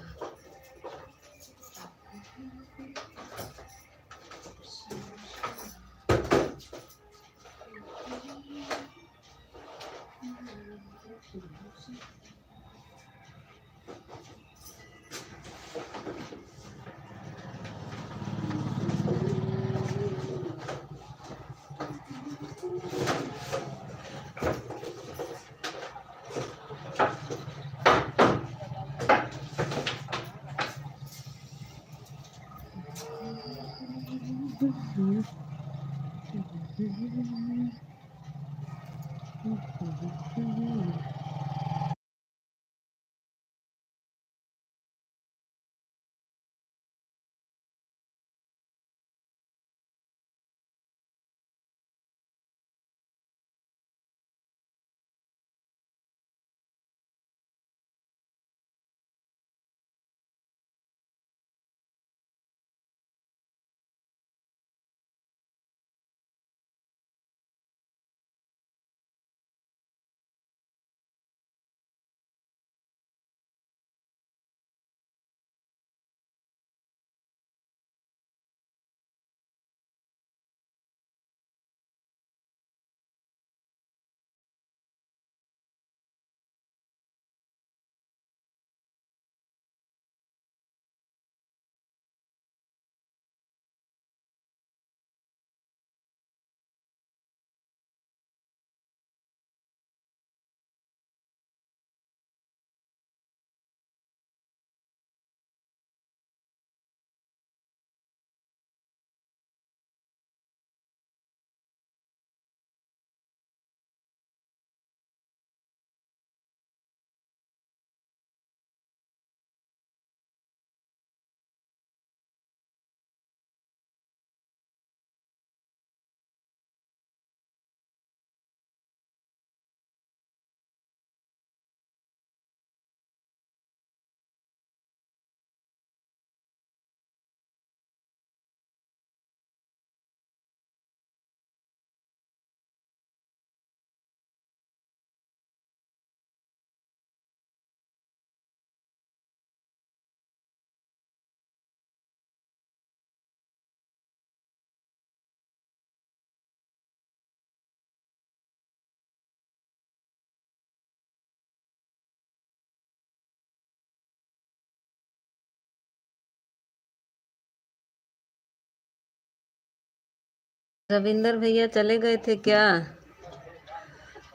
रविंदर भैया चले गए थे क्या?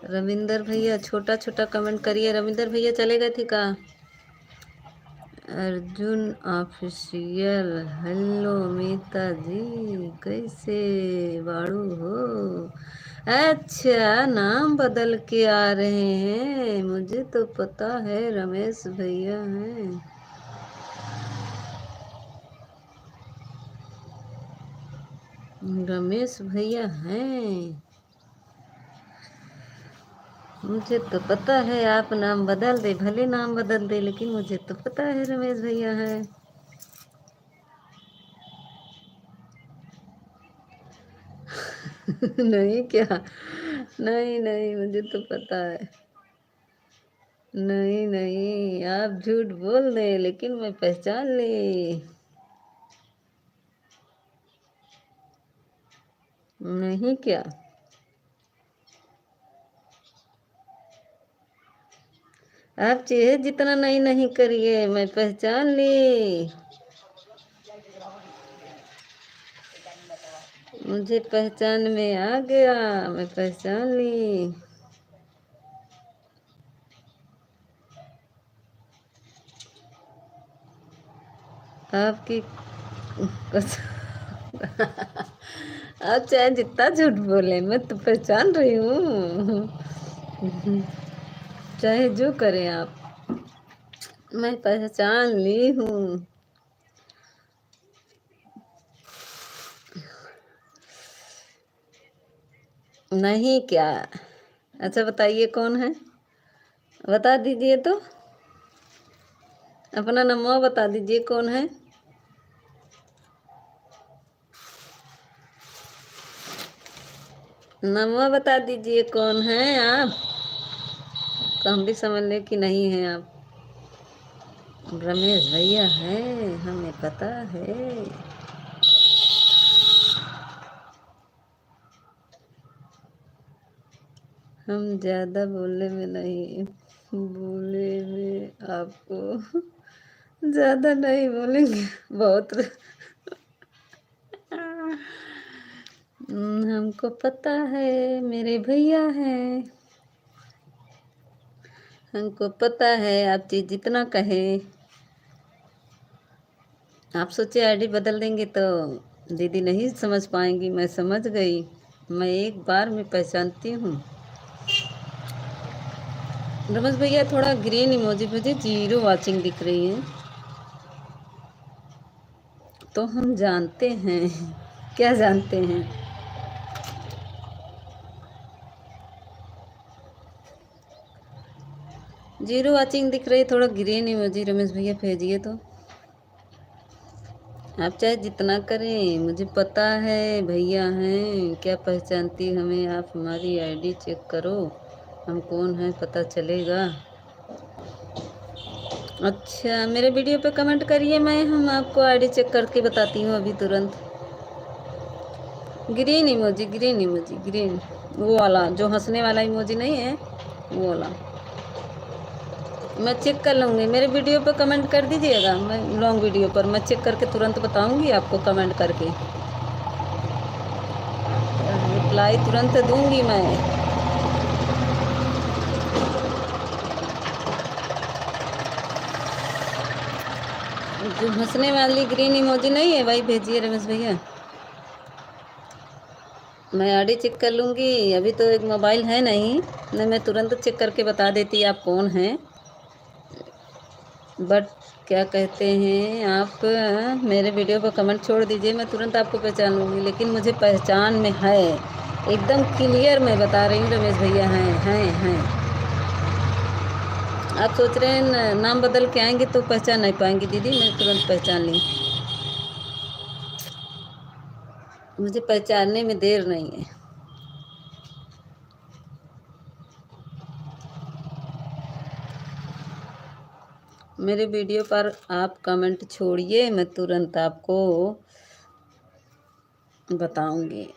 रविंदर भैया छोटा छोटा कमेंट करिए। रविंदर भैया चले गए थे का? अर्जुन ऑफिशियल, हेलो मीता जी, कैसे बाड़ू हो? अच्छा, नाम बदल के आ रहे हैं, मुझे तो पता है रमेश भैया हैं। रमेश भैया हैं, मुझे तो पता है। आप नाम बदल दे, भले नाम बदल दे, लेकिन मुझे तो पता है रमेश भैया हैं। नहीं क्या? नहीं नहीं, मुझे तो पता है। नहीं नहीं, आप झूठ बोल रहे, लेकिन मैं पहचान ली। नहीं क्या? आप चेहरे जितना नहीं नहीं करिए, मैं पहचान ली। मुझे पहचान में आ गया, मैं पहचान ली। आपकी आप चाहे जितना झूठ बोले, मैं तो पहचान रही हूँ। चाहे जो करें आप, मैं पहचान ली हूँ। नहीं क्या? अच्छा बताइए कौन है, बता दीजिए तो, अपना नंबर बता दीजिए कौन है। नंबर बता दीजिए कौन है आप। तो हम भी समझ लें कि नहीं है आप। रमेश भैया है, हमें पता है। हम ज़्यादा बोलने में नहीं, बोले में आपको ज़्यादा नहीं बोलेंगे, बहुत। हमको पता है मेरे भैया हैं, हमको पता है आप चीज़ जितना कहें। आप सोचे आईडी बदल देंगे तो दीदी नहीं समझ पाएंगी, मैं समझ गई, मैं एक बार में पहचानती हूँ। रमेश भैया थोड़ा ग्रीन इमोजी, मुझे 0 वाचिंग दिख रही है, तो हम जानते हैं। क्या जानते हैं? 0 वाचिंग दिख रही है, थोड़ा ग्रीन इमोजी रमेश भैया भेजिए। तो आप चाहे जितना करें, मुझे पता है भैया हैं, क्या पहचानती हमें आप? हमारी आईडी चेक करो, हम कौन हैं पता चलेगा। अच्छा, मेरे वीडियो पे कमेंट करिए, हम आपको आईडी चेक करके बताती हूँ अभी तुरंत। Green emoji, green emoji, green, वो वाला जो हंसने वाला इमोजी नहीं है, वो वाला। मैं चेक कर लूँगी, मेरे वीडियो पर कमेंट कर दीजिएगा, मैं लॉन्ग वीडियो पर मैं चेक करके तुरंत बताऊँगी आपको, कमेंट करके रिप्लाई तुरंत दूँगी मैं। जो हंसने वाली ग्रीन इमोजी नहीं है वही भेजिए रमेश भैया, मैं आईडी चेक कर लूँगी। अभी तो एक मोबाइल है नहीं मैं तुरंत चेक करके बता देती आप कौन हैं। बट क्या कहते हैं आप, मेरे वीडियो पर कमेंट छोड़ दीजिए, मैं तुरंत आपको पहचान लूँगी। लेकिन मुझे पहचान में है, एकदम क्लियर मैं बता रही हूँ रमेश भैया हैं। आप सोच रहे हैं नाम बदल के आएंगे तो पहचान नहीं पाएंगी दीदी, मैं तुरंत पहचान ली, मुझे पहचानने में देर नहीं है। मेरे वीडियो पर आप कमेंट छोड़िए, मैं तुरंत आपको बताऊंगी।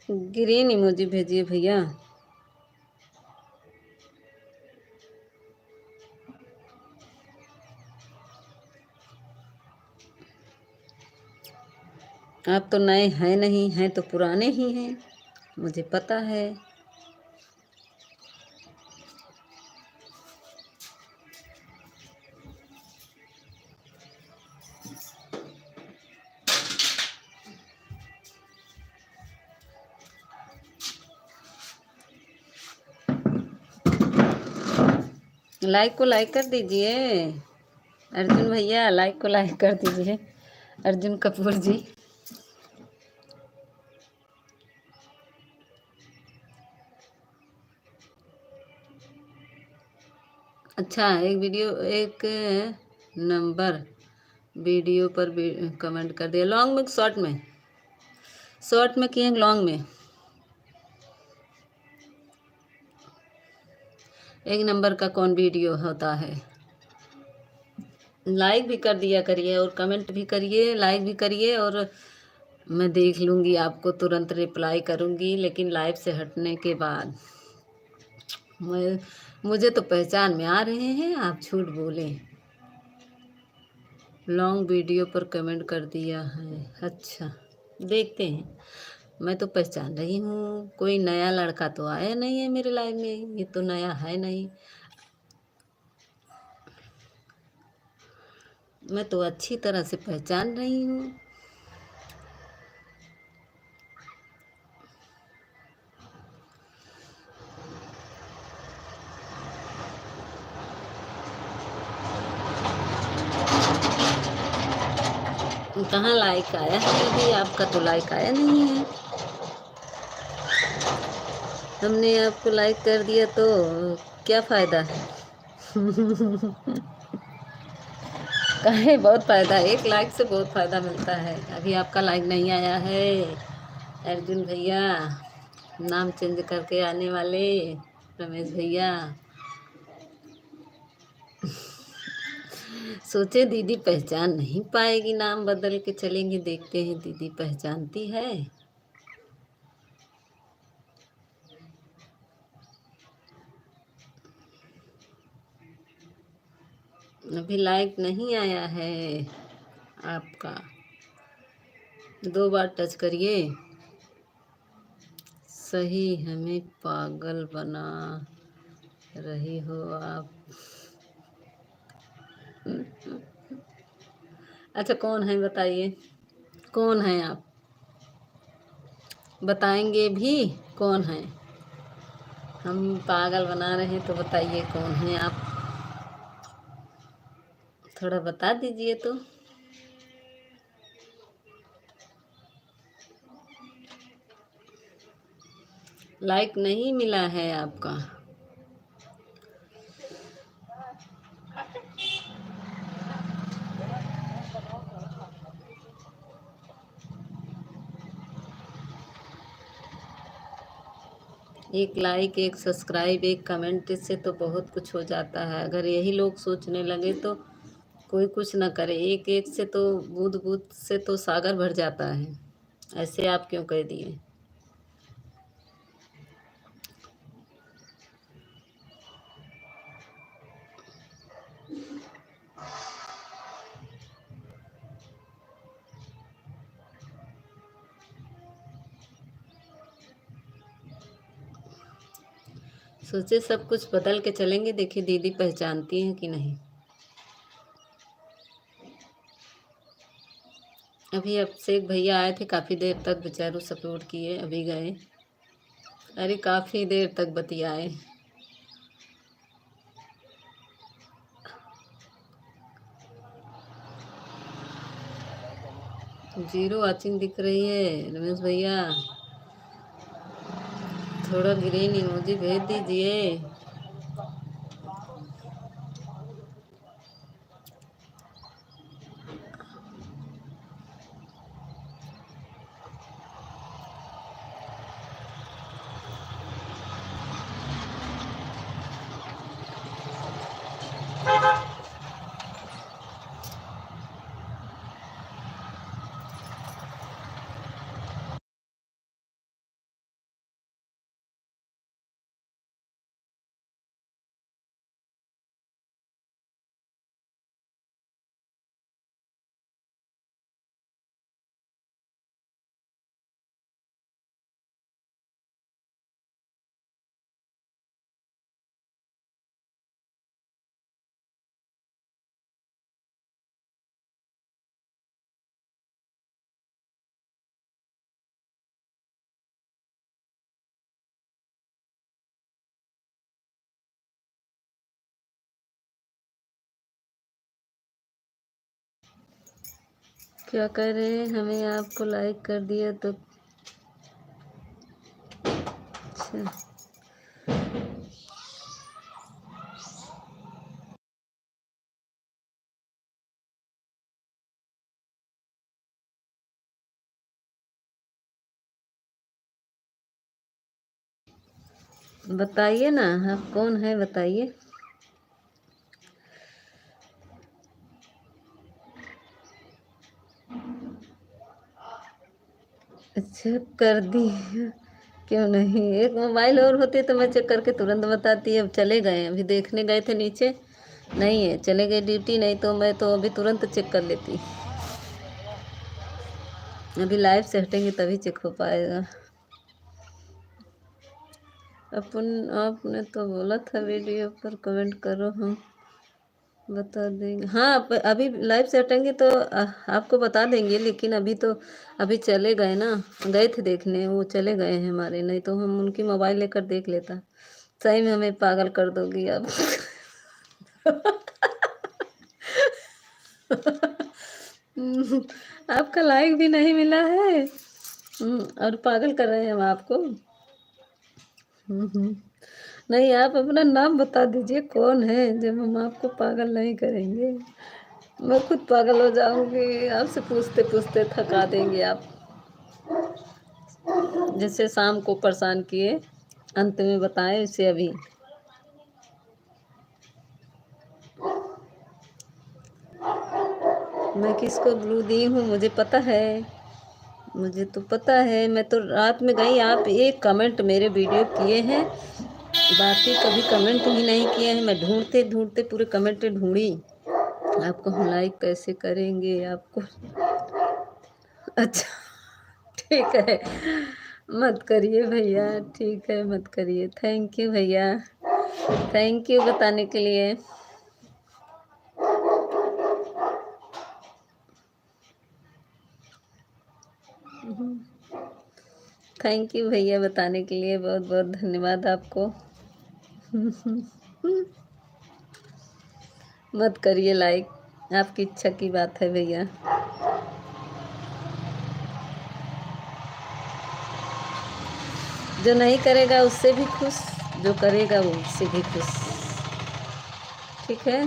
ग्रीन इमोजी भेजिए भैया। आप तो नए हैं नहीं, हैं तो पुराने ही हैं, मुझे पता है। लाइक को लाइक कर दीजिए अर्जुन भैया, लाइक को लाइक कर दीजिए अर्जुन कपूर जी। अच्छा, एक नंबर वीडियो पर कमेंट कर दिया, लॉन्ग में शॉर्ट में किए, लॉन्ग में एक नंबर का कौन वीडियो होता है। लाइक भी कर दिया करिए और कमेंट भी करिए, लाइक भी करिए, और मैं देख लूँगी, आपको तुरंत रिप्लाई करूँगी, लेकिन लाइव से हटने के बाद। मुझे तो पहचान में आ रहे हैं, आप झूठ बोलें। लॉन्ग वीडियो पर कमेंट कर दिया है, अच्छा देखते हैं। मैं तो पहचान रही हूँ, कोई नया लड़का तो आया नहीं है मेरे लाइव में, ये तो नया है नहीं, मैं तो अच्छी तरह से पहचान रही हूँ। कहाँ लाइक आया है अभी? आपका तो लाइक आया नहीं है। हमने आपको लाइक कर दिया तो क्या फ़ायदा है? काहे बहुत फ़ायदा है, एक लाइक से बहुत फ़ायदा मिलता है। अभी आपका लाइक नहीं आया है अर्जुन भैया, नाम चेंज करके आने वाले रमेश भैया। सोचे दीदी पहचान नहीं पाएगी, नाम बदल के चलेंगे, देखते हैं दीदी पहचानती है। अभी लाइक नहीं आया है आपका, 2 बार टच करिए। सही हमें पागल बना रही हो आप। अच्छा कौन है बताइए, कौन है आप? बताएंगे भी कौन है? हम पागल बना रहे हैं तो बताइए कौन है आप, थोड़ा बता दीजिए तो। लाइक नहीं मिला है आपका। एक लाइक, एक सब्सक्राइब, एक कमेंट, इससे तो बहुत कुछ हो जाता है। अगर यही लोग सोचने लगे तो कोई कुछ ना करे। एक एक से तो बूंद बूंद से तो सागर भर जाता है। ऐसे आप क्यों कह दिए? सोचे सब कुछ बदल के चलेंगे, देखिए दीदी पहचानती हैं कि नहीं। अभी अब से एक भैया आए थे, काफ़ी देर तक बेचारू सपोर्ट किए, अभी गए। अरे काफ़ी देर तक बतियाए। 0 वॉचिंग दिख रही है रमेश भैया, थोड़ा ग्रीन इमोजी भेज दीजिए। क्या कह रहे हैं? हमें आपको लाइक कर दिया तो अच्छा। बताइए ना आप कौन है, बताइए। अच्छा कर दी, क्यों नहीं? एक मोबाइल और होती तो मैं चेक करके तुरंत बताती। अब चले गए, अभी देखने गए थे नीचे, नहीं है, चले गए ड्यूटी, नहीं तो मैं तो अभी तुरंत चेक कर लेती। अभी लाइव से हटेंगे तभी चेक हो पाएगा। आपने तो बोला था वीडियो पर कमेंट करो, हम बता देंगे। हाँ अभी लाइव से हटेंगे तो आपको बता देंगे, लेकिन अभी तो अभी चले गए ना, गए थे देखने, वो चले गए हैं हमारे, नहीं तो हम उनकी मोबाइल लेकर देख लेता। सही में हमें पागल कर दोगी आप। आपका लाइक भी नहीं मिला है, और पागल कर रहे हैं हम आपको। नहीं आप अपना नाम बता दीजिए कौन है, जब हम आपको पागल नहीं करेंगे। मैं खुद पागल हो जाऊंगी, आपसे पूछते पूछते थका देंगे आप। जैसे शाम को परेशान किए, अंत में बताएं उसे अभी। मैं किसको ब्लू दी हूँ मुझे पता है, मुझे तो पता है। मैं तो रात में गई, आप एक कमेंट मेरे वीडियो किए हैं, बाकी कभी कमेंट ही नहीं किए हैं। मैं ढूंढते ढूंढते पूरे कमेंट ढूंढी। आपको हम लाइक कैसे करेंगे आपको? अच्छा ठीक है, मत करिए भैया, ठीक है मत करिए। थैंक यू भैया, थैंक यू बताने के लिए। थैंक यू भैया बताने के लिए, बहुत बहुत धन्यवाद आपको। मत करिए लाइक, आपकी इच्छा की बात है भैया। जो नहीं करेगा उससे भी खुश, जो करेगा वो उससे भी खुश, ठीक है।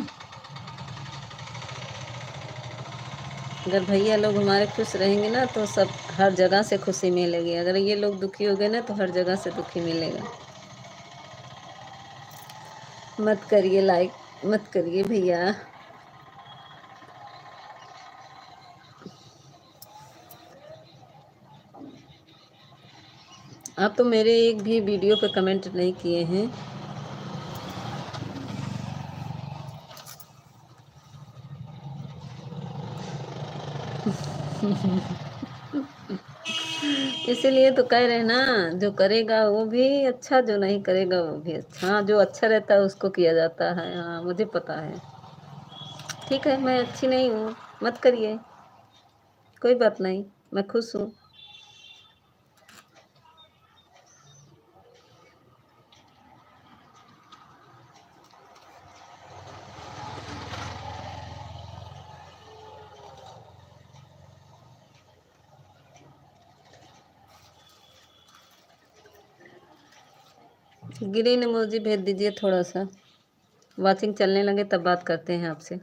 अगर भैया लोग हमारे खुश रहेंगे ना तो सब हर जगह से खुशी मिलेगी। अगर ये लोग दुखी हो गए ना तो हर जगह से दुखी मिलेगा। मत करिए लाइक, मत करिए भैया। आप तो मेरे एक भी वीडियो पे कमेंट नहीं किए हैं। इसीलिए तो कह रहे ना, जो करेगा वो भी अच्छा, जो नहीं करेगा वो भी अच्छा। हाँ, जो अच्छा रहता है उसको किया जाता है, हाँ मुझे पता है। ठीक है, मैं अच्छी नहीं हूँ, मत करिए, कोई बात नहीं, मैं खुश हूँ। ग्रीन इमोजी भेज दीजिए थोड़ा सा, वाचिंग चलने लगे तब बात करते हैं आपसे।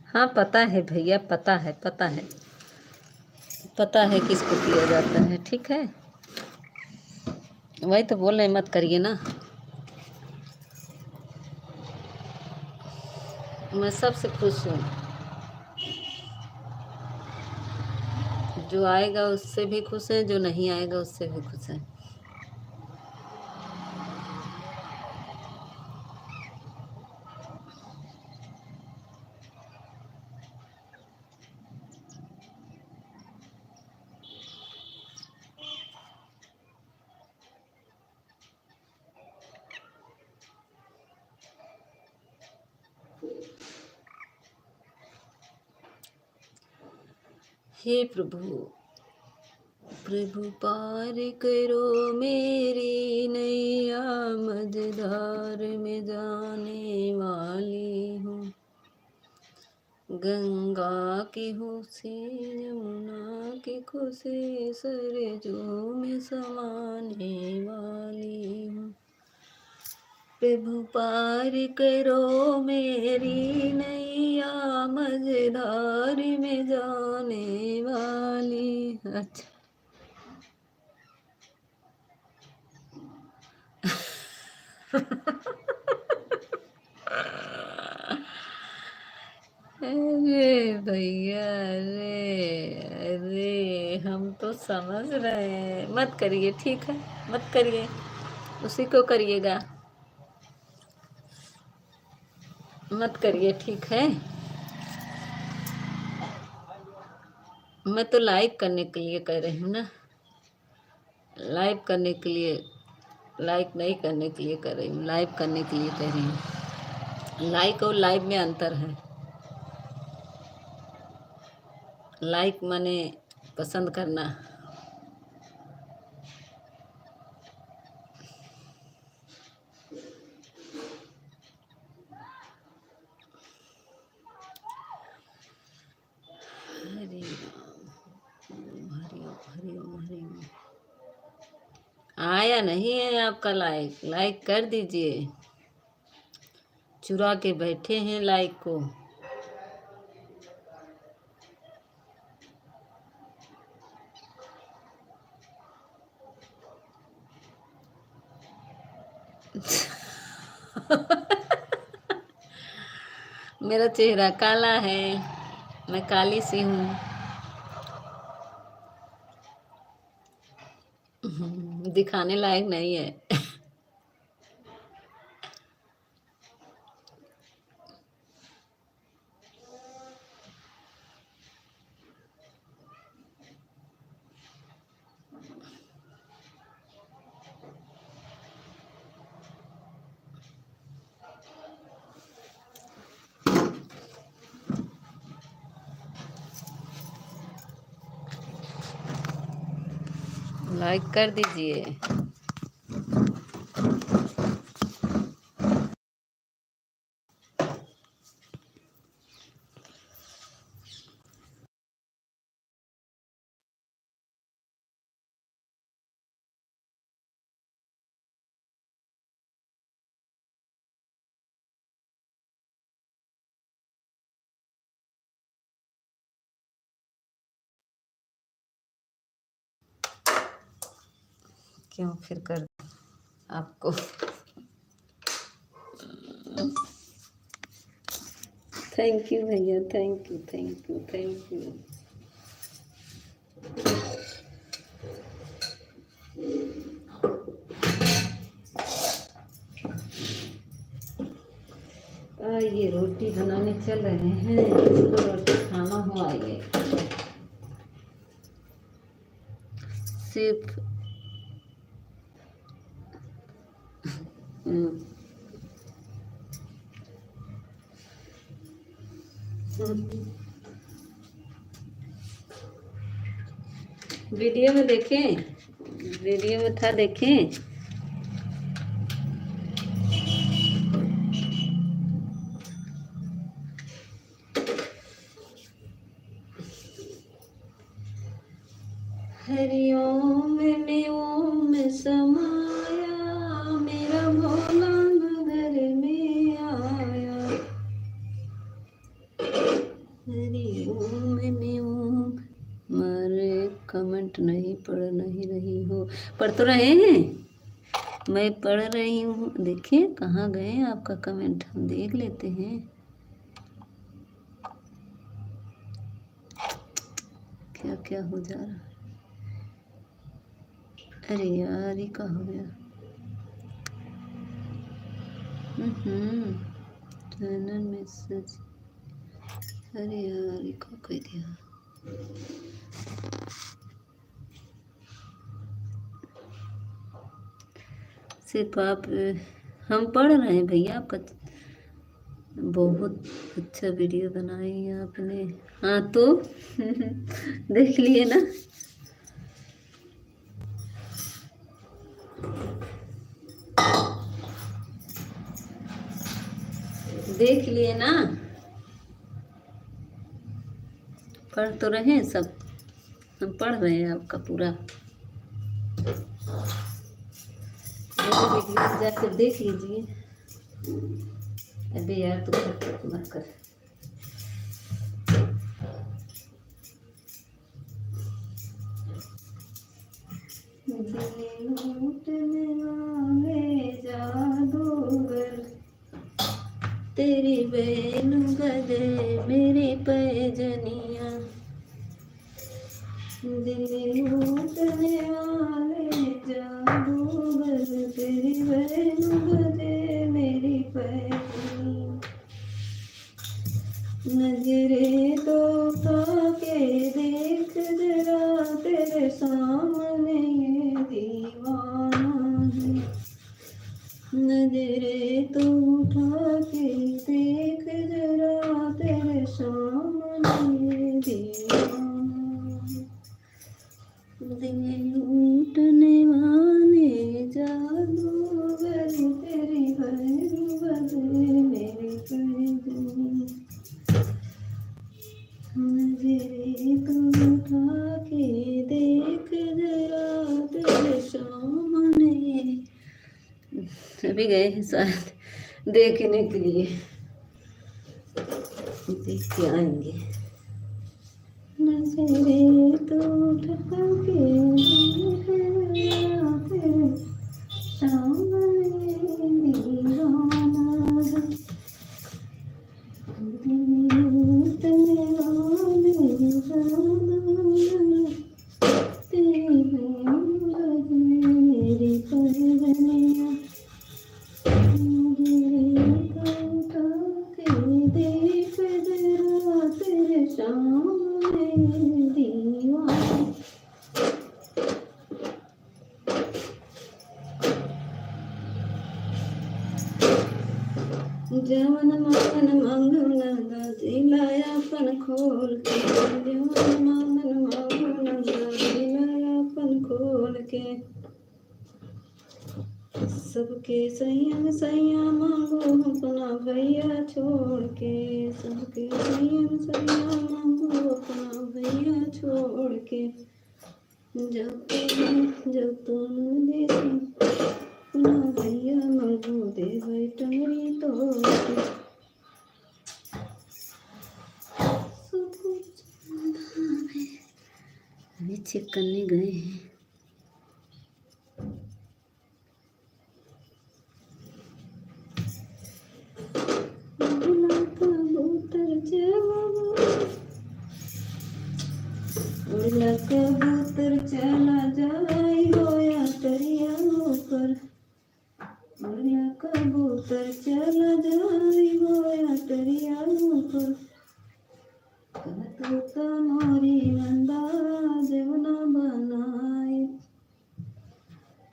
हाँ पता है भैया, पता है, पता है, पता है किसको किया जाता है, ठीक है। वही तो बोल रहे, मत करिए ना। मैं सबसे खुश हूँ, जो आएगा उससे भी खुश है, जो नहीं आएगा उससे भी खुश है। हे प्रभु, प्रभु पार करो मेरी नैया, मझधार में जाने वाली हूँ। गंगा की होशी, यमुना की खुशी, सरजू में समाने वाली हूँ। प्रभु पार करो मेरी नैया, मझधार में जाने वाली। अच्छा अरे भैया, अरे अरे हम तो समझ रहे हैं, मत करिए, ठीक है मत करिए, उसी को करिएगा, मत करिए, ठीक है। मैं तो लाइक करने के लिए कह रही हूँ ना, लाइव करने के लिए, लाइक नहीं करने के लिए कर रही हूँ, लाइव करने के लिए कह रही हूँ। लाइक और लाइव में अंतर है। लाइक माने पसंद करना। हरे राम, हरि ओम, हरि ओम, हरि ओम। आया आया नहीं है आपका लाइक, लाइक कर दीजिए। चुरा के बैठे हैं लाइक को। मेरा चेहरा काला है, मैं काली सी हूँ। दिखाने लायक नहीं है। लाइक कर दीजिए। क्यों फिर कर आपको। थैंक यू भैया, thank you thank you thank you. ये रोटी बनाने चल रहे हैं, इसको रोटी खाना हो। आइए सिर्फ वीडियो में देखें, वीडियो में था देखें। हरि ओम में ओम समाया, मेरा भोला घर में आया। हरि ओम में ओम। मारे कमेंट नहीं पढ़ नहीं रही हो। पढ़ तो रहे हैं, मैं पढ़ रही हूँ। देखिए कहाँ गए आपका कमेंट, हम देख लेते हैं। क्या क्या हो जा रहा है। अरे यार ये क्या हो गया। Channel message. अरे यार ये क्या कह दिया। सिर्फ आप, हम पढ़ रहे हैं भैया। आपका बहुत अच्छा वीडियो बनाई आपने। हाँ तो देख लिए ना, देख लिए ना। पढ़ तो रहे हैं सब, हम पढ़ रहे हैं आपका पूरा। वीडियो जाकर देख लीजिए। अबे यार तू मत कर। लूटने वाले जादूगर, तेरी बैल गदे मेरी पैजनिया। दिल लूटने वाले जादूगर, तेरी बैल गदे मेरी पैजनिया। नजरे तो उठा के देख जरा, तेरे सामने ये दीवाना है। नजरे तो उठा के देख जरा, तेरे सामने ये दीवाना है। दिल लूटने वाले जादूगर, तेरी बैल गदे मेरी पैजनिया। नजरे तो उठा के देख जरा, तेरे सामने भी गए हैं शायद देखने के लिए, देख के आएंगे। नजरे तो ठका के सामने दीवाना है, तेरे वाले ज़माना, तेरे मेरी परवनिया, देख जरा तेरे सामने दीवाना। जवन मांगन मांगना दिलायापन खोल के, जवन मांगन मांगना दिलायापन खोल के, सबके संयम सैया मांगो अपना भैया छोड़ के, सबके संयम सैया मांगो अपना भैया छोड़ के, जब तुम देश अपना भैया मांगो दे बैठनी तोड़ के, अभी चेक करने गए हैं। उड़ला कबूतर चला जाए होया दरिया ऊपर, उड़ला कबूतर चला जाए होया दरिया ऊपर, कहतूता मोरी नंदा जवना बनाए,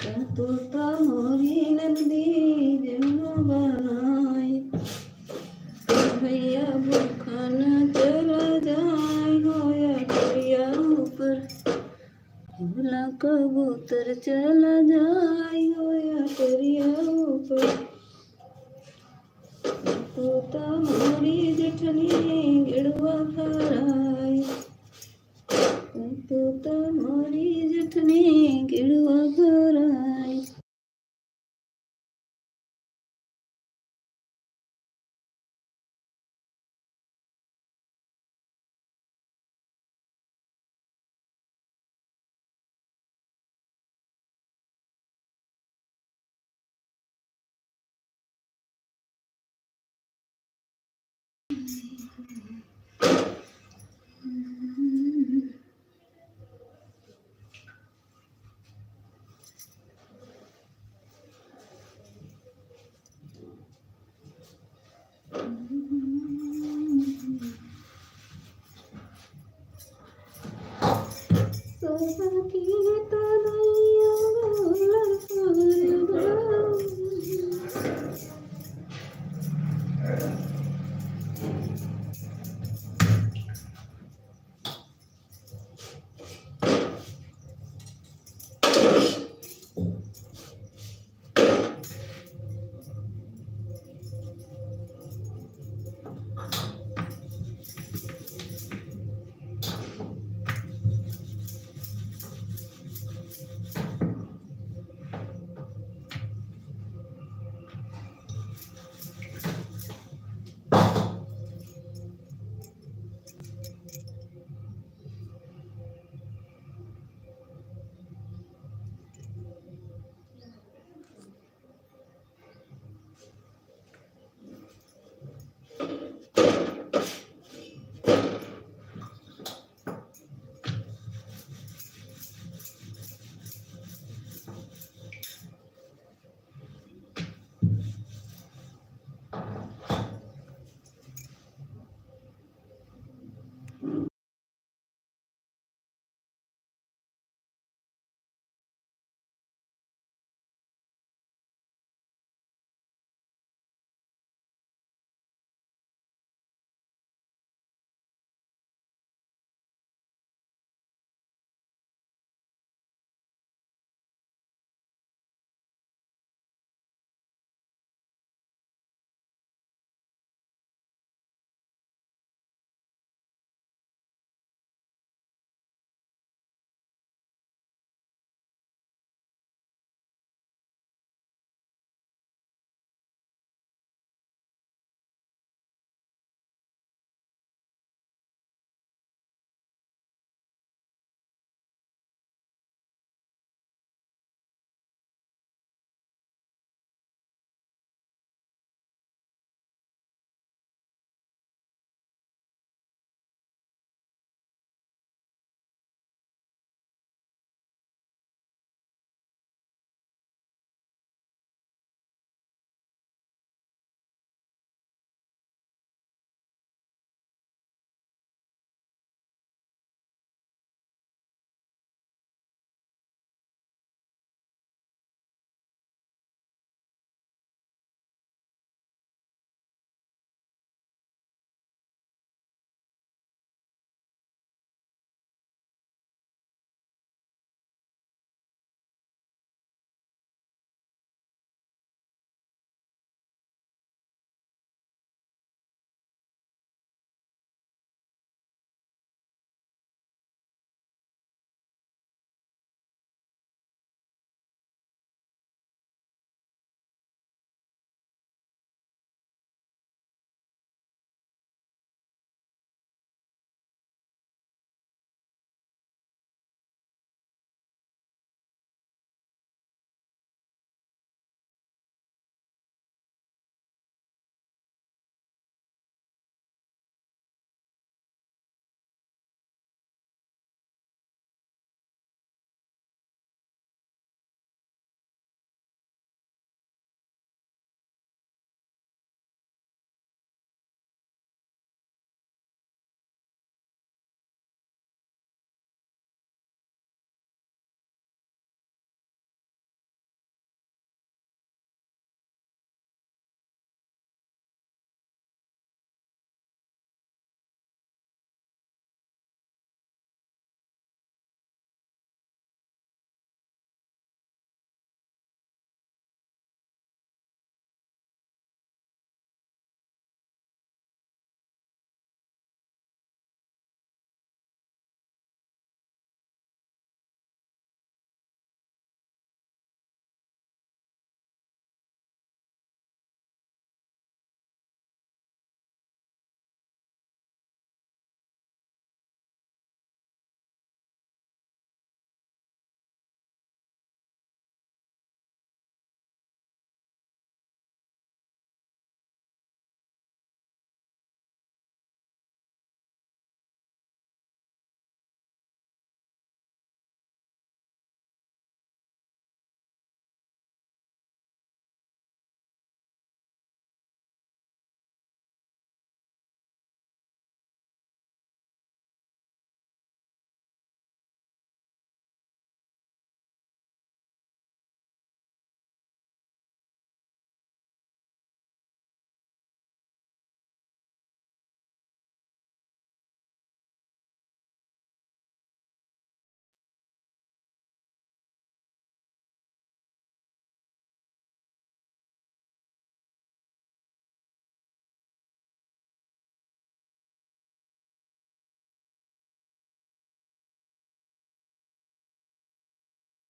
कहतूता मोरी नंदी जवना बनाए, भैया भूखा न चला जाए होया दरिया ऊपर, उड़ला कबूतर चला जाए होया दरिया ऊपर, तोता मोरी जेठनी गिड़वा भराए, तोता मोरी जेठनी गिड़वा भराए।